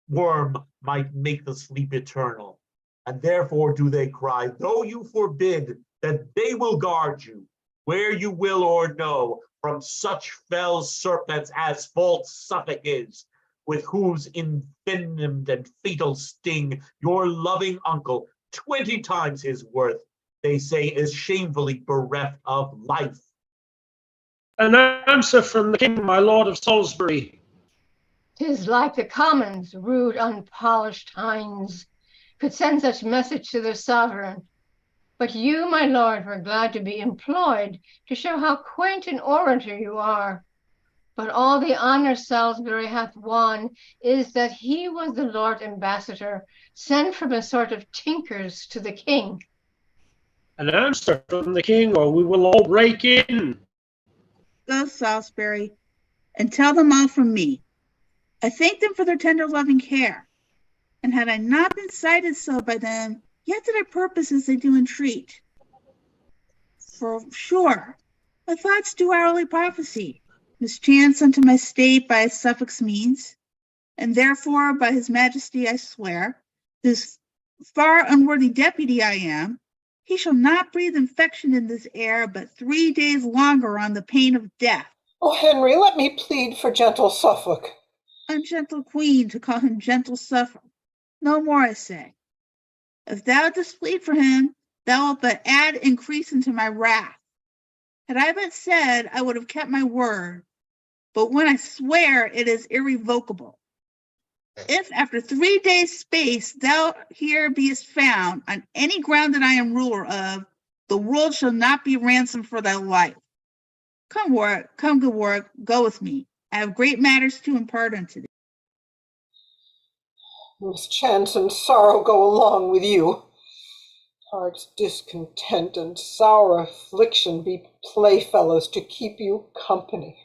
worm might make the sleep eternal. And therefore do they cry, though you forbid, that they will guard you, where you will or no, from such fell serpents as false Suffolk is, with whose envenomed and fatal sting your loving uncle, 20 times his worth, they say is shamefully bereft of life. An answer from the king, my lord of Salisbury. 'Tis like the commons, rude, unpolished hinds, could send such message to their sovereign. But you, my lord, were glad to be employed to show how quaint an orator you are. But all the honor Salisbury hath won is that he was the Lord Ambassador, sent from a sort of tinkers to the king. An answer from the king, or we will all break in. Go, Salisbury, and tell them all from me. I thank them for their tender loving care, and had I not been cited so by them, yet did I purpose as they do entreat. For sure, my thoughts do hourly prophecy, mischance unto my state by Suffolk's means, and therefore by his majesty I swear, whose far unworthy deputy I am, he shall not breathe infection in this air but 3 days longer on the pain of death. Oh, Henry, let me plead for gentle Suffolk. Ungentle queen, to call him gentle Suffolk. No more, I say. If thou dost plead for him, thou wilt but add increase into my wrath. Had I but said, I would have kept my word, but when I swear, it is irrevocable. If after 3 days' space thou here beest found on any ground that I am ruler of, the world shall not be ransomed for thy life. Come, Warwick, come, good Warwick, go with me. I have great matters to impart unto thee. Mischance and sorrow go along with you. Heart's discontent and sour affliction be playfellows to keep you company.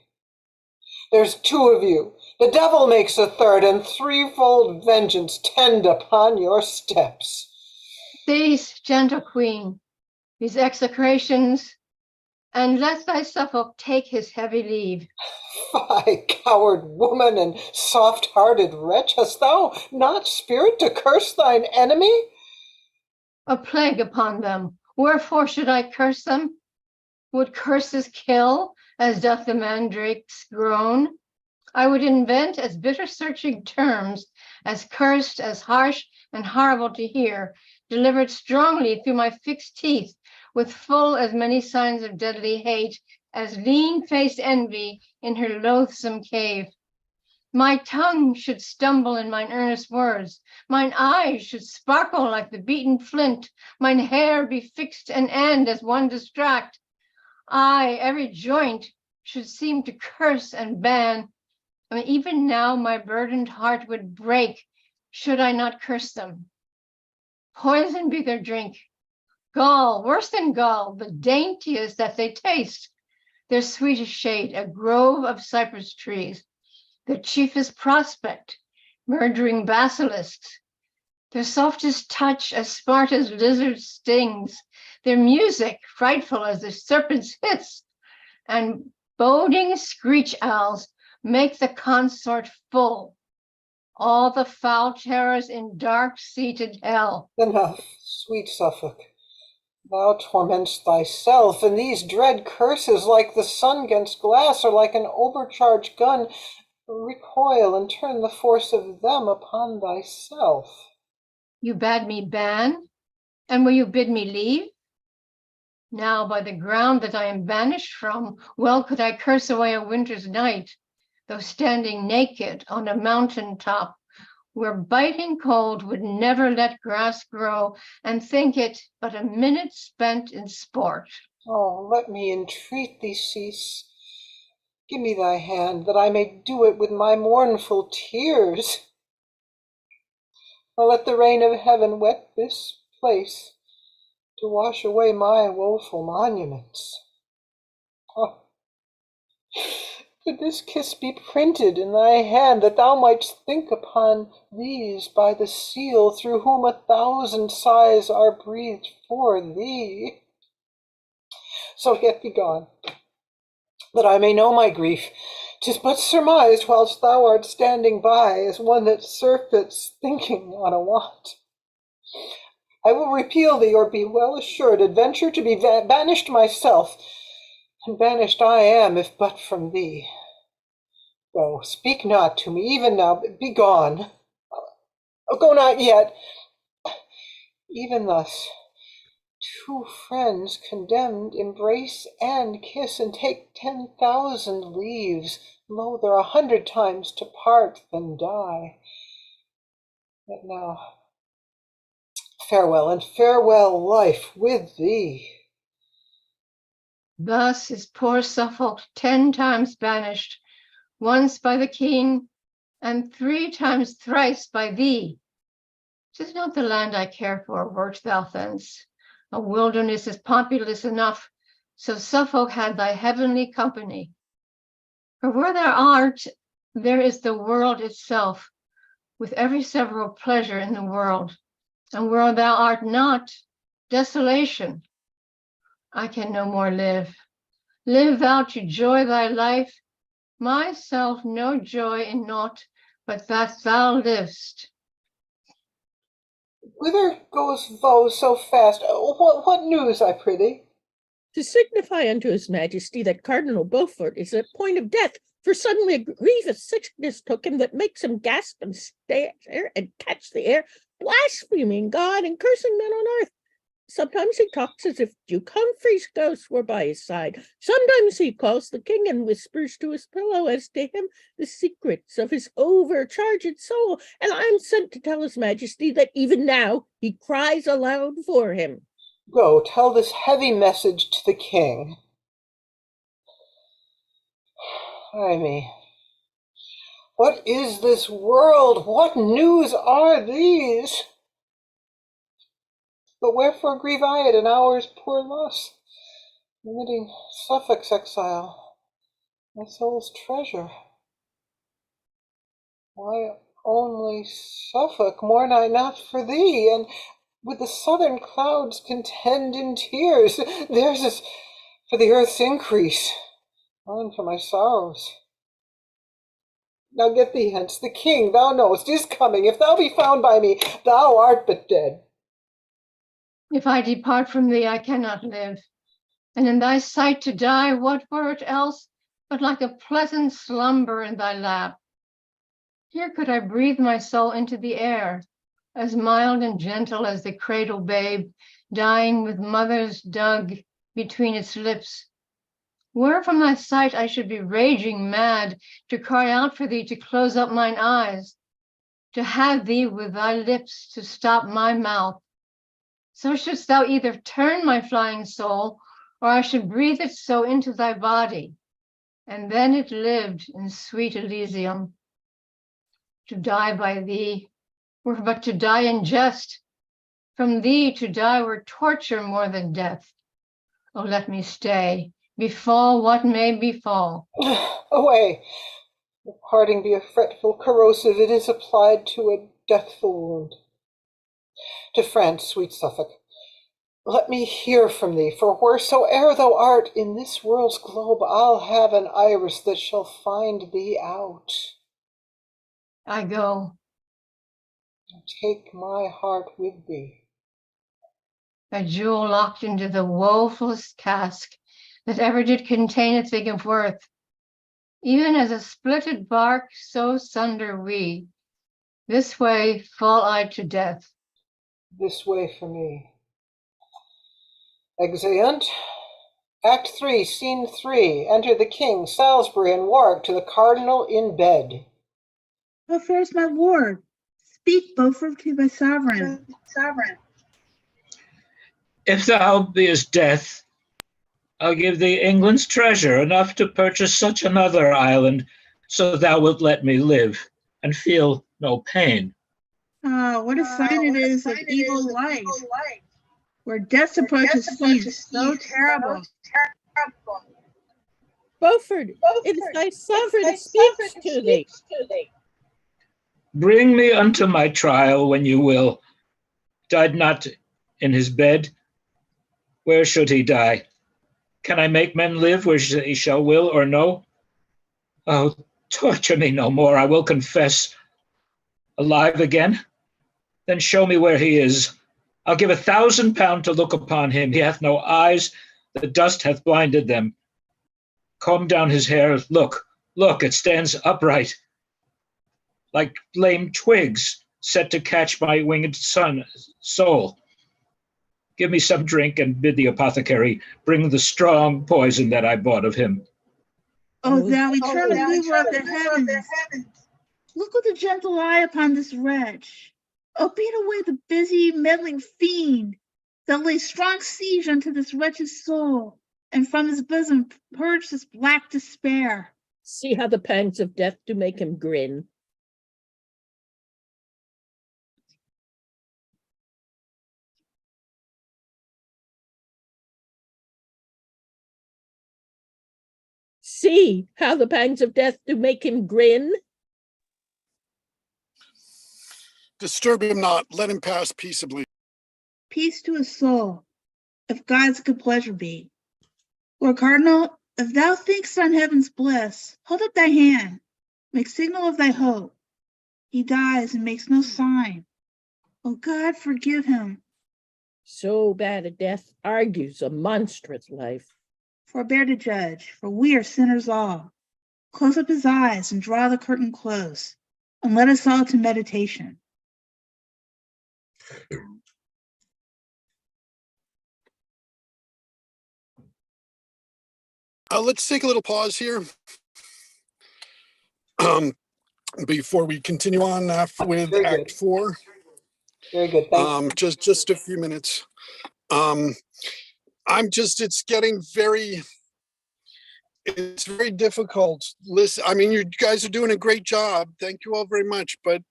There's 2 of you, the devil makes a third, and threefold vengeance tend upon your steps. Cease, gentle queen, these execrations, and let thy Suffolk take his heavy leave. Fie, coward woman and soft-hearted wretch, hast thou not spirit to curse thine enemy? A plague upon them. Wherefore should I curse them? Would curses kill, as doth the mandrake's groan? I would invent as bitter searching terms, as cursed, as harsh and horrible to hear, delivered strongly through my fixed teeth, with full as many signs of deadly hate, as lean-faced envy in her loathsome cave. My tongue should stumble in mine earnest words, mine eyes should sparkle like the beaten flint, mine hair be fixed and end as one distract. I, every joint, should seem to curse and ban. I mean, even now my burdened heart would break, should I not curse them. Poison be their drink, gall, worse than gall, the daintiest that they taste. Their sweetest shade, a grove of cypress trees, their chiefest prospect, murdering basilisks. Their softest touch as smart as lizard stings, their music frightful as the serpent's hiss, and boding screech owls make the consort full. All the foul terrors in dark-seated hell. Enough, sweet Suffolk. Thou torment'st thyself, and these dread curses, like the sun gainst glass, or like an overcharged gun, recoil and turn the force of them upon thyself. You bade me ban, and will you bid me leave? Now, by the ground that I am banished from, well could I curse away a winter's night, though standing naked on a mountain top, where biting cold would never let grass grow, and think it but a minute spent in sport. Oh, let me entreat thee cease. Give me thy hand, that I may do it with my mournful tears. Or let the rain of heaven wet this place, to wash away my woeful monuments. Oh, could this kiss be printed in thy hand, that thou mightst think upon these by the seal, through whom 1,000 sighs are breathed for thee? So get thee gone, that I may know my grief. 'Tis but surmised whilst thou art standing by, as one that surfeits thinking on a want. I will repeal thee, or be well assured, adventure to be banished myself, and banished I am, if but from thee. Go, speak not to me, even now, be gone. Go not yet. Even thus, two friends condemned embrace and kiss, and take 10,000 leaves, loather 100 times to part than die. But now, farewell, and farewell life with thee. Thus is poor Suffolk 10 times banished, once by the king, and 3 times thrice by thee. 'Tis not the land I care for, wert thou thence. A wilderness is populous enough, so Suffolk had thy heavenly company. For where thou art, there is the world itself, with every several pleasure in the world. And where thou art not, desolation. I can no more live. Live thou to joy thy life, myself no joy in naught, but that thou livest. Whither goes thou so fast? What news, I prithee? To signify unto his majesty that Cardinal Beaufort is at point of death, for suddenly a grievous sickness took him that makes him gasp and stare and catch the air, blaspheming God and cursing men on earth. Sometimes he talks as if Duke Humphrey's ghost were by his side. Sometimes he calls the king and whispers to his pillow as to him the secrets of his overcharged soul. And I am sent to tell his majesty that even now he cries aloud for him. Go, tell this heavy message to the king. Ay me, what is this world? What news are these? But wherefore grieve I at an hour's poor loss, remitting Suffolk's exile, my soul's treasure? Why only Suffolk mourn I not for thee, and with the southern clouds contend in tears? Theirs is for the earth's increase, mine for my sorrows. Now get thee hence, the king, thou knowest, is coming. If thou be found by me, thou art but dead. If I depart from thee, I cannot live. And in thy sight to die, what were it else but like a pleasant slumber in thy lap? Here could I breathe my soul into the air, as mild and gentle as the cradle babe, dying with mother's dug between its lips. Where from thy sight I should be raging mad, to cry out for thee to close up mine eyes, to have thee with thy lips to stop my mouth. So shouldst thou either turn my flying soul, or I should breathe it so into thy body, and then it lived in sweet Elysium. To die by thee were but to die in jest. From thee to die were torture more than death. Oh, let me stay, befall what may befall. Away! The parting be a fretful corrosive, it is applied to a deathful wound. to France, sweet Suffolk. Let me hear from thee, for wheresoe'er thou art in this world's globe, I'll have an iris that shall find thee out. I go. Take my heart with thee. A jewel locked into the woefullest cask that ever did contain a thing of worth. Even as a splitted bark, so sunder we. This way fall I to death. This way for me. Exeunt. Act 3, Scene 3. Enter the King, Salisbury, and Warwick to the Cardinal in bed. How fares my lord? Speak, Beaufort, to thy sovereign. If thou beest death, I'll give thee England's treasure, enough to purchase such another island, so thou wilt let me live and feel no pain. Ah, what a sign it is of evil life, where death approaches feast so terrible. Beaufort, it is thy sovereign speaks to thee. Bring me unto my trial when you will. Died not in his bed? Where should he die? Can I make men live where he shall will or no? Oh, torture me no more, I will confess. Alive again? Then show me where he is. I'll give £1,000 to look upon him. He hath no eyes, the dust hath blinded them. Comb down his hair, look, it stands upright, like lame twigs set to catch my winged soul. Give me some drink and bid the apothecary bring the strong poison that I bought of him. O thou eternal mover of the heavens, look with a gentle eye upon this wretch. O beat away the busy, meddling fiend that lays strong siege unto this wretch's soul, and from his bosom purge this black despair. See how the pangs of death do make him grin. See how the pangs of death do make him grin. Disturb him not, let him pass peaceably. Peace to his soul, if God's good pleasure be. Lord Cardinal, if thou thinkst on heaven's bliss, hold up thy hand, make signal of thy hope. He dies and makes no sign. O God, forgive him. So bad a death argues a monstrous life. Forbear to judge, for we are sinners all. Close up his eyes and draw the curtain close, and let us all to meditation. Let's take a little pause here before we continue on with Act 4. Very good. Thank you. Just a few minutes. It's very difficult. Listen, I mean, you guys are doing a great job. Thank you all very much. But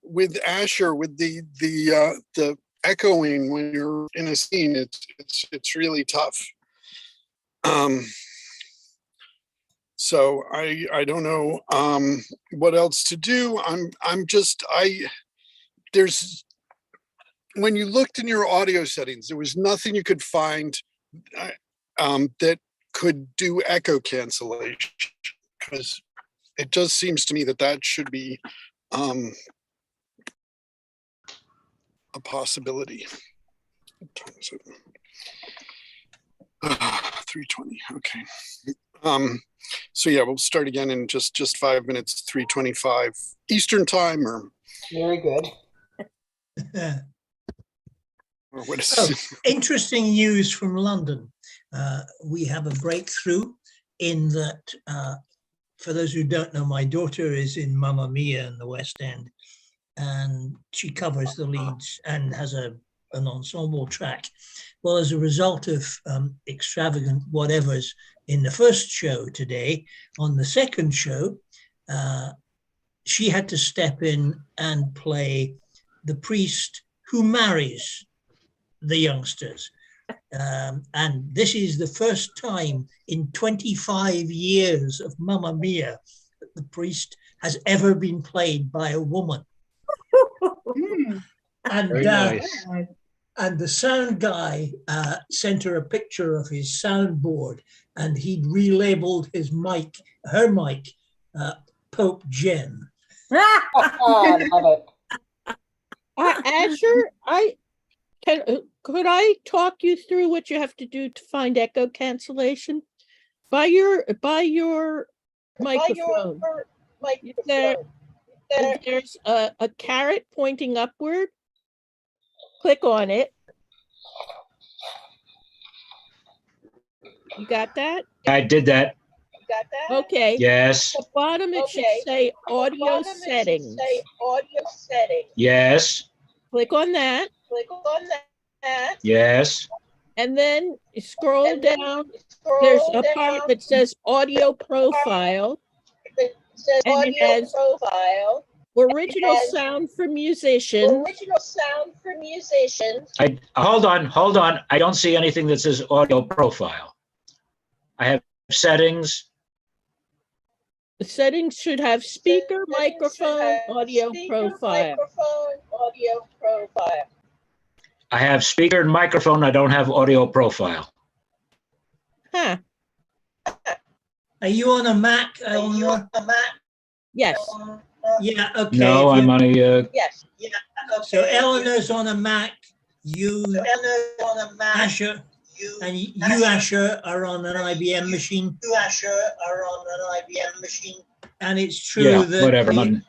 with Asher, with the echoing when you're in a scene, it's really tough. So I don't know what else to do. When you looked in your audio settings, there was nothing you could find that could do echo cancellation, because it just seems to me that should be a possibility. What time is it? 3:20. Okay. So yeah, we'll start again in just 5 minutes. 3:25 Eastern time, or very good. Or what is So, interesting news from London. We have a breakthrough in that, for those who don't know, my daughter is in Mamma Mia in the West End, and she covers the leads and has an ensemble track. Well, as a result of extravagant whatevers in the first show today, on the second show, she had to step in and play the priest who marries the youngsters. And this is the first time in 25 years of Mamma Mia that the priest has ever been played by a woman. And Very nice. and the sound guy sent her a picture of his soundboard, and he'd relabeled his mic, her mic, Pope Jen. I love it. Asher, could I talk you through what you have to do to find echo cancellation? By your microphone. There's a caret pointing upward. Click on it. You got that? I did that. Okay. Yes. At the bottom it should say audio settings. Yes. Click on that. Yes. And then you scroll down. There's a part that says audio profile. And it has original sound for musicians. Hold on. I don't see anything that says audio profile. I have settings. The settings should have speaker, microphone, audio profile. I have speaker and microphone. I don't have audio profile. Huh. Are you on a Mac? Yes. Yeah, okay. No, I'm on a. So Eleanor's on a Mac, you, Asher, and you, Asher, are on an IBM machine. And it's true that whatever. the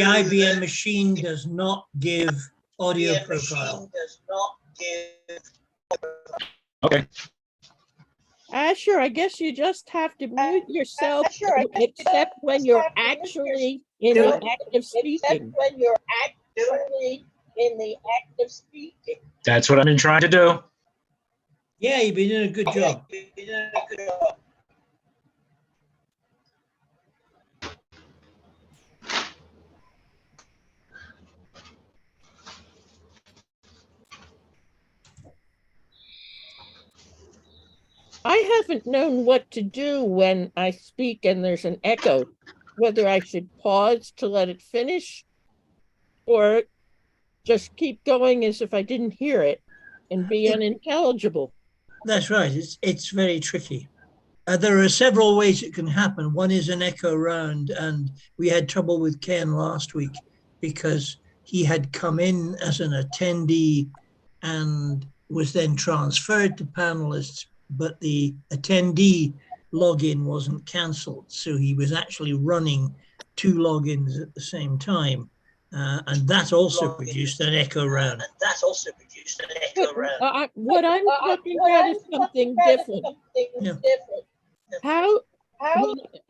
IBM machine does not give audio profile. Okay. Asher, I guess you just have to mute yourself except when you're actually in the act of speaking. That's what I've been trying to do. Yeah, you've been doing a good job. I haven't known what to do when I speak and there's an echo, whether I should pause to let it finish or just keep going as if I didn't hear it and be unintelligible. That's right. It's very tricky. There are several ways it can happen. One is an echo round, and we had trouble with Ken last week because he had come in as an attendee and was then transferred to panelists, but the attendee login wasn't cancelled. So he was actually running two logins at the same time. And that also produced an echo round. What I'm talking about is something different. Yeah. How,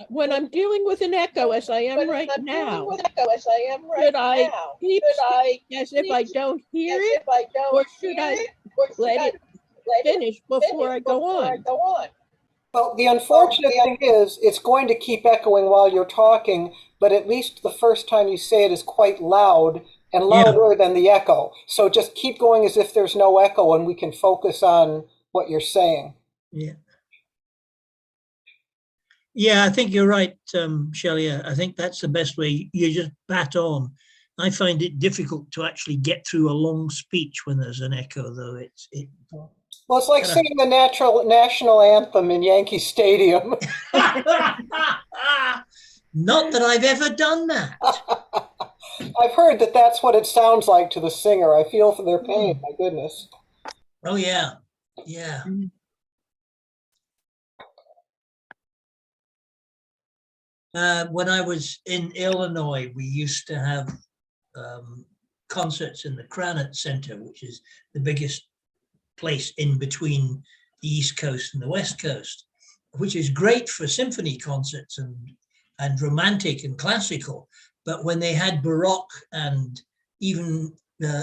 when I'm dealing with an echo, as I am right now, should I keep speaking as if I don't hear it, or should I let it finish before I go on? Well, the unfortunate thing is it's going to keep echoing while you're talking, but at least the first time you say it is quite loud and louder than the echo. So just keep going as if there's no echo and we can focus on what you're saying. Yeah. Yeah, I think you're right, Shelley. I think that's the best way. You just bat on. I find it difficult to actually get through a long speech when there's an echo, though. Well, it's like singing the national anthem in Yankee Stadium. Not that I've ever done that. I've heard that that's what it sounds like to the singer. I feel for their pain, my goodness. Oh, yeah. Yeah. When I was in Illinois, we used to have concerts in the Cranett Center, which is the biggest place in between the East Coast and the West Coast, which is great for symphony concerts and romantic and classical. But when they had Baroque and even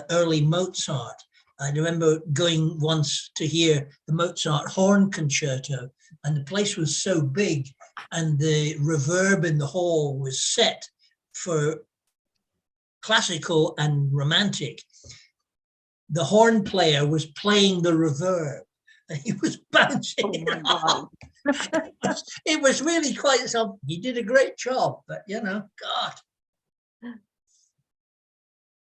early Mozart, I remember going once to hear the Mozart horn concerto, and the place was so big and the reverb in the hall was set for classical and romantic. The horn player was playing the reverb and he was bouncing. Oh my God. It was really quite something. He did a great job, but God.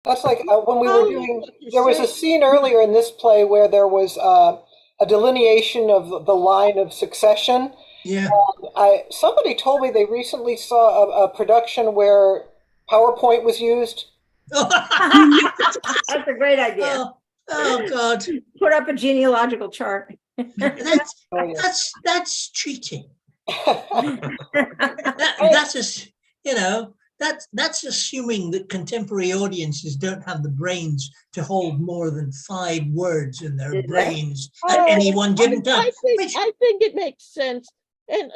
That's like when we were Oh, doing, what you're there was a saying. scene earlier in this play where there was a delineation of the line of succession. Yeah. Somebody told me they recently saw a production where PowerPoint was used. That's a great idea. Oh God. Put up a genealogical chart. That's Oh, yeah. that's cheating. That's just, that's assuming that contemporary audiences don't have the brains to hold more than 5 words in their brains at any one given time. I think it makes sense. And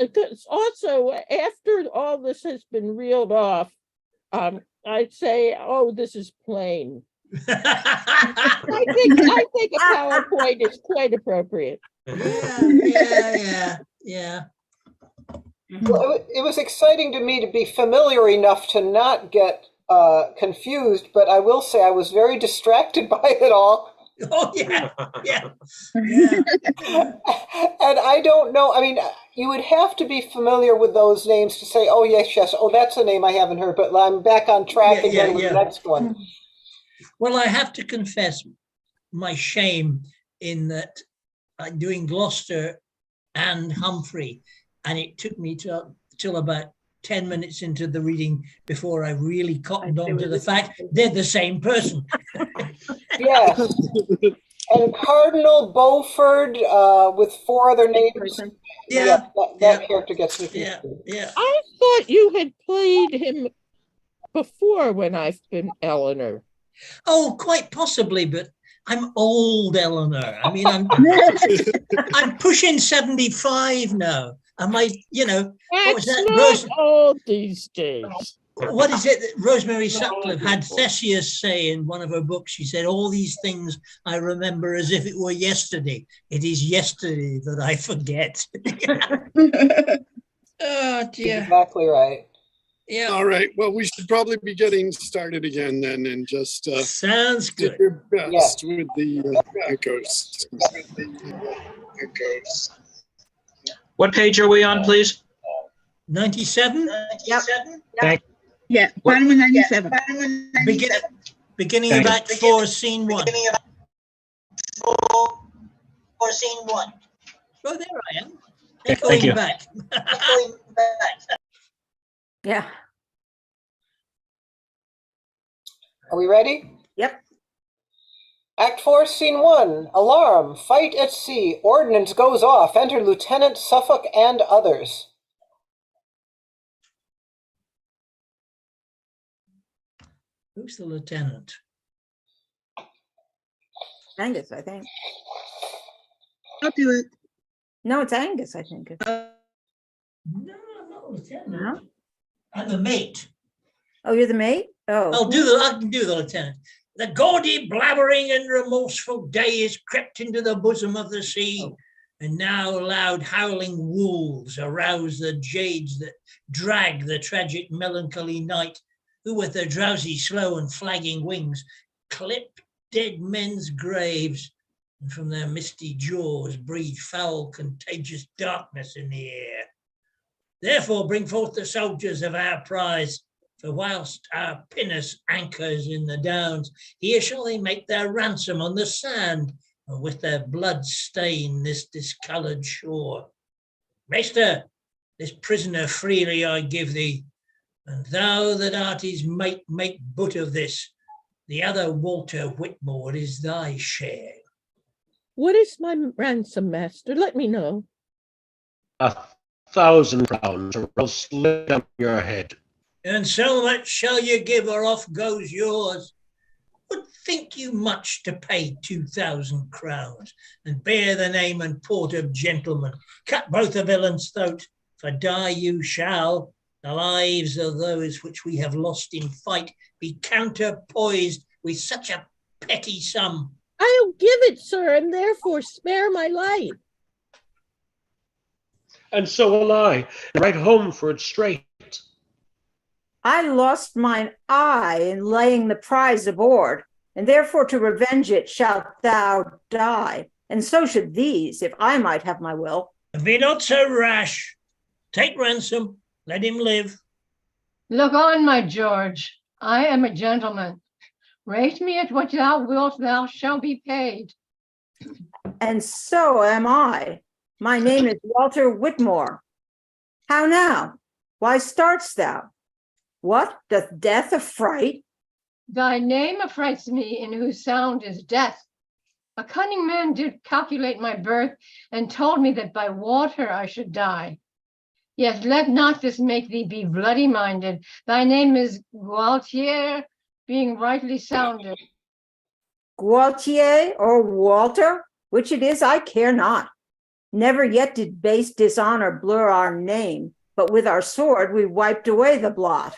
also, after all this has been reeled off, I'd say, oh, this is plain. I think a PowerPoint is quite appropriate. Yeah. Well, it was exciting to me to be familiar enough to not get confused, but I will say I was very distracted by it all. Oh, yeah. And I don't know, I mean, you would have to be familiar with those names to say, oh, yes, oh, that's a name I haven't heard, but I'm back on track again with the next one. Well, I have to confess my shame in that I'm doing Gloucester and Humphrey, and it took me till about 10 minutes into the reading before I really cottoned on to the fact they're the same person. Yes. And Cardinal Beaufort with 4 other names. That character gets confused. Yeah. I thought you had played him before when I've been Eleanor. Oh, quite possibly, but I'm old, Eleanor. I mean, I'm pushing 75 now. Am I, what was that? Not old these days. What is it that Rosemary Sutcliffe had Theseus say in one of her books? She said, all these things I remember as if it were yesterday. It is yesterday that I forget. Oh, dear. Exactly right. Yeah. All right. Well, we should probably be getting started again then, and just sounds good. Do your best with the echoes. What page are we on, please? 97? Yep. Thank Yeah, bottom of 97. Beginning of Act 4, Scene 1. Oh, there I am. Thank you. Back. Yeah. Are we ready? Yep. Act 4, Scene 1. Alarm. Fight at sea. Ordnance goes off. Enter Lieutenant Suffolk and others. Who's the lieutenant? Angus, I think. I'll do it. No, it's Angus, I think. No, I'm not a lieutenant. No? I'm the mate. Oh, you're the mate? Oh. I can do the lieutenant. The gaudy, blabbering, and remorseful day is crept into the bosom of the sea, and now loud howling wolves arouse the jades that drag the tragic melancholy night, who with their drowsy, slow, and flagging wings clip dead men's graves, and from their misty jaws breathe foul, contagious darkness in the air. Therefore bring forth the soldiers of our prize, for whilst our pinnace anchors in the downs, here shall they make their ransom on the sand, and with their blood stain this discoloured shore. Maester, this prisoner freely I give thee, and thou that art his mate, make but of this. The other Walter Whitmore is thy share. What is my ransom, master? Let me know. 1,000 crowns, or I'll slip down your head. And so much shall you give, or off goes yours. Would think you much to pay 2,000 crowns, and bear the name and port of gentleman? Cut both a villain's throat, for die you shall. The lives of those which we have lost in fight be counterpoised with such a petty sum. I'll give it, sir, and therefore spare my life. And so will I, right home for it straight. I lost mine eye in laying the prize aboard, and therefore to revenge it shalt thou die. And so should these, if I might have my will. Be not so rash. Take ransom, let him live. Look on, my George. I am a gentleman. Rate me at what thou wilt, thou shalt be paid. And so am I. My name is Walter Whitmore. How now? Why start'st thou? What, doth death affright? Thy name affrights me, in whose sound is death. A cunning man did calculate my birth, and told me that by water I should die. Yet let not this make thee be bloody minded. Thy name is Gualtier, being rightly sounded. Gualtier or Walter, which it is, I care not. Never yet did base dishonor blur our name, but with our sword we wiped away the blot.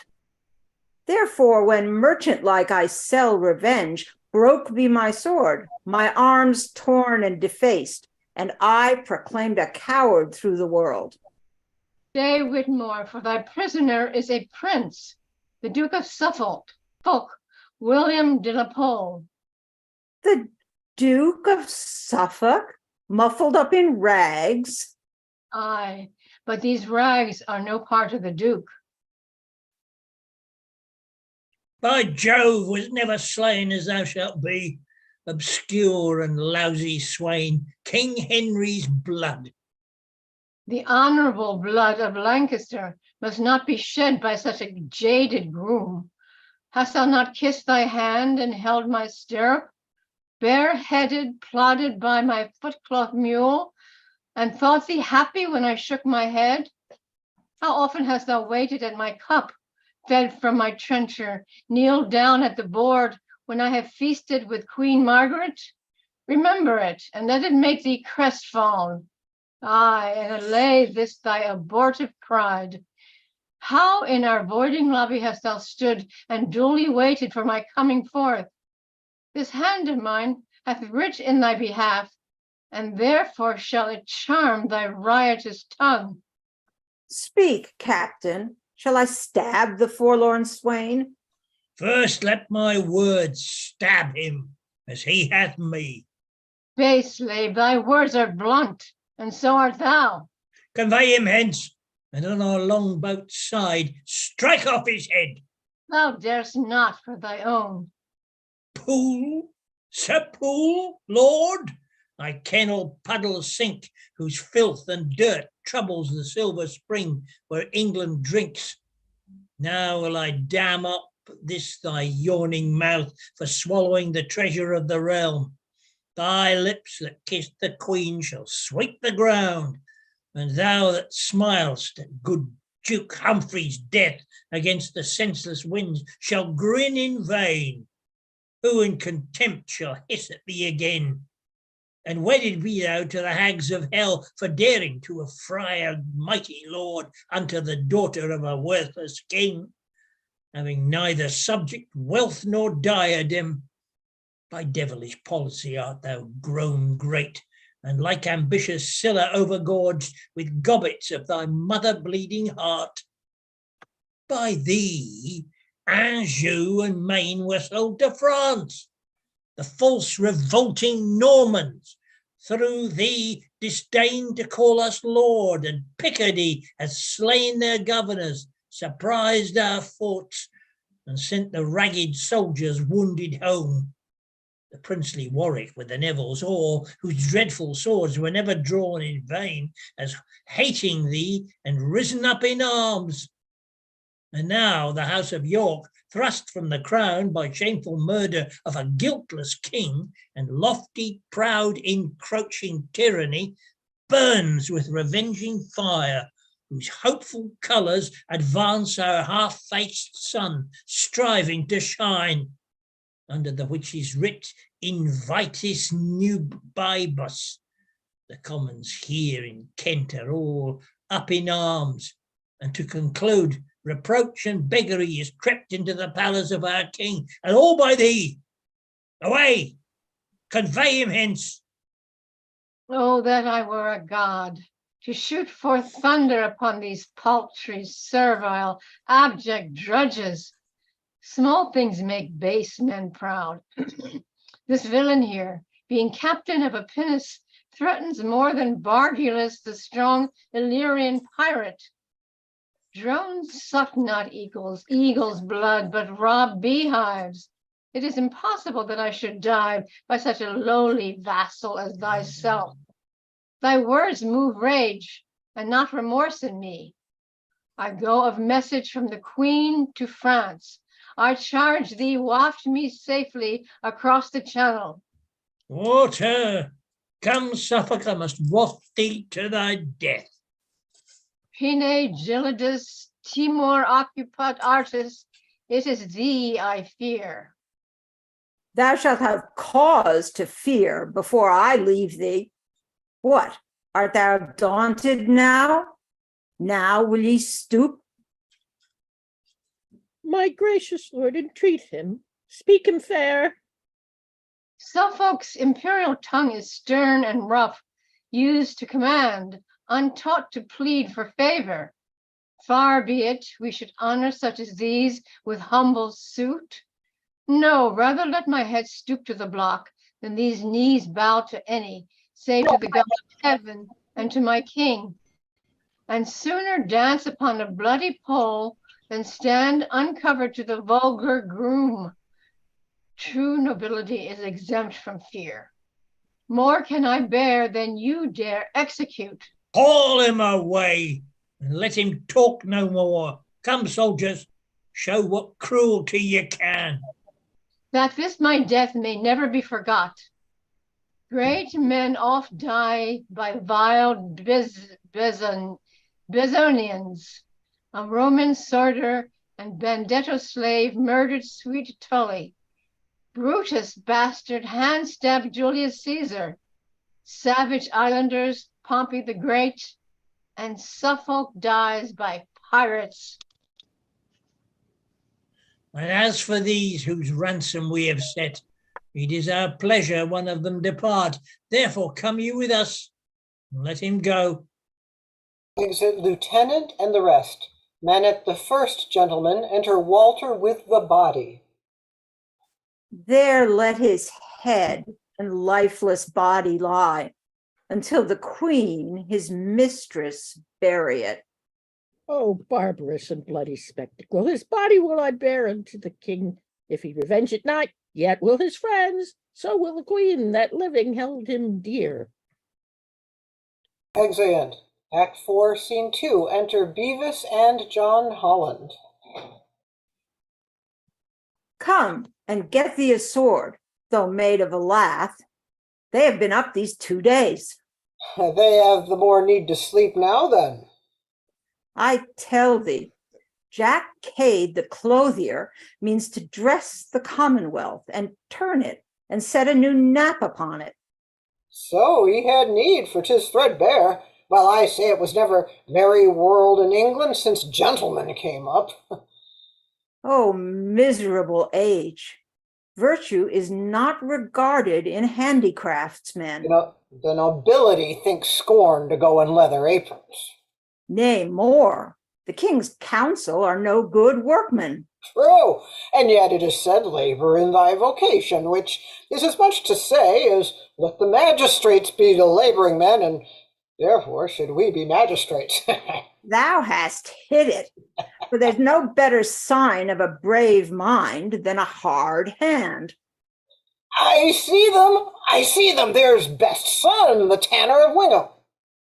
Therefore, when merchant-like I sell revenge, broke be my sword, my arms torn and defaced, and I proclaimed a coward through the world. Stay, Whitmore, for thy prisoner is a prince, the Duke of Suffolk, William de la Pole. The Duke of Suffolk, muffled up in rags? Aye, but these rags are no part of the Duke. By Jove, was never slain as thou shalt be, obscure and lousy swain, King Henry's blood. The honorable blood of Lancaster must not be shed by such a jaded groom. Hast thou not kissed thy hand and held my stirrup, bareheaded, plodded by my footcloth mule, and thought thee happy when I shook my head? How often hast thou waited at my cup, fed from my trencher, kneeled down at the board when I have feasted with Queen Margaret? Remember it, and let it make thee crestfallen. Aye, and allay this thy abortive pride. How in our voiding lobby hast thou stood and duly waited for my coming forth? This hand of mine hath writ in thy behalf, and therefore shall it charm thy riotous tongue. Speak, captain. Shall I stab the forlorn swain? First let my words stab him, as he hath me. Base slave, thy words are blunt, and so art thou. Convey him hence, and on our longboat's side strike off his head. Thou darest not for thy own. Pool, Sir Pool, Lord, I ken all puddles sink, whose filth and dirt troubles the silver spring where England drinks. Now will I dam up this thy yawning mouth for swallowing the treasure of the realm. Thy lips that kissed the queen shall sweep the ground, and thou that smilest at good Duke Humphrey's death against the senseless winds shall grin in vain. Who in contempt shall hiss at thee again? And wedded be thou to the hags of hell for daring to affray a mighty lord unto the daughter of a worthless king, having neither subject, wealth, nor diadem. By devilish policy art thou grown great, and like ambitious Scylla overgorged with gobbets of thy mother bleeding heart. By thee, Anjou and Maine were sold to France. The false revolting Normans, through thee, disdained to call us lord, and Picardy has slain their governors, surprised our forts, and sent the ragged soldiers wounded home. The princely Warwick with the Nevilles all, whose dreadful swords were never drawn in vain, as hating thee and risen up in arms. And now the House of York, thrust from the crown by shameful murder of a guiltless king and lofty, proud, encroaching tyranny, burns with revenging fire, whose hopeful colours advance our half-faced sun, striving to shine, under the which is writ Invitis nubibus. The commons here in Kent are all up in arms, and to conclude, reproach and beggary is crept into the palace of our king, and all by thee. Away, convey him hence. Oh, that I were a god, to shoot forth thunder upon these paltry, servile, abject drudges. Small things make base men proud. This villain here, being captain of a pinnace, threatens more than Bargulus, the strong Illyrian pirate. Drones suck not eagles' blood, but rob beehives. It is impossible that I should die by such a lowly vassal as thyself. Thy words move rage and not remorse in me. I go of message from the Queen to France. I charge thee waft me safely across the channel. Water, come Suffolk, I must waft thee to thy death. Pine gelidus timor occupat artis, it is thee I fear. Thou shalt have cause to fear before I leave thee. What, art thou daunted now? Now will ye stoop? My gracious lord, entreat him. Speak him fair. Suffolk's imperial tongue is stern and rough, used to command, untaught to plead for favor. Far be it we should honor such as these with humble suit. No, rather let my head stoop to the block than these knees bow to any, save to the God of heaven and to my king. And sooner dance upon a bloody pole than stand uncovered to the vulgar groom. True nobility is exempt from fear. More can I bear than you dare execute. Haul him away and let him talk no more. Come, soldiers, show what cruelty you can. That this my death may never be forgot. Great men oft die by vile Bezonians. A Roman sorter and Bandetto slave murdered sweet Tully. Brutus bastard hand-stabbed Julius Caesar. Savage islanders, Pompey the Great, and Suffolk dies by pirates. And as for these whose ransom we have set, it is our pleasure one of them depart. Therefore come you with us, and let him go. Exit lieutenant and the rest. Men at the first, gentlemen, enter Walter with the body. There let his head and lifeless body lie, until the queen, his mistress, bury it. Oh, barbarous and bloody spectacle! His body will I bear unto the king. If he revenge it not, yet will his friends, so will the queen that living held him dear. Exeunt. Act 4, Scene 2. Enter Bevis and John Holland. Come and get thee a sword, though made of a lath. They have been up these 2 days. They have the more need to sleep now, then. I tell thee, Jack Cade, the clothier, means to dress the Commonwealth and turn it and set a new nap upon it. So he had need, for 'tis threadbare. Well, I say it was never merry world in England since gentlemen came up. Oh, miserable age! Virtue is not regarded in handicraftsmen. You know, the nobility think scorn to go in leather aprons. Nay, more, the king's council are no good workmen. True, and yet it is said labor in thy vocation, which is as much to say as let the magistrates be the laboring men, and therefore should we be magistrates. Thou hast hit it, for there's no better sign of a brave mind than a hard hand. I see them. There's best son, the tanner of Wingham.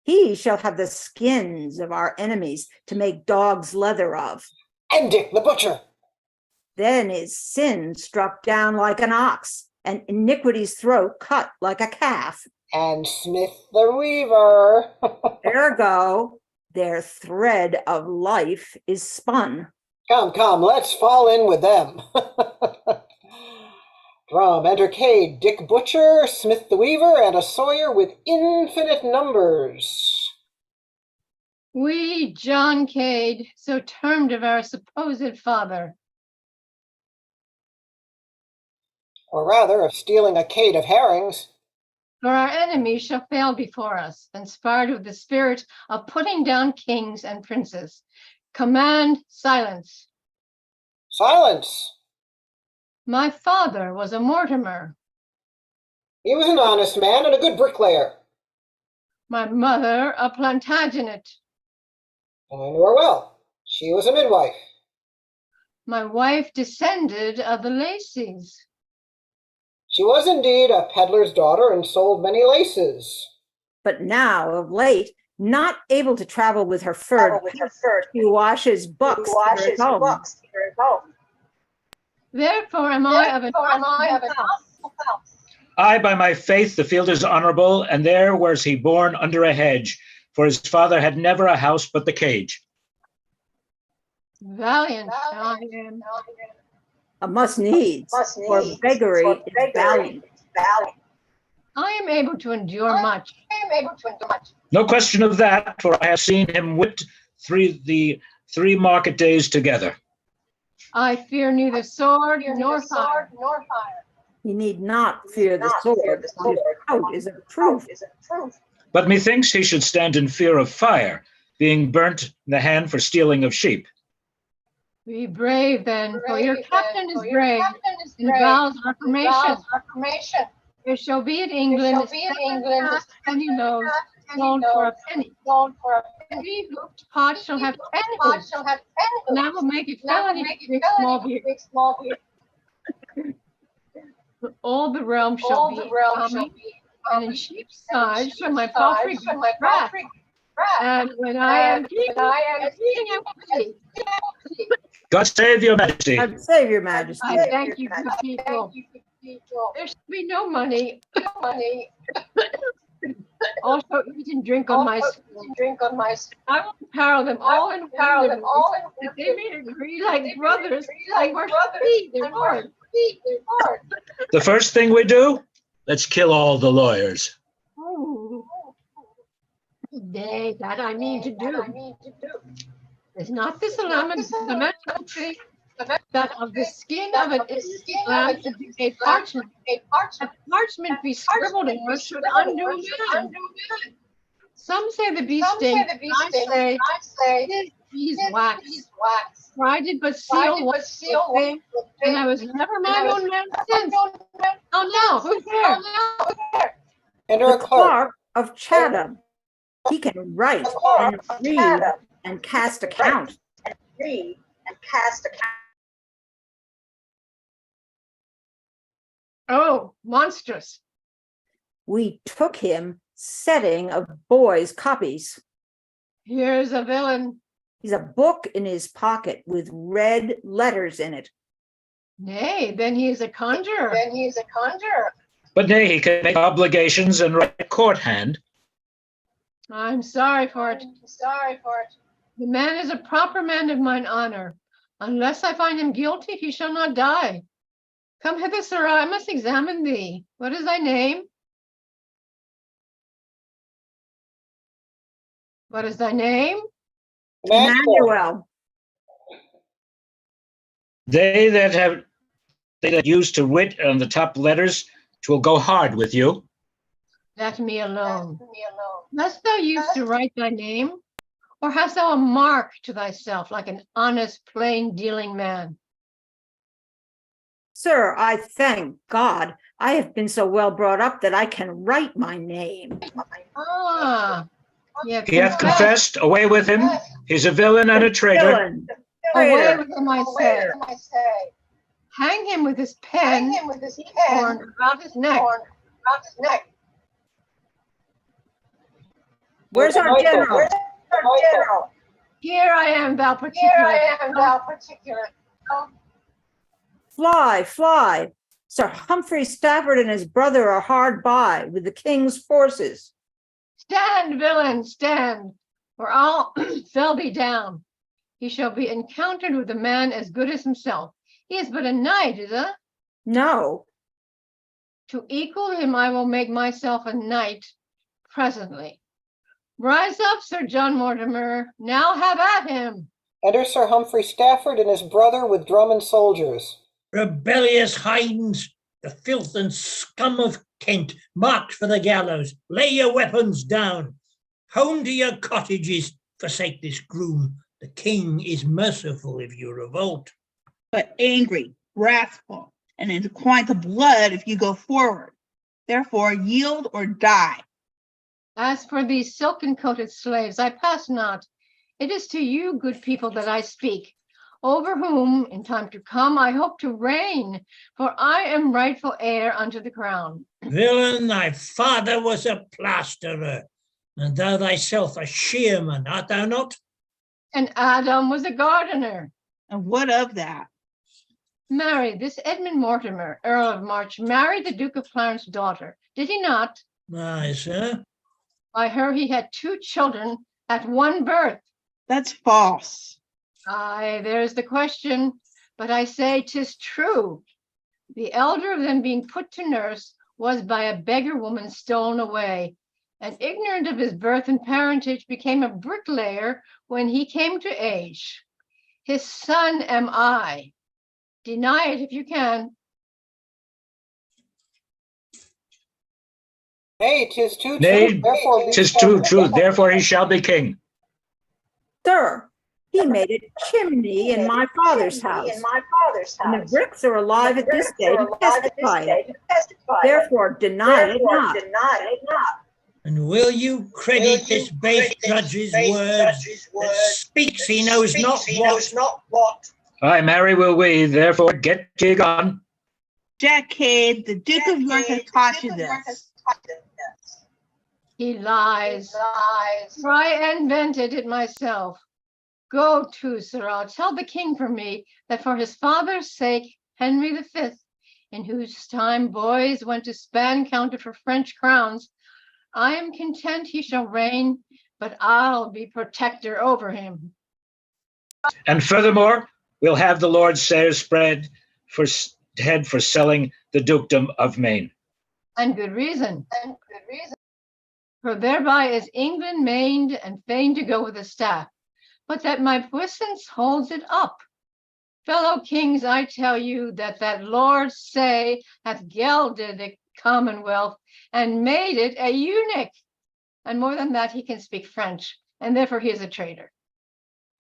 He shall have the skins of our enemies to make dog's leather of. And Dick the butcher. Then is sin struck down like an ox, and iniquity's throat cut like a calf. And Smith the weaver. Ergo, their thread of life is spun. Come, let's fall in with them. Drum, enter Cade, Dick Butcher, Smith the Weaver, and a Sawyer with infinite numbers. We, John Cade, so termed of our supposed father. Or rather, of stealing a cade of herrings. For our enemies shall fail before us, inspired with the spirit of putting down kings and princes. Command silence. Silence. My father was a Mortimer. He was an honest man and a good bricklayer. My mother a Plantagenet. And I knew her well. She was a midwife. My wife descended of the Lacys. She was indeed a peddler's daughter and sold many laces. But now, of late, not able to travel with her fur, she washes books here at home. Therefore am I of an I, by my faith, the field is honorable, and there was he born under a hedge, for his father had never a house but the cage. valiant I am. A must needs, for beggary is valiant. I am able to endure much. No question of that, for I have seen him whipped the 3 market days together. I fear neither sword nor fire. He need not fear the sword, for his coat is a proof. But methinks he should stand in fear of fire, being burnt in the hand for stealing of sheep. Be brave then, for your captain is brave, and vows reformation. There shall be in England and he knows, sold for a penny. Every hooped pot shall have 10 hoops, and I will make it felony to drink small beer. All the realm shall be coming, and in sheep's side shall my palfrey grass. And when I am king, God save your majesty. God save your majesty. I thank you, good people. There shall be no money. Also eat and drink on my I will empower them all in one, that they may agree like brothers, like worship me, their Lord. The first thing we do, let's kill all the lawyers. Nay, that I mean to do. Is not this a lamentation that of the skin of an innocent lamb should be a parchment? A parchment be scribbled on should undo man. Some say the bee stings, I say his beeswax. For I did but seal one thing, and I was never my own man since. Oh no, who's there? Enter a The clerk. clerk of Chatham. He can write and read and cast account. Oh, monstrous. We took him setting of boys' copies. Here's a villain. He's a book in his pocket with red letters in it. Nay, then he is a conjurer. But nay, he can make obligations and write court hand. I'm sorry for it. The man is a proper man of mine honor. Unless I find him guilty, he shall not die. Come hither, sir, I must examine thee. What is thy name? What is thy name? Emmanuel. They that use to wit on the top letters, 'twill go hard with you. Let me alone. Hast thou used to write thy name? Or hast thou a mark to thyself like an honest, plain dealing man? Sir, I thank God I have been so well brought up that I can write my name. Ah, He hath confessed, away with him. He's a villain and a traitor. Villain. Away Traitor. with him, I say. Hang him with his pen, horn about his neck. Where's our general? Here I am, thou particular. Fly, fly. Sir Humphrey Stafford and his brother are hard by with the king's forces. Stand, villain, stand, or I'll fell thee down. He shall be encountered with a man as good as himself. He is but a knight, is he? No, To equal him, I will make myself a knight presently. Rise up, Sir John Mortimer. Now have at him. Enter Sir Humphrey Stafford and his brother with drum and soldiers. Rebellious hinds, the filth and scum of Kent, marked for the gallows, lay your weapons down. Home to your cottages, forsake this groom. The king is merciful if you revolt. But angry, wrathful, and inclined to blood if you go forward. Therefore, yield or die. As for these silken-coated slaves, I pass not. It is to you, good people, that I speak. over whom, in time to come, I hope to reign, for I am rightful heir unto the crown. Villain, thy father was a plasterer, and thou thyself a shearman, art thou not? And Adam was a gardener. And what of that? Marry, this Edmund Mortimer, Earl of March, married the Duke of Clarence's daughter, did he not? Aye, sir. By her he had 2 children at one birth. That's false. Aye, there's the question, but I say 'tis true. The elder of them being put to nurse was by a beggar woman stolen away, and ignorant of his birth and parentage became a bricklayer when he came to age. His son am I. Deny it if you can. Nay, 'tis too Nay, true. Therefore, 'tis too true, therefore he shall be king. Sir, he made a chimney in my father's house, and the bricks are alive at this day to testify it. Therefore, deny it not. And will you credit this base judge's words that speaks he knows not what? Aye, marry will we, therefore get ye gone. Jack Cade, the Duke of York has taught you this. He lies. For I invented it myself. Go to, sir, I'll tell the king for me that for his father's sake, Henry V, in whose time boys went to span counter for French crowns, I am content he shall reign, but I'll be protector over him. And furthermore, we'll have the Lord Sayers spread for head for selling the dukedom of Maine. And good reason. For thereby is England mained and fain to go with the staff, but that my puissance holds it up. Fellow kings, I tell you that Lord Say hath gelded the commonwealth and made it a eunuch. And more than that, he can speak French, and therefore he is a traitor.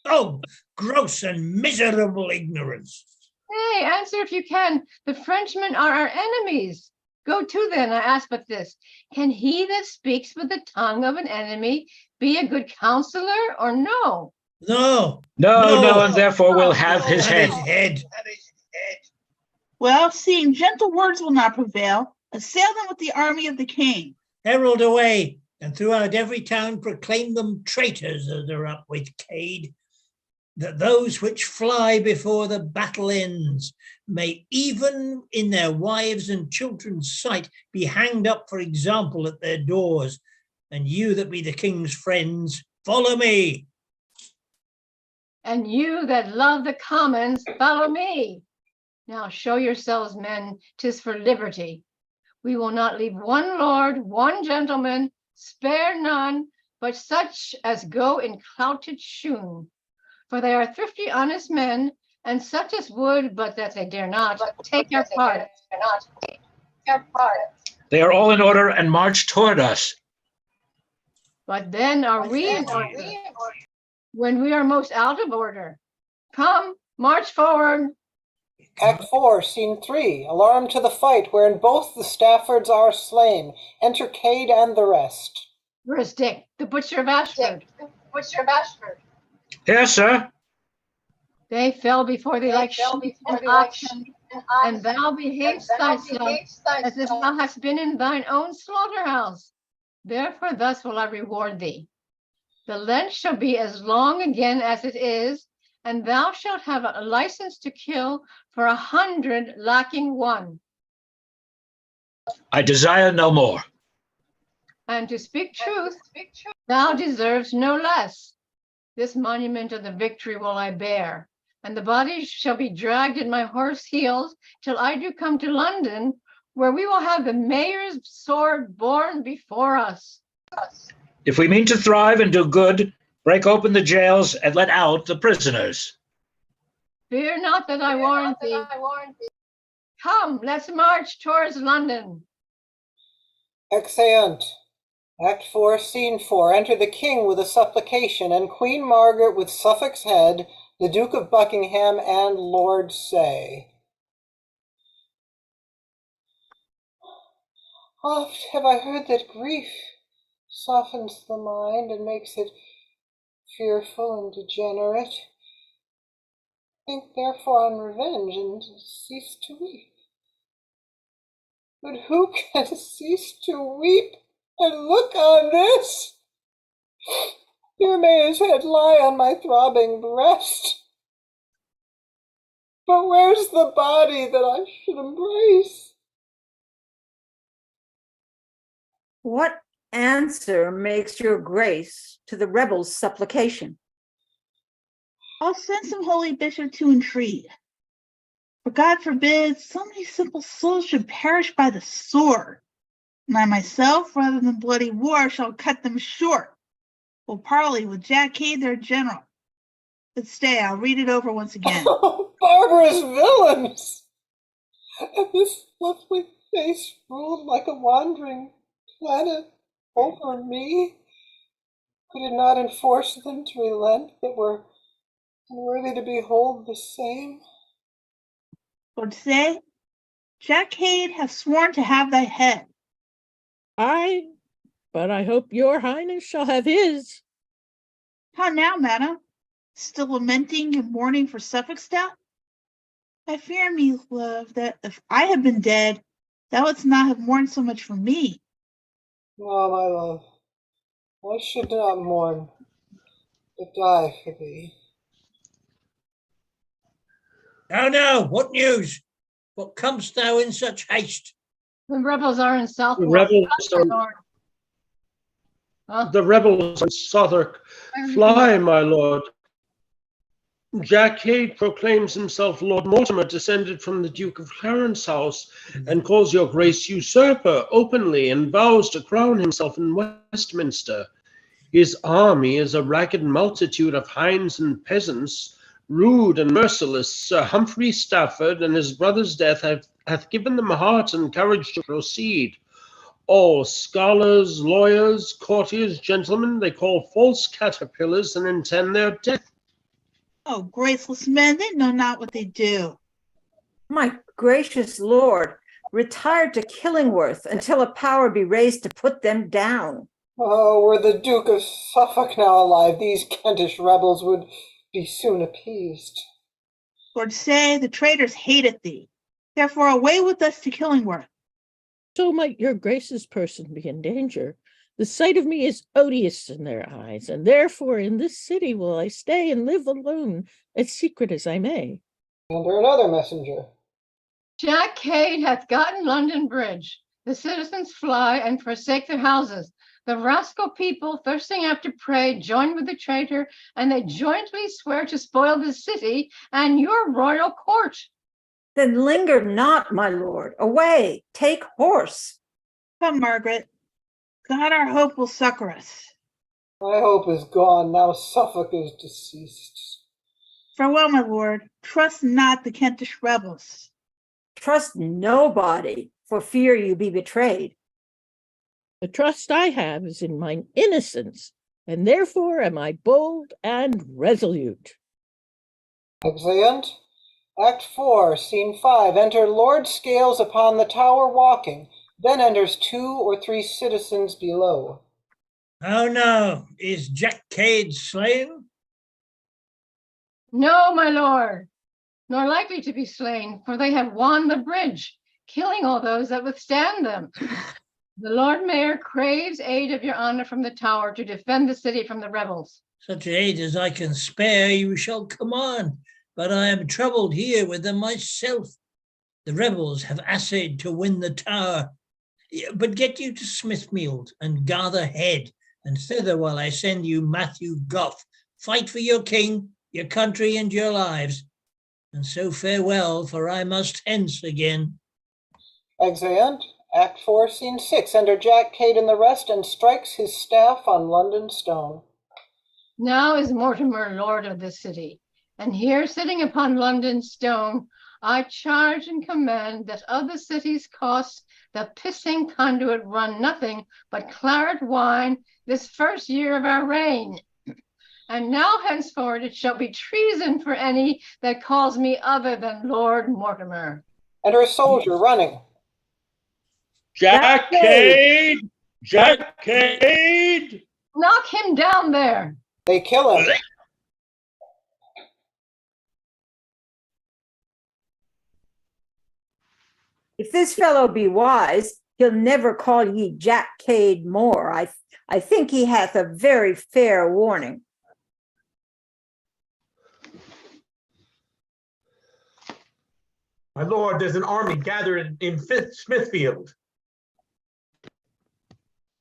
Oh, gross and miserable ignorance. Nay, answer if you can. The Frenchmen are our enemies. Go to then, I ask but this. Can he that speaks with the tongue of an enemy be a good counselor or no? No. No, and therefore we'll have his head. Well, seeing gentle words will not prevail, assail them with the army of the king. Herald away, and throughout every town proclaim them traitors as they're up with Cade, that those which fly before the battle ends may even in their wives' and children's sight be hanged up for example at their doors. And you that be the king's friends, follow me. And you that love the commons, follow me. Now show yourselves, men, 'tis for liberty. We will not leave one lord, one gentleman, spare none, but such as go in clouted shoon. For they are thrifty, honest men, and such as would, but that they dare not, take our part. They are all in order and march toward us. But then are we in order when we are most out of order? Come, march forward. Act 4, Scene 3, Alarm to the fight, wherein both the Staffords are slain. Enter Cade and the rest. Where's Dick, the butcher of Ashford? Here, sir. They fell before the election and auction, and thou behavest thyself as if thou hadst been in thine own slaughterhouse. Therefore thus will I reward thee. The length shall be as long again as it is, and thou shalt have a license to kill for 100 lacking 1. I desire no more. And to speak truth, thou deserves no less. This monument of the victory will I bear, and the bodies shall be dragged in my horse heels till I do come to London, where we will have the mayor's sword borne before us. If we mean to thrive and do good, break open the jails and let out the prisoners. Fear not that I warrant thee. Come, let's march towards London. Exeunt. Act 4, Scene 4, Enter the king with a supplication, and Queen Margaret with Suffolk's head, the Duke of Buckingham, and Lord Say. Oft have I heard that grief softens the mind and makes it fearful and degenerate. Think therefore on revenge and cease to weep. But who can cease to weep and look on this? Here may his head lie on my throbbing breast. But where's the body that I should embrace? What answer makes your grace to the rebels' supplication? I'll send some holy bishop to entreat. For God forbid so many simple souls should perish by the sword. And I myself, rather than bloody war, shall cut them short. Will parley with Jack Cade, their general. But stay, I'll read it over once again. Oh, barbarous villains! And this lovely face ruled like a wandering planet over me. Could it not enforce them to relent that were unworthy to behold the same? Lord say, Jack Cade hath sworn to have thy head. Aye, but I hope your highness shall have his. How now, madam? Still lamenting and mourning for Suffolk's death? I fear me, love, that if I had been dead, thou wouldst not have mourned so much for me. No, my love, I should not mourn, but die for thee. Now, what news? What comest thou in such haste? The rebels are in The Southwell. rebels My are, lord. Huh? the rebels in Southwark fly, my lord. Jack Cade proclaims himself Lord Mortimer, descended from the Duke of Clarence house, and calls your grace usurper openly, and vows to crown himself in Westminster. His army is a ragged multitude of hinds and peasants, rude and merciless. Sir Humphrey Stafford and his brother's death hath given them heart and courage to proceed. All scholars, lawyers, courtiers, gentlemen, they call false caterpillars and intend their death. Oh, graceless men, they know not what they do. My gracious lord, retire to Killingworth until a power be raised to put them down. Oh, were the Duke of Suffolk now alive, these Kentish rebels would be soon appeased. Lord say, the traitors hateth thee. Therefore away with us to Killingworth. So might your grace's person be in danger. The sight of me is odious in their eyes, and therefore in this city will I stay and live alone, as secret as I may. Under another messenger. Jack Cade hath gotten London Bridge. The citizens fly and forsake their houses. The rascal people, thirsting after prey, join with the traitor, and they jointly swear to spoil the city and your royal court. Then linger not, my lord. Away, take horse. Come, Margaret. God our hope will succor us. My hope is gone, now Suffolk is deceased. Farewell, my lord. Trust not the Kentish rebels. Trust nobody, for fear you be betrayed. The trust I have is in mine innocence, and therefore am I bold and resolute. Exeunt. Act 4, Scene 5. Enter Lord Scales upon the tower walking. Then enters 2 or 3 citizens below. How now, is Jack Cade slain? No, my lord, nor likely to be slain, for they have won the bridge, killing all those that withstand them. The Lord Mayor craves aid of your honor from the tower to defend the city from the rebels. Such aid as I can spare you shall command, but I am troubled here with them myself. The rebels have essayed to win the tower. But get you to Smithfield and gather head, and thither while I send you Matthew Goff. Fight for your king, your country, and your lives. And so farewell, for I must hence again. Exeunt. Act 4, Scene 6. Enter Jack Cade and the rest, and strikes his staff on London stone. Now is Mortimer lord of this city, and here sitting upon London stone, I charge and command that of the city's costs the pissing conduit run nothing but claret wine this first year of our reign. And now henceforward it shall be treason for any that calls me other than Lord Mortimer. Enter a soldier running. Jack Cade! Jack Cade! Knock him down there. They kill him. If this fellow be wise, he'll never call ye Jack Cade more. I think he hath a very fair warning. My lord, there's an army gathered in Smithfield.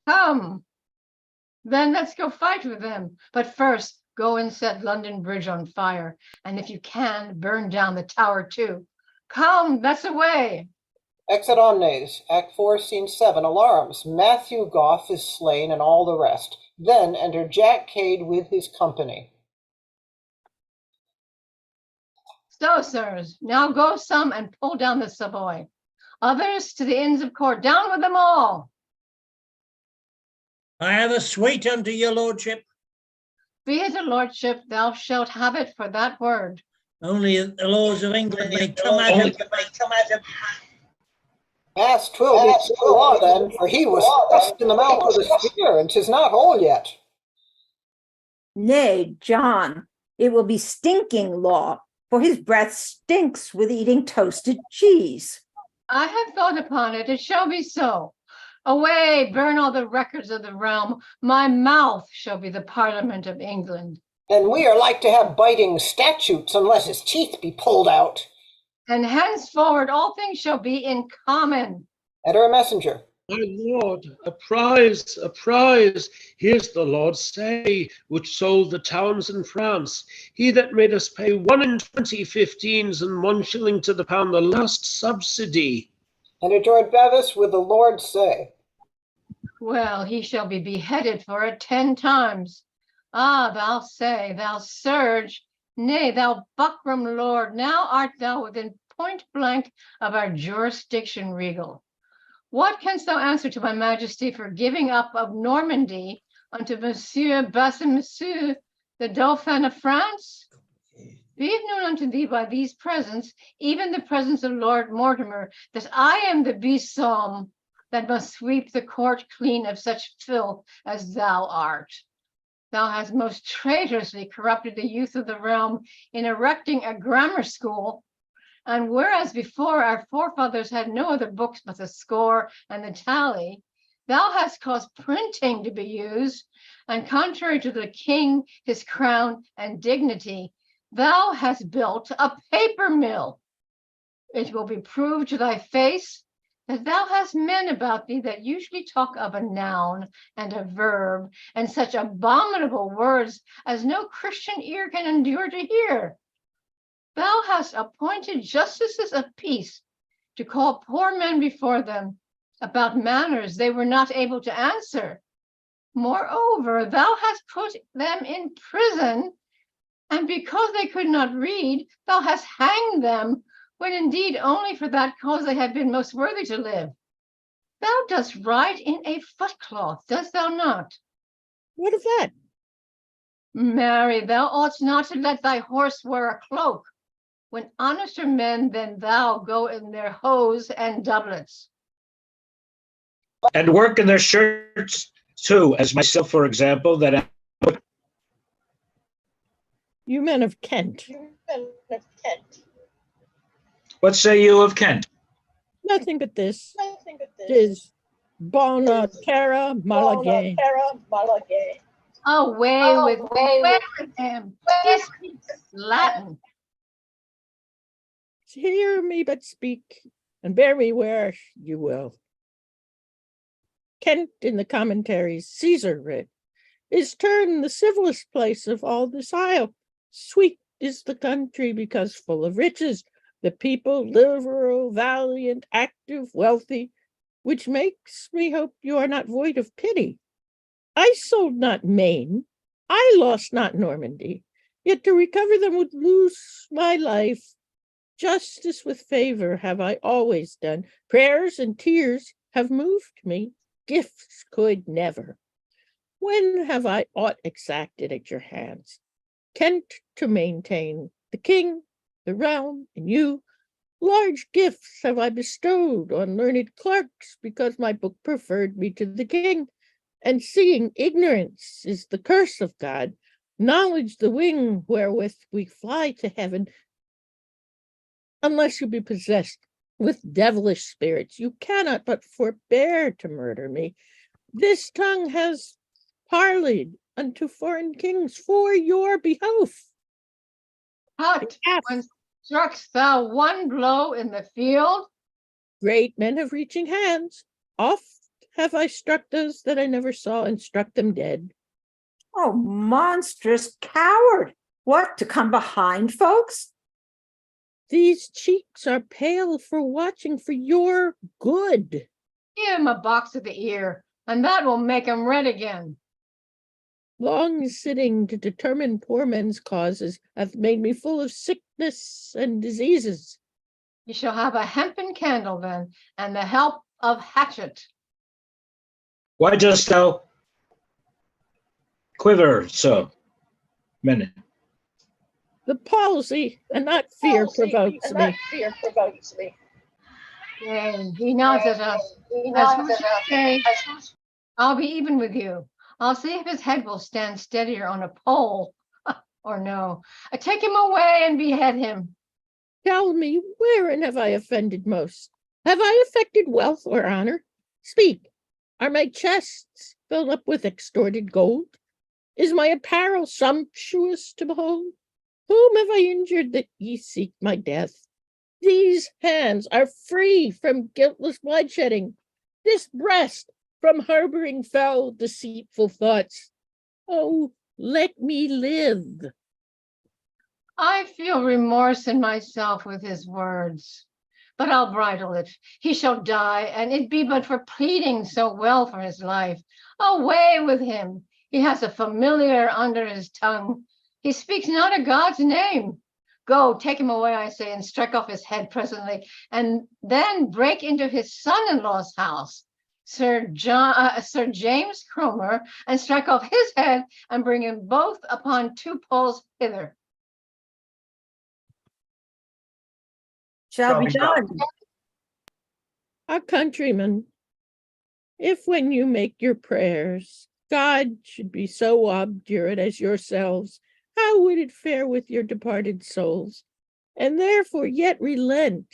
Come, then let's go fight with them. But first, go and set London Bridge on fire. And if you can, burn down the tower too. Come, that's away. Exit omnes, Act 4, Scene 7, alarums. Matthew Goff is slain and all the rest. Then enter Jack Cade with his company. So, sirs, now go some and pull down the Savoy. Others to the Inns of Court, down with them all. I have a suite unto your lordship. Be it a lordship, thou shalt have it for that word. Only the laws of England may come at him. Mass, 'twill be so law then, for he was thrust in the mouth with a spear, and 'tis not whole yet. Nay, John, it will be stinking law, for his breath stinks with eating toasted cheese. I have thought upon it, it shall be so. Away, burn all the records of the realm. My mouth shall be the Parliament of England. And we are like to have biting statutes unless his teeth be pulled out. And henceforward all things shall be in common. Enter a messenger. My lord, a prize, a prize. Here's the Lord say, which sold the towns in France. He that made us pay 1 in 20 15s and 1 shilling to the pound the last subsidy. Enter George Bevis with the Lord say. Well, he shall be beheaded for it 10 times. Ah, thou say, thou surge, nay, thou buckram lord, now art thou within point blank of our jurisdiction regal. What canst thou answer to my majesty for giving up of Normandy unto Monsieur Monsieur, the Dauphin of France? Be it known unto thee by these presents, even the presence of Lord Mortimer, that I am the besom that must sweep the court clean of such filth as thou art. Thou hast most traitorously corrupted the youth of the realm in erecting a grammar school. And whereas before our forefathers had no other books but the score and the tally, thou hast caused printing to be used, and contrary to the king, his crown, and dignity, thou hast built a paper mill. It will be proved to thy face that thou hast men about thee that usually talk of a noun and a verb and such abominable words as no Christian ear can endure to hear. Thou hast appointed justices of peace to call poor men before them about matters they were not able to answer. Moreover, thou hast put them in prison, and because they could not read, thou hast hanged them, when indeed only for that cause they had been most worthy to live. Thou dost ride in a footcloth, dost thou not? What of that? Marry, thou oughtst not to let thy horse wear a cloak, when honester men than thou go in their hose and doublets. And work in their shirts too, as myself, for example, that You men of Kent. what say you of Kent? Nothing but this. Tis bona terra malagay. Away with him. He speaks Latin. Hear me but speak, and bear me where you will. Kent in the commentaries Caesar writ is turned the civilest place of all this isle. Sweet is the country because full of riches, the people liberal, valiant, active, wealthy, which makes me hope you are not void of pity. I sold not Maine, I lost not Normandy, yet to recover them would lose my life. Justice with favor have I always done. Prayers and tears have moved me. Gifts could never. When have I aught exacted at your hands? Kent to maintain, the king, the realm, and you. Large gifts have I bestowed on learned clerks, because my book preferred me to the king. And seeing ignorance is the curse of God, knowledge the wing wherewith we fly to heaven, unless you be possessed with devilish spirits, you cannot but forbear to murder me. This tongue has parleyed unto foreign kings for your behoof. Hut, when struckst thou one blow in the field? Great men have reaching hands. Oft have I struck those that I never saw and struck them dead. Oh, monstrous coward! What, to come behind folks? These cheeks are pale for watching for your good. Give him a box of the ear, and that will make him red again. Long sitting to determine poor men's causes hath made me full of sickness and diseases. You shall have a hempen candle then, and the help of hatchet. Why dost thou quiver so, men? The palsy and not fear provokes me. And he nods at us. As who should say, I'll be even with you. I'll see if his head will stand steadier on a pole, or no. I take him away and behead him. Tell me, wherein have I offended most? Have I affected wealth or honor? Speak. Are my chests filled up with extorted gold? Is my apparel sumptuous to behold? Whom have I injured that ye seek my death? These hands are free from guiltless bloodshedding. This breast from harboring foul, deceitful thoughts. Oh, let me live. I feel remorse in myself with his words, but I'll bridle it. He shall die, and it be but for pleading so well for his life. Away with him. He has a familiar under his tongue. He speaks not a God's name. Go, take him away, I say, and strike off his head presently, and then break into his son-in-law's house, Sir James Cromer, and strike off his head and bring him both upon 2 poles hither. Shall be done. Our countrymen, if when you make your prayers, God should be so obdurate as yourselves, how would it fare with your departed souls? And therefore yet relent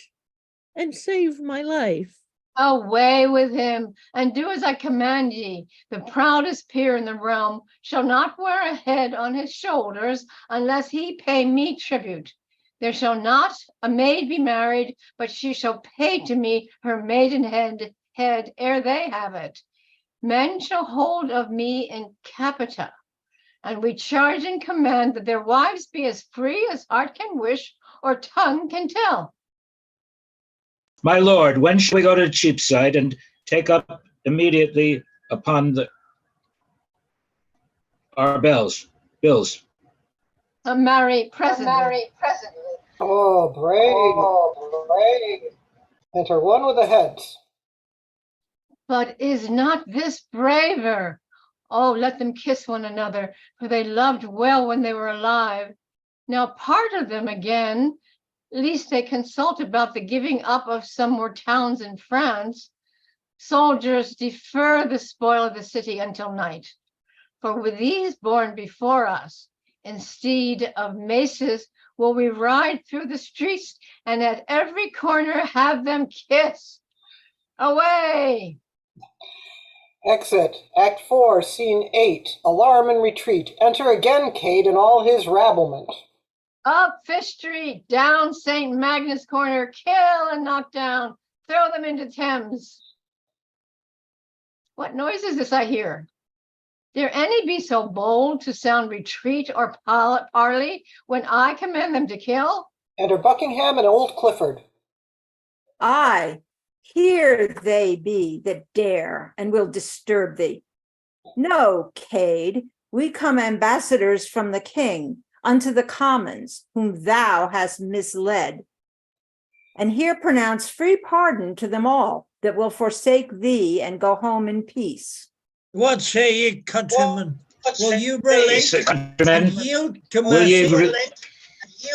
and save my life. Away with him, and do as I command ye. The proudest peer in the realm shall not wear a head on his shoulders unless he pay me tribute. There shall not a maid be married, but she shall pay to me her maidenhead ere they have it. Men shall hold of me in capita, and we charge and command that their wives be as free as heart can wish or tongue can tell. My lord, when shall we go to Cheapside and take up immediately upon our bills? Marry presently. Oh, brave. Enter one with the heads. But is not this braver? Oh, let them kiss one another, for they loved well when they were alive. Now part of them again, lest they consult about the giving up of some more towns in France. Soldiers, defer the spoil of the city until night. For with these born before us, instead of maces, will we ride through the streets and at every corner have them kiss. Away! Exit. Act 4, Scene 8. Alarm and retreat. Enter again Cade and all his rabblement. Up Fish Street, down St. Magnus Corner, kill and knock down, throw them into Thames. What noise is this I hear? Dare any be so bold to sound retreat or parley when I command them to kill? Enter Buckingham and old Clifford. Aye, here they be that dare and will disturb thee. No, Cade, we come ambassadors from the king unto the commons, whom thou hast misled. And here pronounce free pardon to them all that will forsake thee and go home in peace. What say ye, countrymen? Will you relent Countrymen, and yield to will ye mercy?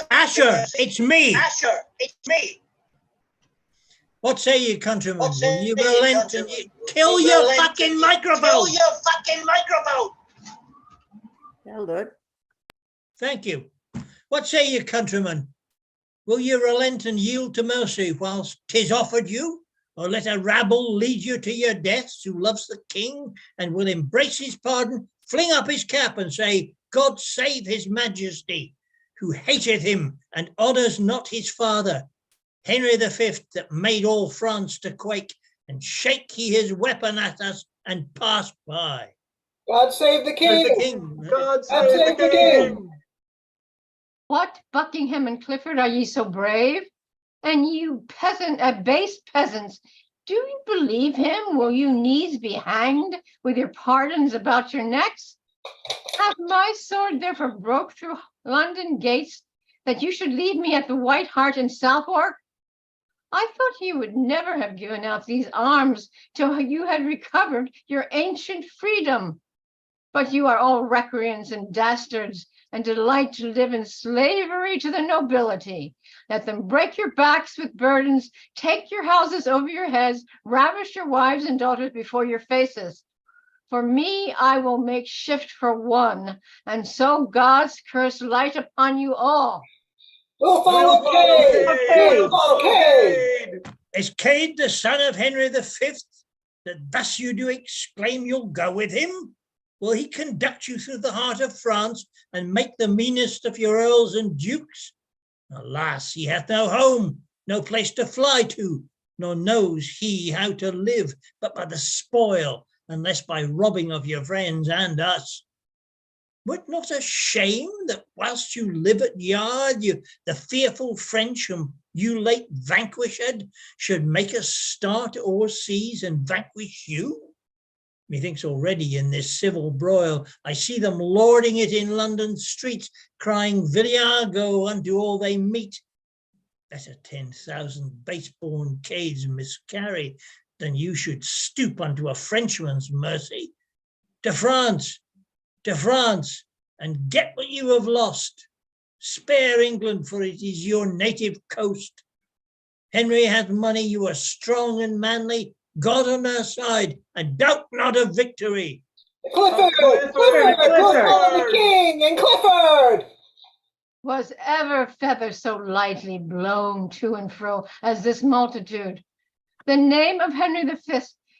Asher, it's me. What say ye, countrymen? Will you relent and kill your fucking microphone? That'll do it. Thank you. What say ye, countrymen? Will you relent and yield to mercy whilst 'tis offered you? Or let a rabble lead you to your deaths who loves the king and will embrace his pardon, fling up his cap and say, God save his majesty, who hateth him and honours not his father, Henry V, that made all France to quake, and shake he his weapon at us and pass by. God save the king! The king. God God save the king! What, Buckingham and Clifford, are ye so brave? And you base peasants, do you believe him? Will you needs be hanged with your pardons about your necks? Hath my sword therefore broke through London gates that you should leave me at the White Hart in Southwark? I thought you would never have given out these arms till you had recovered your ancient freedom. But you are all recreants and dastards, and delight to live in slavery to the nobility. Let them break your backs with burdens, take your houses over your heads, ravish your wives and daughters before your faces. For me, I will make shift for one, and so God's curse light upon you all. We'll follow Cade! We'll follow Cade! Is Cade the son of Henry V, that thus you do exclaim you'll go with him? Will he conduct you through the heart of France and make the meanest of your earls and dukes? Alas, he hath no home, no place to fly to, nor knows he how to live but by the spoil, unless by robbing of your friends and us. Were it not a shame that whilst you live at yard, the fearful French whom you late vanquished should make us start o'er seas and vanquish you? Methinks already in this civil broil, I see them lording it in London streets, crying Viliago unto all they meet. Better 10,000 base-born Cades miscarry than you should stoop unto a Frenchman's mercy. To France, and get what you have lost. Spare England, for it is your native coast. Henry hath money, you are strong and manly, God on our side, and doubt not of victory. Clifford! Clifford! The king and Clifford! Was ever feather so lightly blown to and fro as this multitude? The name of Henry V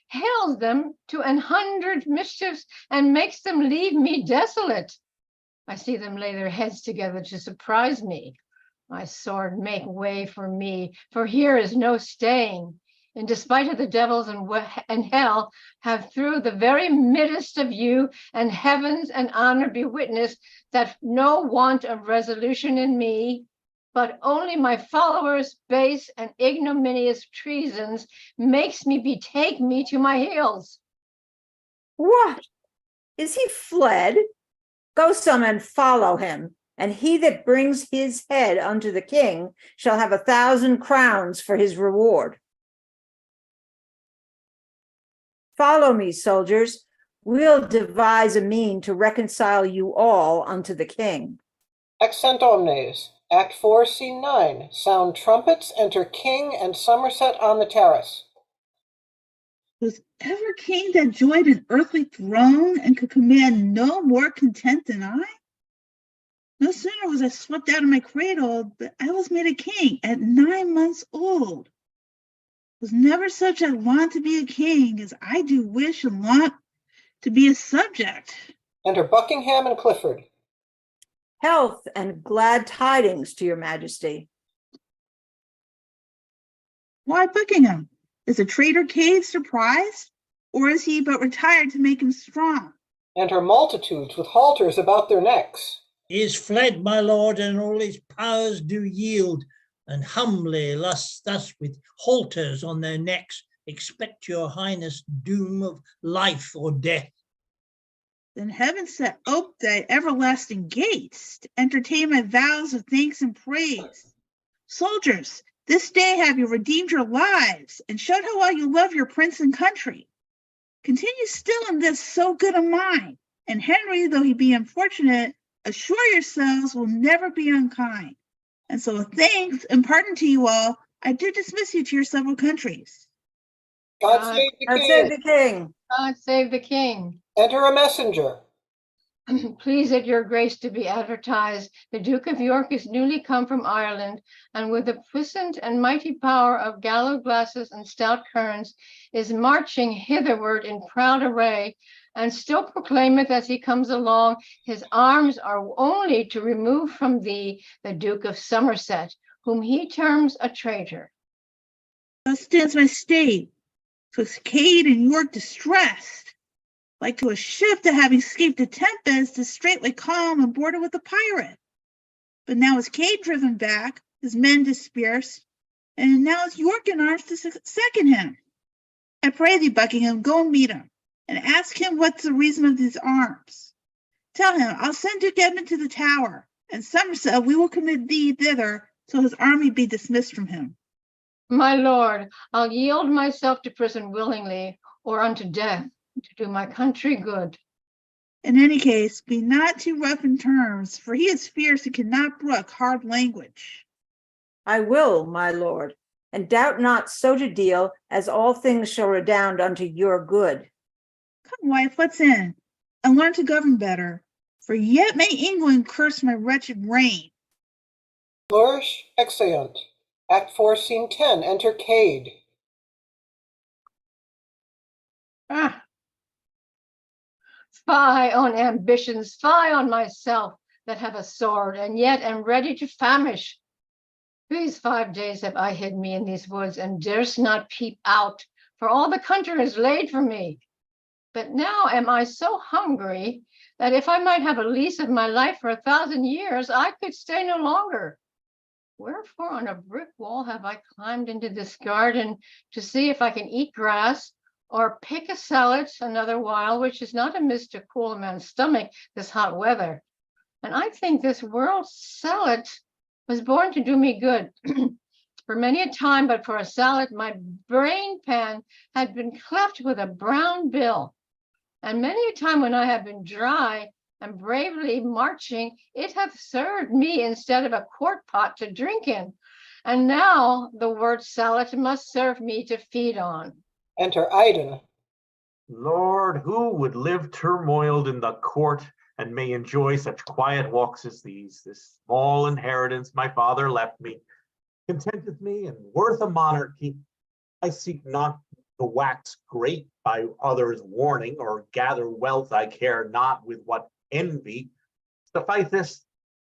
hails them to 100 mischiefs and makes them leave me desolate. I see them lay their heads together to surprise me. My sword make way for me, for here is no staying. In despite of the devils and hell, have through the very midst of you and heavens and honor be witness that no want of resolution in me, but only my followers' base and ignominious treasons makes me betake me to my heels. What? Is he fled? Go some and follow him, and he that brings his head unto the king shall have 1,000 crowns for his reward. Follow me, soldiers. We'll devise a mean to reconcile you all unto the king. Exeunt omnes. Act 4, Scene 9. Sound trumpets, enter King and Somerset on the terrace. Was ever king that joyed an earthly throne and could command no more content than I? No sooner was I swept out of my cradle, but I was made a king at 9 months old. Was never such a want to be a king as I do wish and want to be a subject. Enter Buckingham and Clifford. Health and glad tidings to your majesty. Why, Buckingham, is the traitor Cade surprised, or is he but retired to make him strong? Enter multitudes with halters about their necks. He is fled, my lord, and all his powers do yield, and humbly thus with halters on their necks expect your highness doom of life or death. Then heaven set ope thy everlasting gates to entertain my vows of thanks and praise. Soldiers, this day have you redeemed your lives and showed how well you love your prince and country. Continue still in this so good a mind, and Henry, though he be unfortunate, assure yourselves will never be unkind. And so with thanks and pardon to you all, I do dismiss you to your several countries. God save the God king. save the king. God save the king. Enter a messenger. Please it your grace to be advertised. The Duke of York is newly come from Ireland, and with the puissant and mighty power of gallows glasses and stout kerns, is marching hitherward in proud array, and still proclaimeth as he comes along, his arms are only to remove from thee the Duke of Somerset, whom he terms a traitor. Thus stands my state, 'twixt Cade and York distressed. Like to a ship that having escaped a tempest is straightway calm and boarded with a pirate. But now is Cade driven back, his men dispersed, and now is York in arms to second him. I pray thee, Buckingham, go and meet him, and ask him what's the reason of these arms. Tell him I'll send Duke Edmund to the Tower, and Somerset we will commit thee thither till his army be dismissed from him. My lord, I'll yield myself to prison willingly, or unto death, to do my country good. In any case, be not too rough in terms, for he is fierce and cannot brook hard language. I will, my lord, and doubt not so to deal as all things shall redound unto your good. Come, wife, let's in, and learn to govern better, for yet may England curse my wretched reign. Flourish, exeunt. Act 4, Scene 10, enter Cade. Ah. Fie on ambitions, fie on myself that have a sword, and yet am ready to famish. These 5 days have I hid me in these woods, and durst not peep out, for all the country is laid for me. But now am I so hungry that if I might have a lease of my life for 1,000 years, I could stay no longer. Wherefore on a brick wall have I climbed into this garden to see if I can eat grass, or pick a salad another while, which is not amiss to cool a man's stomach this hot weather. And I think this world's salad was born to do me good. For many a time, but for a salad, my brain pan had been cleft with a brown bill. And many a time when I have been dry and bravely marching, it hath served me instead of a quart pot to drink in. And now the word salad must serve me to feed on. Enter Iden. Lord, who would live turmoiled in the court and may enjoy such quiet walks as these? This small inheritance my father left me contenteth me and worth a monarchy. I seek not to wax great by others' warning, or gather wealth I care not with what envy. Suffice this,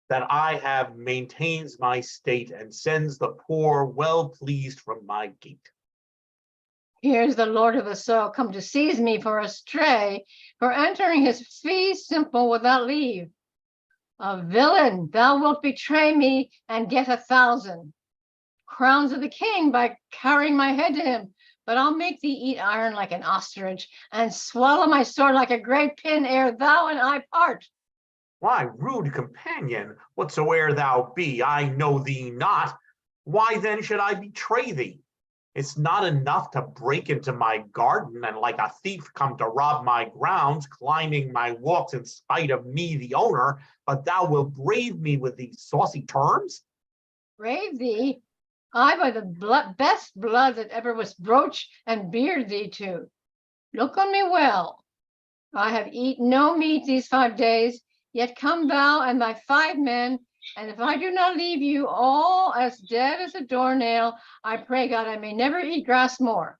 that I have maintains my state and sends the poor well pleased from my gate. Here's the Lord of the soil come to seize me for a stray, for entering his fee simple without leave. A villain, thou wilt betray me and get 1,000 crowns of the king by carrying my head to him. But I'll make thee eat iron like an ostrich, and swallow my sword like a great pin ere thou and I part. Why, rude companion, whatsoe'er thou be, I know thee not. Why then should I betray thee? It's not enough to break into my garden and like a thief come to rob my grounds, climbing my walks in spite of me, the owner, but thou wilt brave me with these saucy terms? Brave thee? I by the best blood that ever was broached and beard thee to. Look on me well. I have eaten no meat these 5 days, yet come thou and thy 5 men, and if I do not leave you all as dead as a doornail, I pray God I may never eat grass more.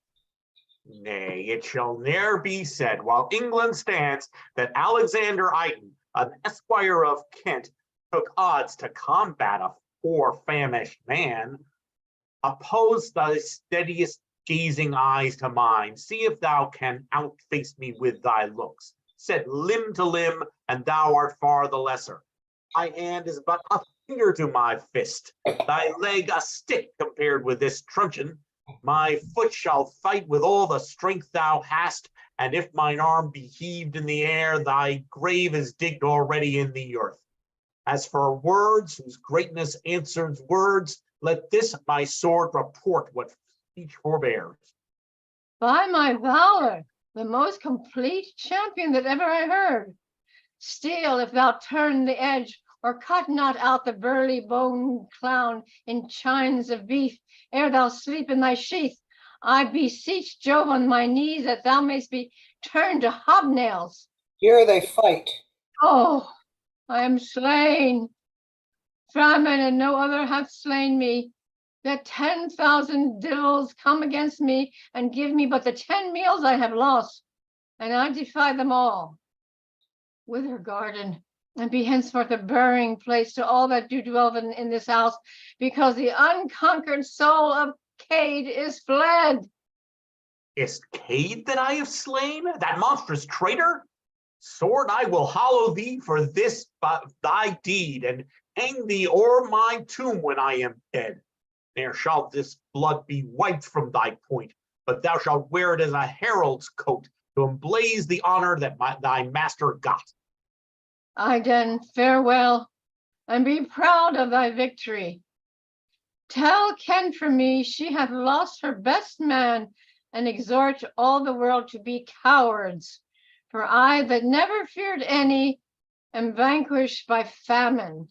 Nay, it shall ne'er be said, while England stands, that Alexander Iden, an esquire of Kent, took odds to combat a poor famished man. Oppose thy steadiest gazing eyes to mine. See if thou can outface me with thy looks. Set limb to limb, and thou art far the lesser. Thy hand is but a finger to my fist, thy leg a stick compared with this truncheon. My foot shall fight with all the strength thou hast, and if mine arm be heaved in the air, thy grave is digged already in the earth. As for words, whose greatness answers words, let this my sword report what speech forbears. By my valor, the most complete champion that ever I heard. Still, if thou turn the edge, or cut not out the burly bone clown in chines of beef, ere thou sleep in thy sheath, I beseech Jove on my knees that thou mayst be turned to hobnails. Here they fight. Oh, I am slain. Famine and no other hath slain me. That 10,000 devils come against me and give me but the 10 meals I have lost, and I defy them all. Wither garden, and be henceforth a burying place to all that do dwell in this house, because the unconquered soul of Cade is fled. Is Cade that I have slain, that monstrous traitor? Sword, I will hollow thee for this thy deed, and hang thee o'er my tomb when I am dead. Ne'er shall this blood be wiped from thy point, but thou shalt wear it as a herald's coat to emblaze the honor that thy master got. Iden, farewell, and be proud of thy victory. Tell Chen from me she hath lost her best man, and exhort all the world to be cowards. For I that never feared any am vanquished by famine,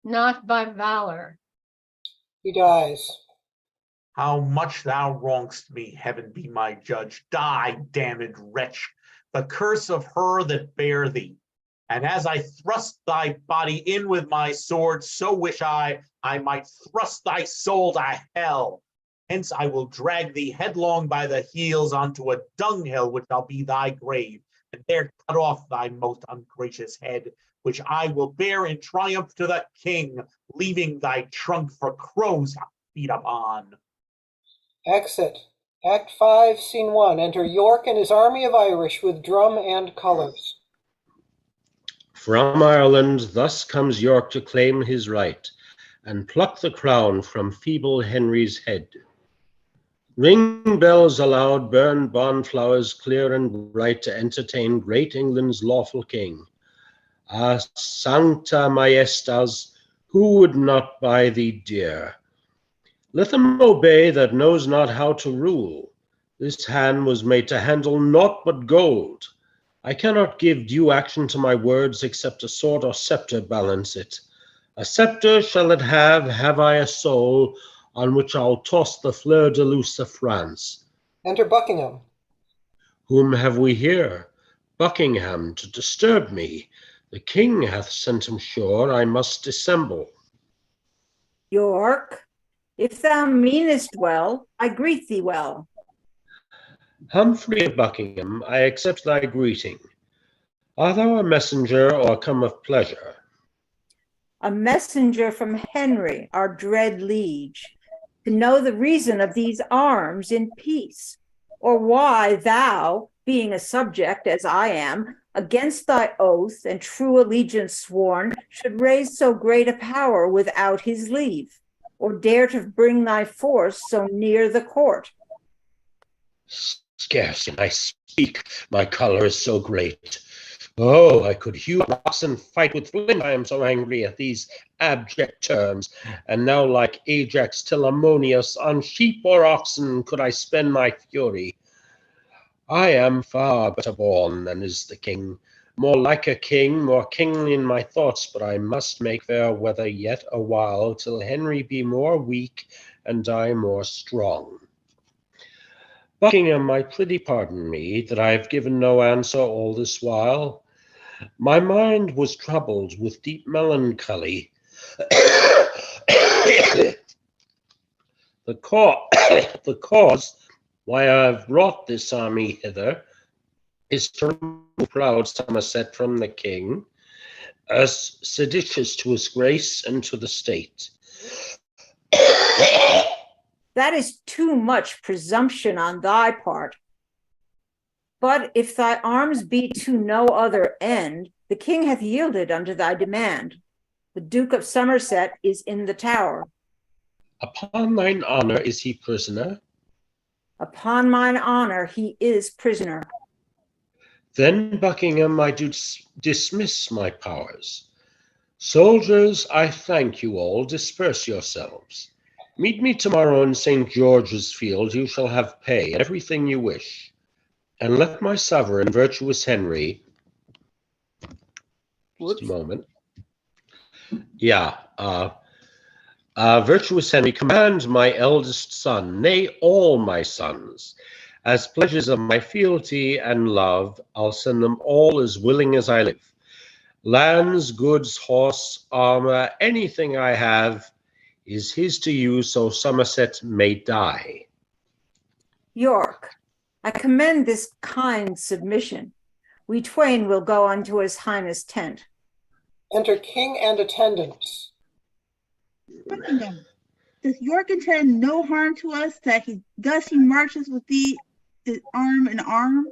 not by valor. He dies. How much thou wrongst me, heaven be my judge. Die, damned wretch, the curse of her that bare thee. And as I thrust thy body in with my sword, so wish I might thrust thy soul to hell. Hence I will drag thee headlong by the heels onto a dunghill, which shall be thy grave, and there cut off thy most ungracious head, which I will bear in triumph to the king, leaving thy trunk for crows to feed upon. Exit. Act 5, Scene 1. Enter York and his army of Irish with drum and colours. From Ireland thus comes York to claim his right, and pluck the crown from feeble Henry's head. Ring bells aloud, burn bonflowers clear and bright, to entertain great England's lawful king. Ah, sancta maestas, who would not buy thee dear? Let them obey that knows not how to rule. This hand was made to handle naught but gold. I cannot give due action to my words, except a sword or sceptre balance it. A sceptre shall it have I a soul, on which I'll toss the fleur-de-luce of France. Enter Buckingham. Whom have we here? Buckingham, to disturb me. The king hath sent him sure I must dissemble. York, if thou meanest well, I greet thee well. Humphrey of Buckingham, I accept thy greeting. Art thou a messenger or come of pleasure? A messenger from Henry, our dread liege, to know the reason of these arms in peace, or why thou, being a subject as I am, against thy oath and true allegiance sworn, should raise so great a power without his leave, or dare to bring thy force so near the court. Scarce can I speak, my choler is so great. Oh, I could hew rocks and fight with flint, I am so angry at these abject terms. And now, like Ajax Telamonius, on sheep or oxen could I spend my fury. I am far better born than is the king, more like a king, more kingly in my thoughts, but I must make fair weather yet a while, till Henry be more weak and I more strong. Buckingham, I prithee pardon me, that I have given no answer all this while. My mind was troubled with deep melancholy. The cause why I have brought this army hither is to remove proud Somerset from the king, as seditious to his grace and to the state. That is too much presumption on thy part. But if thy arms be to no other end, the king hath yielded unto thy demand. The Duke of Somerset is in the Tower. Upon thine honor is he prisoner? Upon mine honor he is prisoner. Then, Buckingham, I do dismiss my powers. Soldiers, I thank you all, disperse yourselves. Meet me tomorrow in St. George's Field, you shall have pay, everything you wish. And let my sovereign, virtuous Henry, just a moment. Virtuous Henry, command my eldest son, nay, all my sons, as pledges of my fealty and love, I'll send them all as willing as I live. Lands, goods, horse, armor, anything I have is his to use, so Somerset may die. York, I commend this kind submission. We twain will go unto his highness' tent. Enter king and attendants. Buckingham, does York intend no harm to us that he marches with thee arm in arm?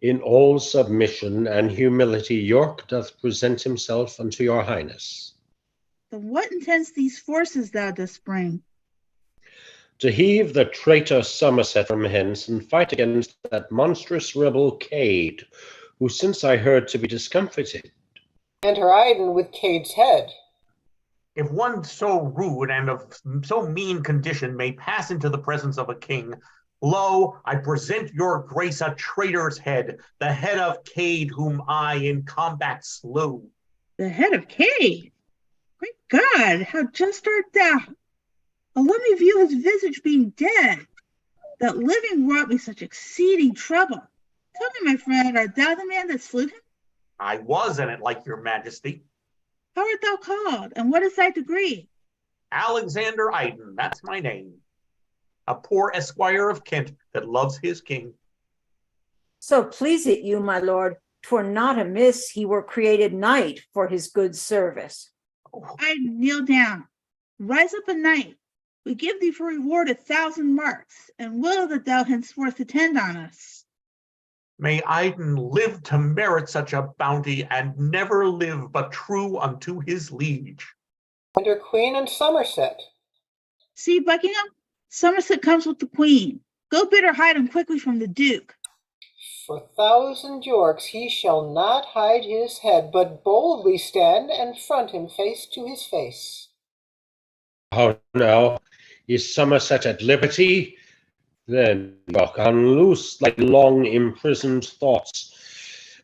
In all submission and humility, York doth present himself unto your highness. Then what intends these forces thou dost bring? To heave the traitor Somerset from hence and fight against that monstrous rebel Cade, who since I heard to be discomfited. Enter Iden with Cade's head. If one so rude and of so mean condition may pass into the presence of a king, lo, I present your grace a traitor's head, the head of Cade, whom I in combat slew. The head of Cade? Great God, how just art thou! Oh, let me view his visage being dead. That living wrought me such exceeding trouble. Tell me, my friend, art thou the man that slew him? I was, and it like your majesty. How art thou called, and what is thy degree? Alexander Iden, that's my name. A poor esquire of Kent that loves his king. So please it you, my lord, 'twere not amiss he were created knight for his good service. I kneel down. Rise up a knight. We give thee for reward 1,000 marks, and will that thou henceforth attend on us. May Iden live to merit such a bounty, and never live but true unto his liege. Enter Queen and Somerset. See, Buckingham, Somerset comes with the Queen. Go bid her hide him quickly from the Duke. For 1,000 Yorks he shall not hide his head, but boldly stand and front him face to his face. How now? Is Somerset at liberty? Then, York, unloose thy long imprisoned thoughts,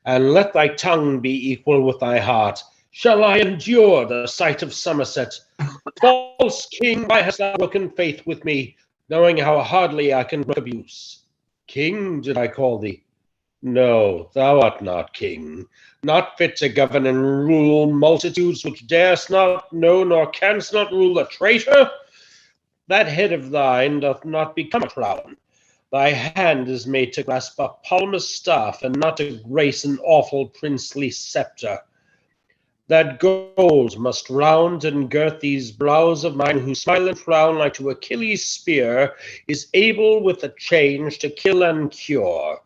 and let thy tongue be equal with thy heart. Shall I endure the sight of Somerset? False king, why hast thou broken faith with me, knowing how hardly I can brook abuse? King, did I call thee? No, thou art not king, not fit to govern and rule multitudes which darest not, know, nor canst not rule a traitor. That head of thine doth not become a crown. Thy hand is made to grasp a palmer's staff, and not to grace an awful princely sceptre. That gold must round and girth these brows of mine, whose smile and frown, like to Achilles' spear, is able with a change to kill and cure.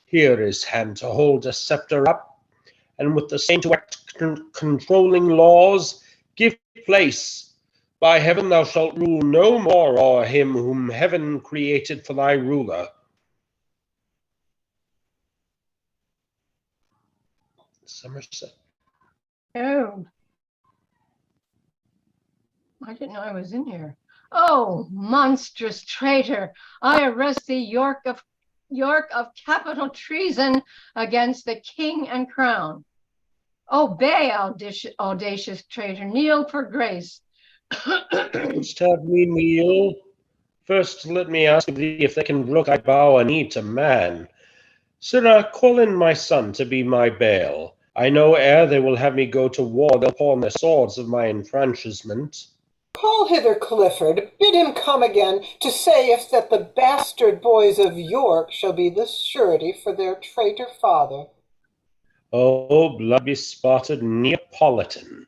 Here is hand to hold a sceptre up, and with the same to act controlling laws. Give place. By heaven, thou shalt rule no more o'er him whom heaven created for thy ruler. Somerset. Oh. I didn't know I was in here. Oh, monstrous traitor, I arrest thee, York of capital treason against the king and crown. Obey, audacious traitor, kneel for grace. Wouldst have me kneel? First let me ask thee if they can brook I bow a knee to man. Sirrah, call in my son to be my bail. I know ere they will have me go to war, they'll pawn their swords of my enfranchisement. Call hither Clifford, bid him come again, to say if that the bastard boys of York shall be the surety for their traitor father. O blood-bespotted Neapolitan,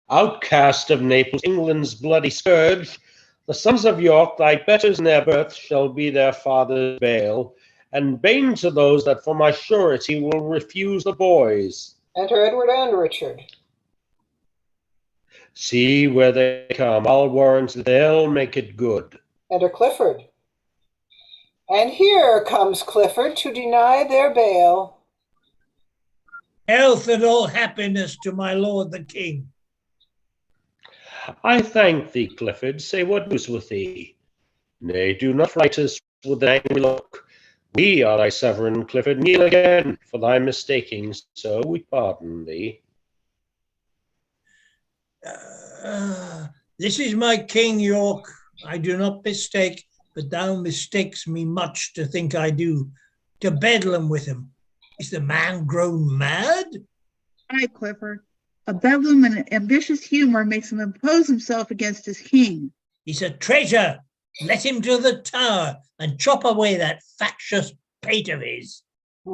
outcast of Naples, England's bloody scourge, the sons of York, thy betters in their birth, shall be their father's bail, and bane to those that for my surety will refuse the boys. Enter Edward and Richard. See where they come, I'll warrant they'll make it good. Enter Clifford. And here comes Clifford to deny their bail. Health and all happiness to my lord the king. I thank thee, Clifford. Say what news with thee? Nay, do not fright us with an angry look. We are thy sovereign, Clifford. Kneel again for thy mistaking, so we pardon thee. This is my king, York. I do not mistake, but thou mistakes me much to think I do. To Bedlam with him. Is the man grown mad? Aye, Clifford. A bedlam and ambitious humor makes him impose himself against his king. He's a traitor. Let him to the tower and chop away that factious pate of his.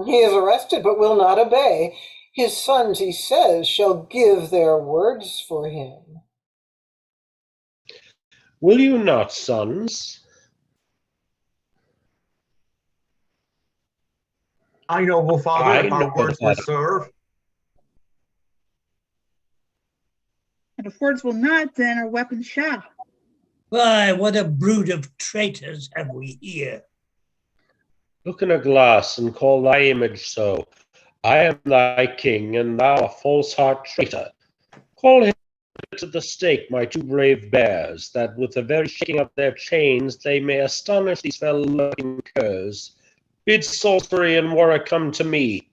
He is arrested, but will not obey. His sons, he says, shall give their words for him. Will you not, sons? I, noble father, I, if our noble words will father. serve. And if words will not, then our weapons shall. Why, what a brood of traitors have we here? Look in a glass and call thy image so. I am thy king, and thou a false heart traitor. Call him to the stake, my two brave bears, that with the very shaking of their chains they may astonish these fell-looking curs. Bid Salisbury and Warwick come to me.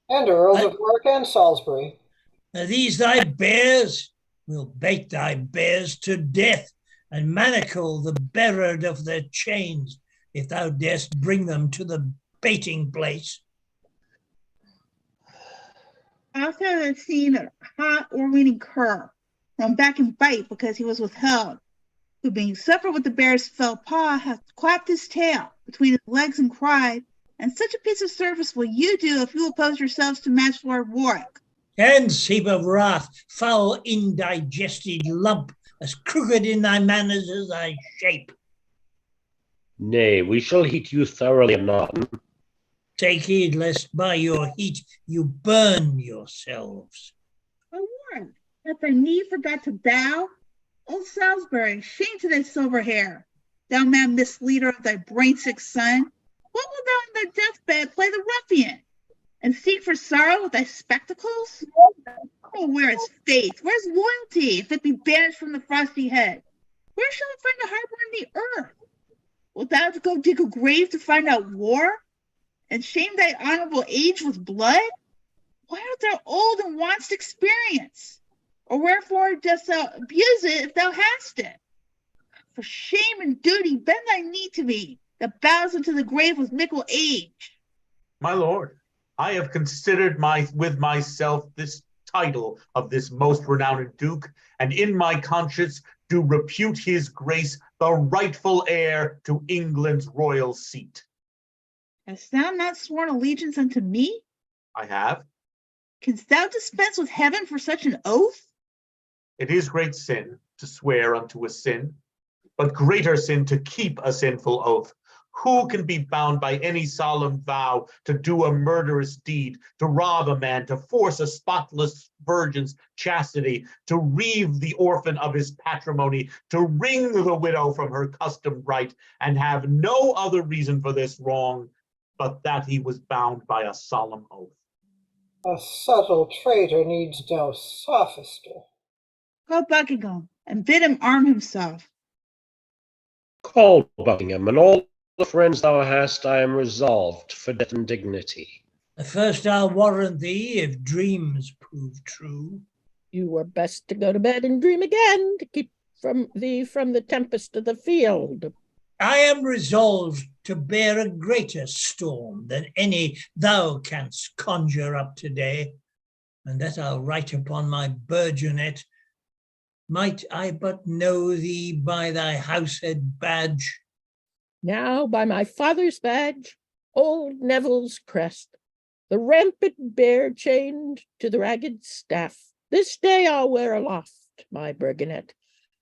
And Earls of Warwick and Salisbury. Are these thy bears? We'll bait thy bears to death and manacle the bearer of their chains, if thou darest bring them to the baiting place. After I had seen a hot or leaning cur run back and bite because he was withheld, who being suffered with the bear's fell paw hath clapped his tail between his legs and cried, and such a piece of service will you do if you oppose yourselves to match Lord Warwick. Hence, heap of wrath, foul indigested lump, as crooked in thy manners as thy shape. Nay, we shall heat you thoroughly anon. Take heed lest by your heat you burn yourselves. My Warwick, hath thy knee forgot to bow? Old Salisbury, shame to thy silver hair, thou mad misleader of thy brain-sick son. What wilt thou in thy deathbed play the ruffian, and seek for sorrow with thy spectacles? Oh, where is faith? Where's loyalty, if it be banished from the frosty head? Where shall it find a harbor in the earth? Wilt thou go dig a grave to find out war, and shame thy honorable age with blood? Why art thou old and want'st experience? Or wherefore dost thou abuse it if thou hast it? For shame and duty bend thy knee to me, that bows into the grave with mickle age. My lord, I have considered with myself this title of this most renowned duke, and in my conscience do repute his grace the rightful heir to England's royal seat. Hast thou not sworn allegiance unto me? I have. Canst thou dispense with heaven for such an oath? It is great sin to swear unto a sin, but greater sin to keep a sinful oath. Who can be bound by any solemn vow to do a murderous deed, to rob a man, to force a spotless virgin's chastity, to reave the orphan of his patrimony, to wring the widow from her customed right, and have no other reason for this wrong but that he was bound by a solemn oath? A subtle traitor needs no sophister. Call Buckingham, and bid him arm himself. Call Buckingham, and all the friends thou hast, I am resolved for death and dignity. First I'll warrant thee, if dreams prove true. You were best to go to bed and dream again, to keep thee from the tempest of the field. I am resolved to bear a greater storm than any thou canst conjure up today, and that I'll write upon my burgonet. Might I but know thee by thy househead badge. Now by my father's badge, old Neville's crest, the rampant bear chained to the ragged staff, this day I'll wear aloft my burgonet,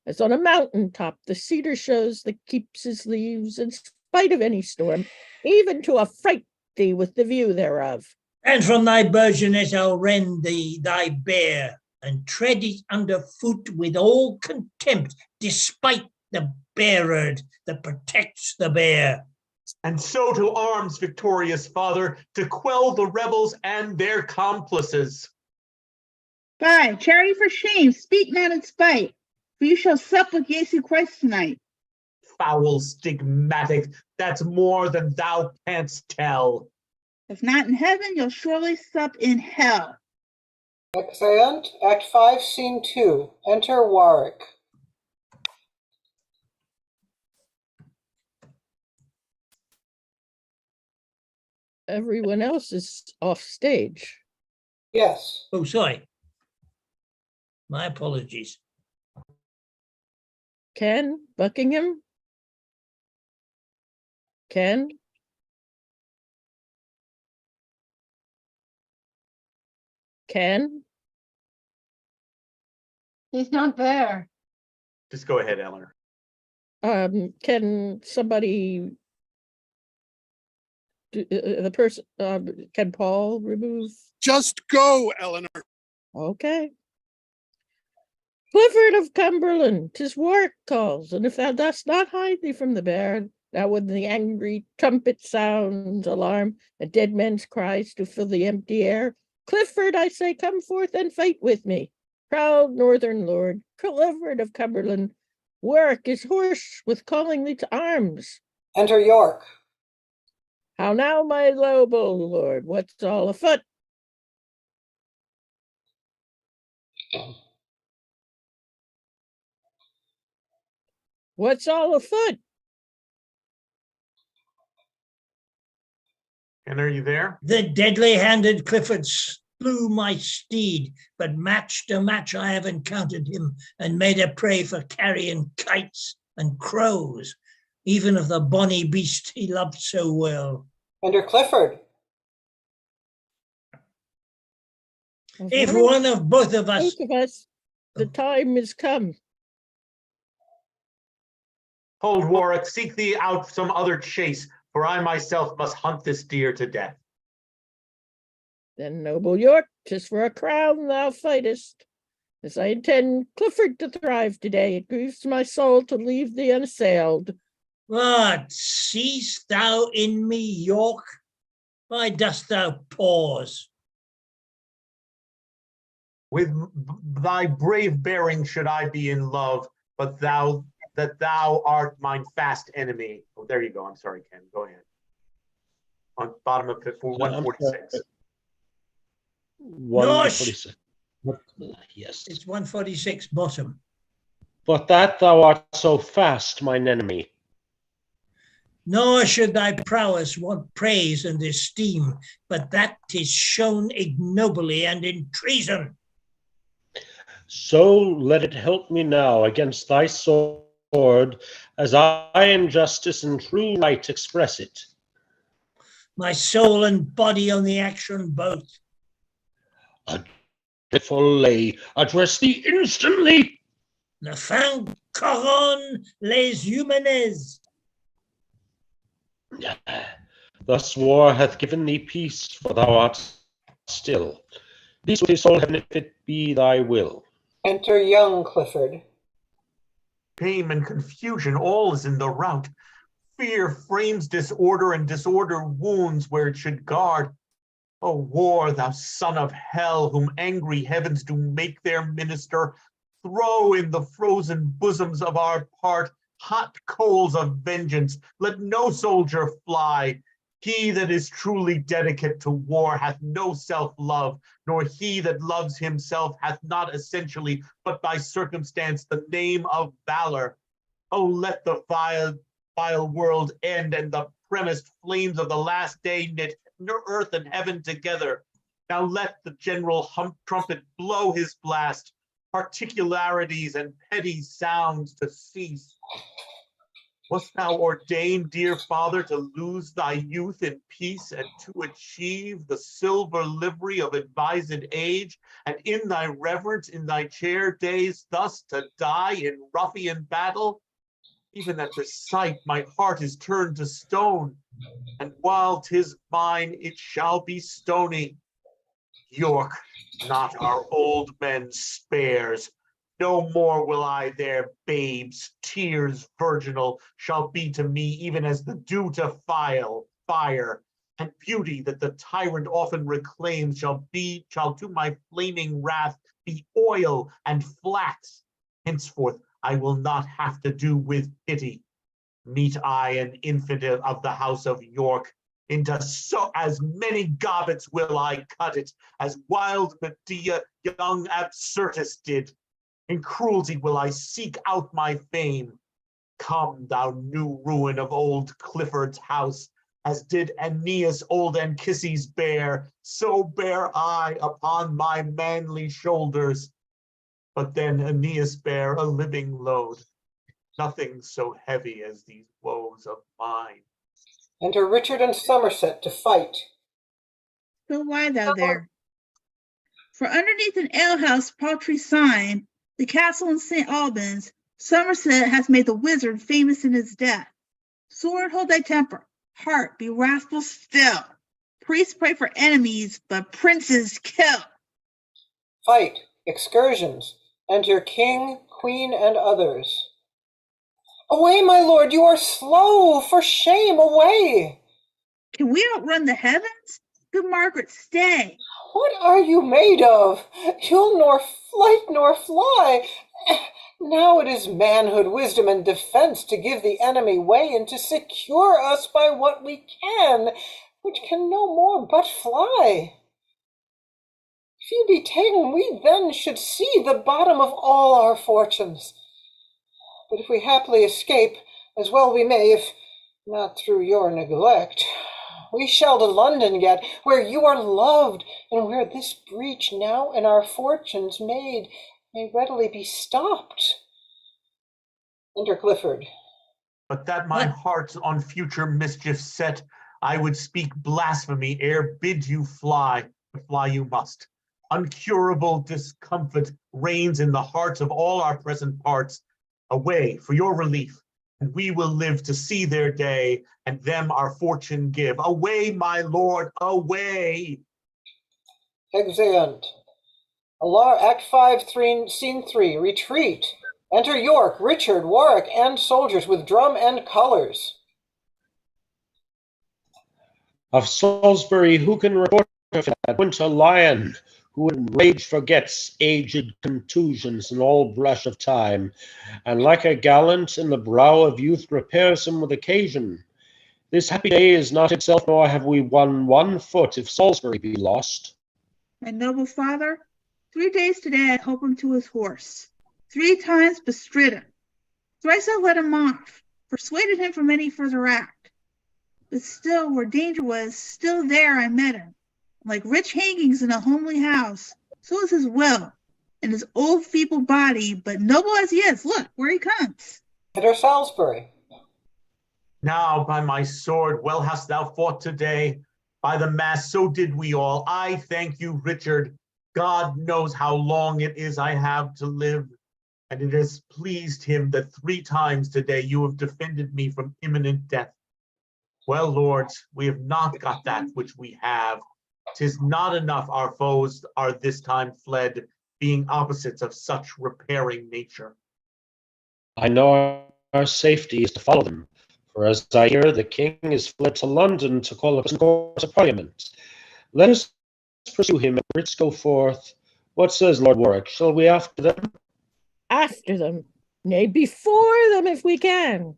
as on a mountain top the cedar shows that keeps his leaves in spite of any storm, even to affright thee with the view thereof. And from thy burgonet I'll rend thee thy bear, and tread it under foot with all contempt, despite the bearer that protects the bear. And so to arms, victorious father, to quell the rebels and their complices. Fie, charity for shame, speak not in spite, for you shall sup with Jesu Christ tonight. Foul stigmatic, that's more than thou canst tell. If not in heaven, you'll surely sup in hell. Exeunt, Act 5, Scene 2. Enter Warwick. Everyone else is off stage. Yes. Oh, sorry. My apologies. Ken, Buckingham? Ken? Ken? He's not there. Just go ahead, Eleanor. Can somebody, the person, can Paul remove? Just go, Eleanor. Okay. Clifford of Cumberland, 'tis Warwick calls, and if thou dost not hide thee from the bear, now when the angry trumpet sounds alarm, and dead men's cries to fill the empty air, Clifford, I say, come forth and fight with me. Proud northern lord, Clifford of Cumberland, Warwick is hoarse with calling thee to arms. Enter York. How now, my noble lord, what's all afoot? What's all afoot? And are you there? The deadly-handed Clifford slew my steed, but match to match I have encountered him and made a prey for carrion kites and crows, even of the bonny beast he loved so well. Enter Clifford. If one of both of us, the time is come. Hold, Warwick, seek thee out some other chase, for I myself must hunt this deer to death. Then, noble York, 'tis for a crown thou fightest. As I intend Clifford to thrive today, it grieves my soul to leave thee unassailed. what seest thou in me, York? Why dost thou pause? With thy brave bearing should I be in love, but thou art mine fast enemy. Oh, there you go. I'm sorry, Ken. Go ahead. On bottom of 146. 146. Yes. It's 146 bottom. But that thou art so fast, mine enemy. Nor should thy prowess want praise and esteem, but that 'tis shown ignobly and in treason. So let it help me now against thy sword, as I in justice and true right express it. My soul and body on the action both. A dreadful lay, address thee instantly. La fin coron les humanes. Thus war hath given thee peace, for thou art still. Peace with his soul, heaven, if it be thy will. Enter young Clifford. Shame and confusion, all is in the rout. Fear frames disorder, and disorder wounds where it should guard. O war, thou son of hell, whom angry heavens do make their minister, throw in the frozen bosoms of our part hot coals of vengeance. Let no soldier fly. He that is truly dedicate to war hath no self-love, nor he that loves himself hath not essentially, but by circumstance, the name of valor. Oh, let the vile world end, and the premised flames of the last day knit earth and heaven together. Now let the general trumpet blow his blast, particularities and petty sounds to cease. Wast thou ordained, dear father, to lose thy youth in peace and to achieve the silver livery of advised age, and in thy reverence in thy chair days thus to die in ruffian battle? Even at the sight my heart is turned to stone, and while 'tis mine it shall be stony. York, not our old men spares. No more will I their babes, tears virginal shall be to me, even as the dew to fire, and beauty that the tyrant often reclaims shall to my flaming wrath be oil and flax. Henceforth I will not have to do with pity. Meet I an infidel of the house of York, into so as many gobbets will I cut it, as wild Medea young Absyrtus did. In cruelty will I seek out my fame. Come, thou new ruin of old Clifford's house, as did Aeneas old Anchises bear, so bear I upon my manly shoulders. but then Aeneas bare a living load. Nothing so heavy as these woes of mine. Enter Richard and Somerset to fight. But why thou there? For underneath an alehouse paltry sign, the castle in St. Albans, Somerset has made the wizard famous in his death. Sword, hold thy temper. Heart, be wrathful still. Priests pray for enemies, but princes kill. Fight, excursions. Enter king, queen, and others. Away, my lord, you are slow. For shame, away. Can we outrun the heavens? Good Margaret, stay. What are you made of? You'll nor flight nor fly. Now it is manhood, wisdom, and defense to give the enemy way and to secure us by what we can, which can no more but fly. If you be taken, we then should see the bottom of all our fortunes. But if we happily escape, as well we may, if not through your neglect, we shall to London get, where you are loved, and where this breach now in our fortunes made may readily be stopped. Enter Clifford. But that my heart on future mischief set, I would speak blasphemy ere bid you fly. Fly you must. Uncurable discomfort reigns in the hearts of all our present parts. Away for your relief, and we will live to see their day, and them our fortune give. Away, my lord, away. Exeunt. Act 5, Scene 3, Retreat. Enter York, Richard, Warwick, and soldiers with drum and colours. Of Salisbury, who can report of that winter lion, who in rage forgets aged contusions and all brush of time, and like a gallant in the brow of youth repairs him with occasion. This happy day is not itself, nor have we won 1 foot if Salisbury be lost. My noble father, 3 days today I hope him to his horse. 3 times bestrid him. Thrice I let him off, persuaded him from any further act. But still, where danger was, still there I met him. Like rich hangings in a homely house, so is his will, and his old feeble body, but noble as he is, look, where he comes. Enter Salisbury. Now, by my sword, well hast thou fought today. By the mass, so did we all. I thank you, Richard. God knows how long it is I have to live, and it has pleased him that 3 times today you have defended me from imminent death. Well, lords, we have not got that which we have. 'Tis not enough our foes are this time fled, being opposites of such repairing nature. I know our safety is to follow them, for as I hear, the king is fled to London to call a court of parliament. Let us pursue him and Brits go forth. What says Lord Warwick? Shall we after them? After them, nay, before them if we can.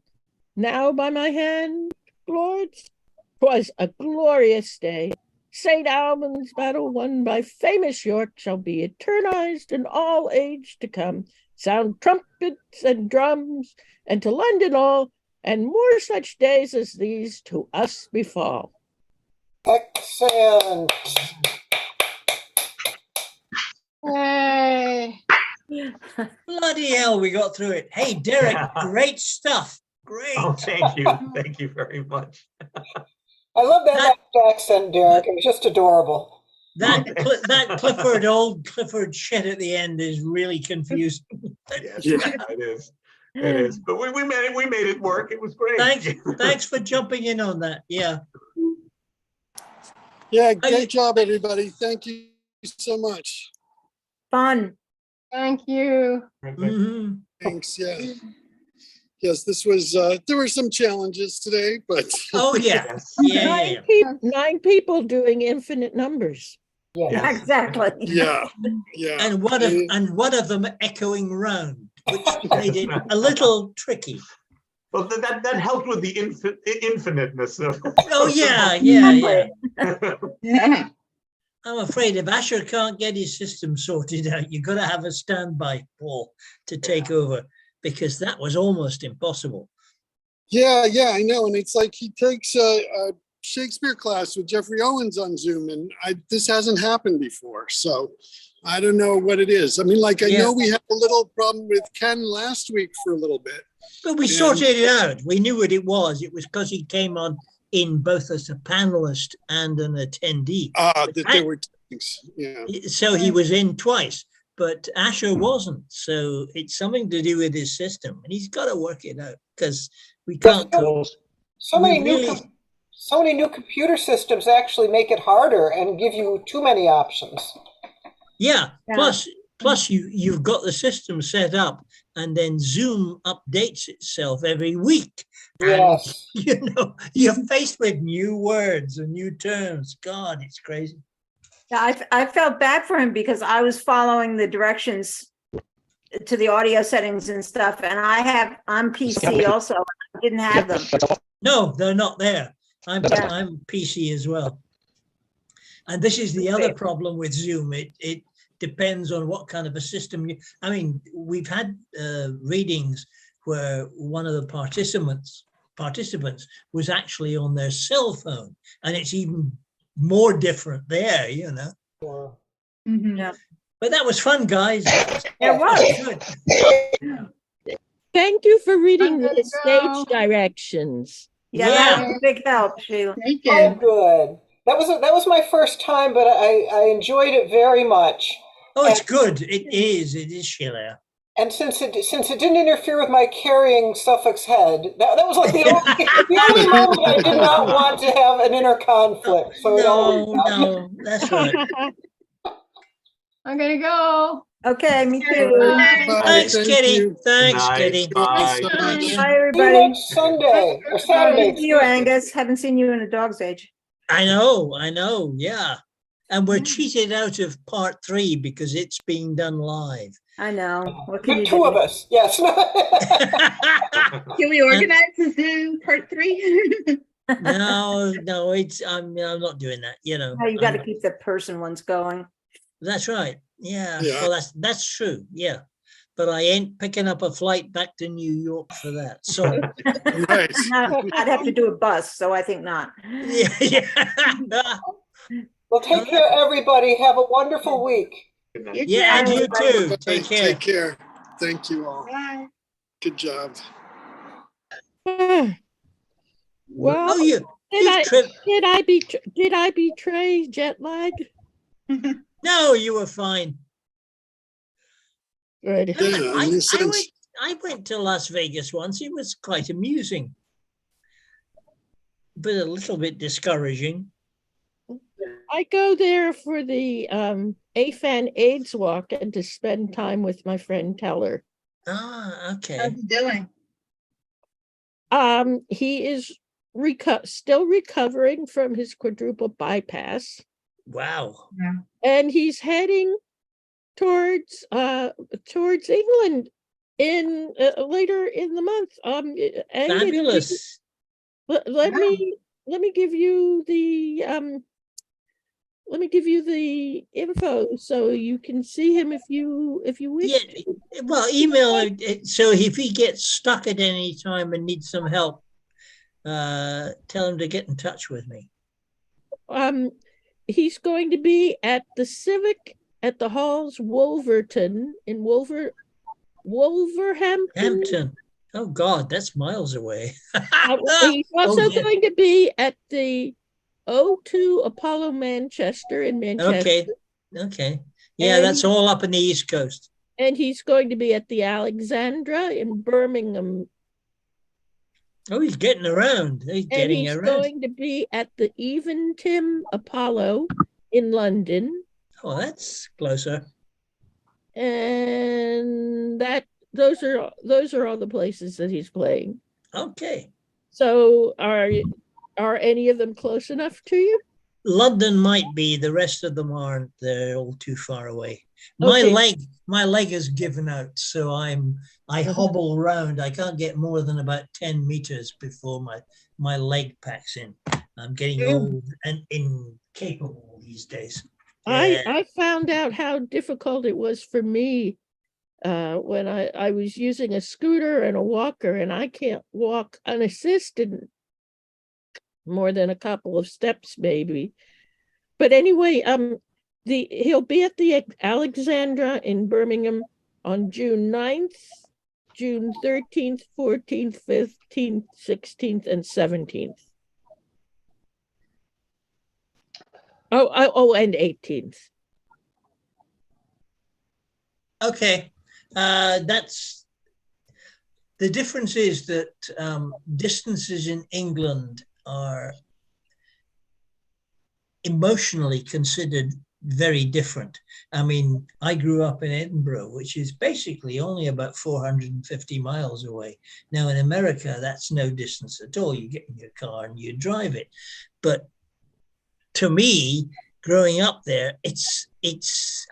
Now by my hand, lords, 'twas a glorious day. St. Albans' battle won by famous York shall be eternized in all age to come. Sound trumpets and drums, and to London all, and more such days as these to us befall. Excellent. Yay. Bloody hell, we got through it. Hey, Derek, great stuff. Great. Oh, thank you. Thank you very much. I love that accent, Derek. It was just adorable. That Clifford, old Clifford shit at the end is really confusing. Yes, it is. It is. But we made it. We made it work. It was great. Thanks for jumping in on that. Yeah. Yeah, great job, everybody. Thank you so much. Fun. Thank you. Mhm. Thanks, yeah. Yes, this was, there were some challenges today, but. Oh, yeah. Yes. Yeah. 9 people doing infinite numbers. Yeah. Exactly. Yeah, yeah. And one of them echoing round, which made it a little tricky. Well, that helped with the infiniteness of. Oh, yeah. Yeah. I'm afraid if Asher can't get his system sorted out, you've got to have a standby, Paul, to take over, because that was almost impossible. Yeah, I know. And it's like he takes a Shakespeare class with Jeffrey Owens on Zoom, and this hasn't happened before. So I don't know what it is. I mean, like, I Yeah. know we had a little problem with Ken last week for a little bit. But we sorted it out. We knew what it was. It was because he came on in both as a panelist and an attendee. That there were things, yeah. So he was in twice, but Asher wasn't. So it's something to do with his system, and he's got to work it out because we can't. So many new computer systems actually make it harder and give you too many options. Yeah. Plus you've got the system set up, and then Zoom updates itself every week. Yes. And, you're faced with new words and new terms. God, it's crazy. Yeah, I felt bad for him because I was following the directions to the audio settings and stuff, and I'm PC also. I didn't have them. No, they're not there. I'm PC as well. And this is the other problem with Zoom. It depends on what kind of a system I mean, we've had readings where one of the participants was actually on their cell phone, and it's even more different there, Yeah. Yeah. But that was fun, guys. It was. Good. Thank you for reading I'm the gonna stage go. directions. Yeah, that was a big help, Sheila. Thank Oh, you. good. That was my first time, but I enjoyed it very much. Oh, it's good. It is, Sheila. And since it didn't interfere with my carrying Suffolk's head, that was like the only moment I did not want to have an inner conflict. So it all worked out. No, that's right. I'm gonna go. Okay, me too. Bye. Bye, Thanks, thank Kitty. you. Thanks, Nice. Kitty. Bye. So much. Bye, See you everybody. next Sunday or Saturday. See you, Angus. Haven't seen you in a dog's age. I know, yeah. And we're cheated out of part 3 because it's being done live. I know. What can The you two do? of us, yes. Can we organize a Zoom part 3? No, I'm not doing that, Oh, you got to keep the person ones going. That's right. Yeah. Yeah. Well, that's true. Yeah. But I ain't picking up a flight back to New York for that. So Right. I'd have to do a bus, so I think not. yeah. Well, take care, everybody. Have a wonderful week. Good night. Yeah, and you too. Bye. Take care. Take care. Thank you all. Bye. Good job. Well, Oh, you did tripped. I betray jet lag? No, you were fine. Good. Yeah, in this sense. I went to Las Vegas once. It was quite amusing, but a little bit discouraging. I go there for the AFAN AIDS walk and to spend time with my friend Teller. Ah, How's okay. he doing? He is still recovering from his quadruple bypass, Wow. and he's heading towards England in later in the month. And Fabulous. let me give you the info so you can see him if you wish. Yeah. Well, email him. So if he gets stuck at any time and needs some help, tell him to get in touch with me. He's going to be at the Civic at the Halls Wolverton in Wolverhampton. Hampton. Oh God, that's miles away. He's also yeah. going to be at the O2 Apollo Manchester in Manchester. Okay. Yeah, And that's all up in the East Coast. And he's going to be at the Alexandra in Birmingham. Oh, he's getting around. He's And getting he's around. going to be at the Eventim Apollo in London. Oh, that's closer. And those are all the places that he's playing. Okay. So are any of them close enough to you? London might be, the rest of them aren't. They're all too far away. Okay. My leg is given out, so I hobble around. I can't get more than about 10 meters before my leg packs in. I'm getting old and incapable these days. I found out how difficult it was for me when I was using a scooter and a walker, and I can't walk unassisted more than a couple of steps maybe. But anyway, He'll be at the Alexandra in Birmingham on June 9th, June 13th, 14th, 15th, 16th, and 17th. Oh, and 18th. Okay, that's the difference is that distances in England are emotionally considered very different. I mean, I grew up in Edinburgh, which is basically only about 450 miles away. Now in America, that's no distance at all. You get in your car and you drive it. But to me, growing up there, it's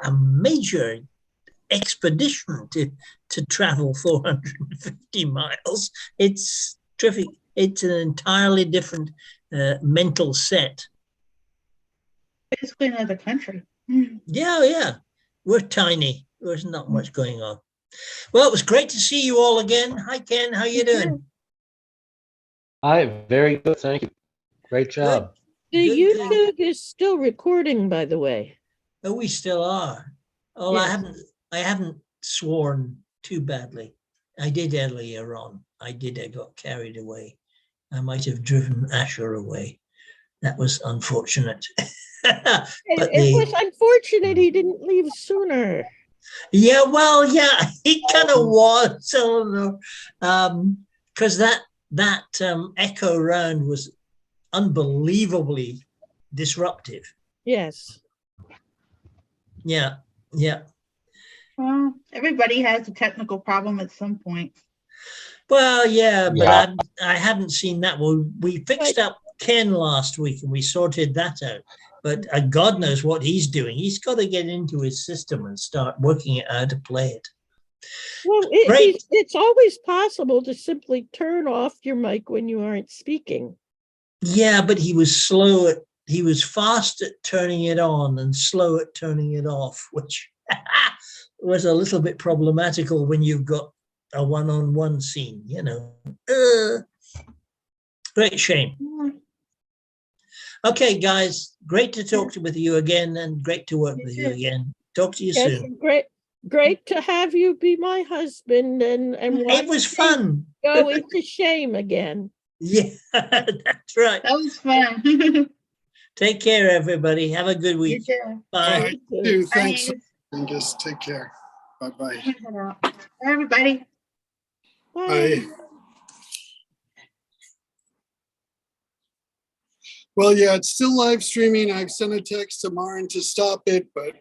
a major expedition to travel 450 miles. It's terrific. It's an entirely different mental set. Basically another country. Yeah. We're tiny. There's not much going on. Well, it was great to see you all again. Hi, Ken. How you doing? Hi, very good. Thank you. Great job. The YouTube is still recording, by the way. Oh, we still are. Oh, yes. I haven't sworn too badly. I did earlier on. I got carried away. I might have driven Asher away. That was unfortunate. It was unfortunate he didn't leave sooner. Yeah, well, yeah, he kind of was. I don't know, because that echo round was unbelievably disruptive. Yes. Yeah. Well, everybody has a technical problem at some point. Well, yeah, but I haven't seen that. Well, we fixed up Ken last week and we sorted that out. But God knows what he's doing. He's got to get into his system and start working out how to play it. Well, it's always possible to simply turn off your mic when you aren't speaking. Yeah, but he was slow he was fast at turning it on and slow at turning it off, which was a little bit problematical when you've got a one-on-one scene, you know. Great shame. Okay, guys, great to talk with you again and great to work with you again. Talk to you soon. Great to have you be my husband and it was fun. Go into shame again. Yeah, that's right. That was fun. Take care, everybody. Have a good week. You too. Bye. You too. Thanks. Angus. Take care. Bye-bye. Bye, everybody. Bye. Well, yeah, it's still live streaming. I've sent a text to Maren to stop it, but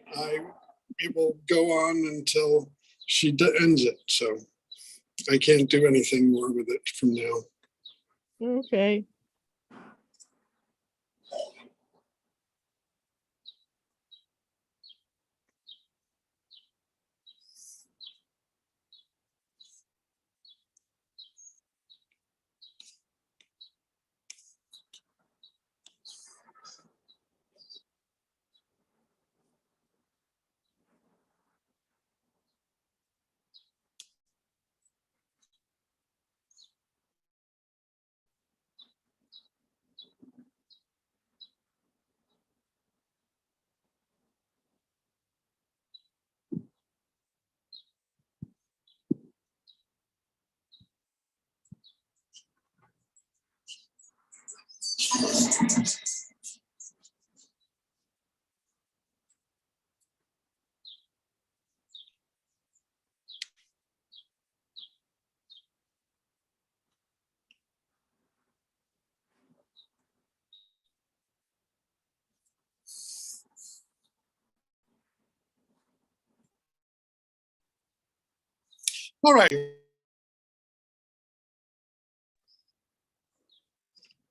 it will go on until she ends it. So I can't do anything more with it from now. Okay. All right.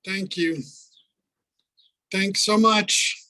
Thank you. Thanks so much.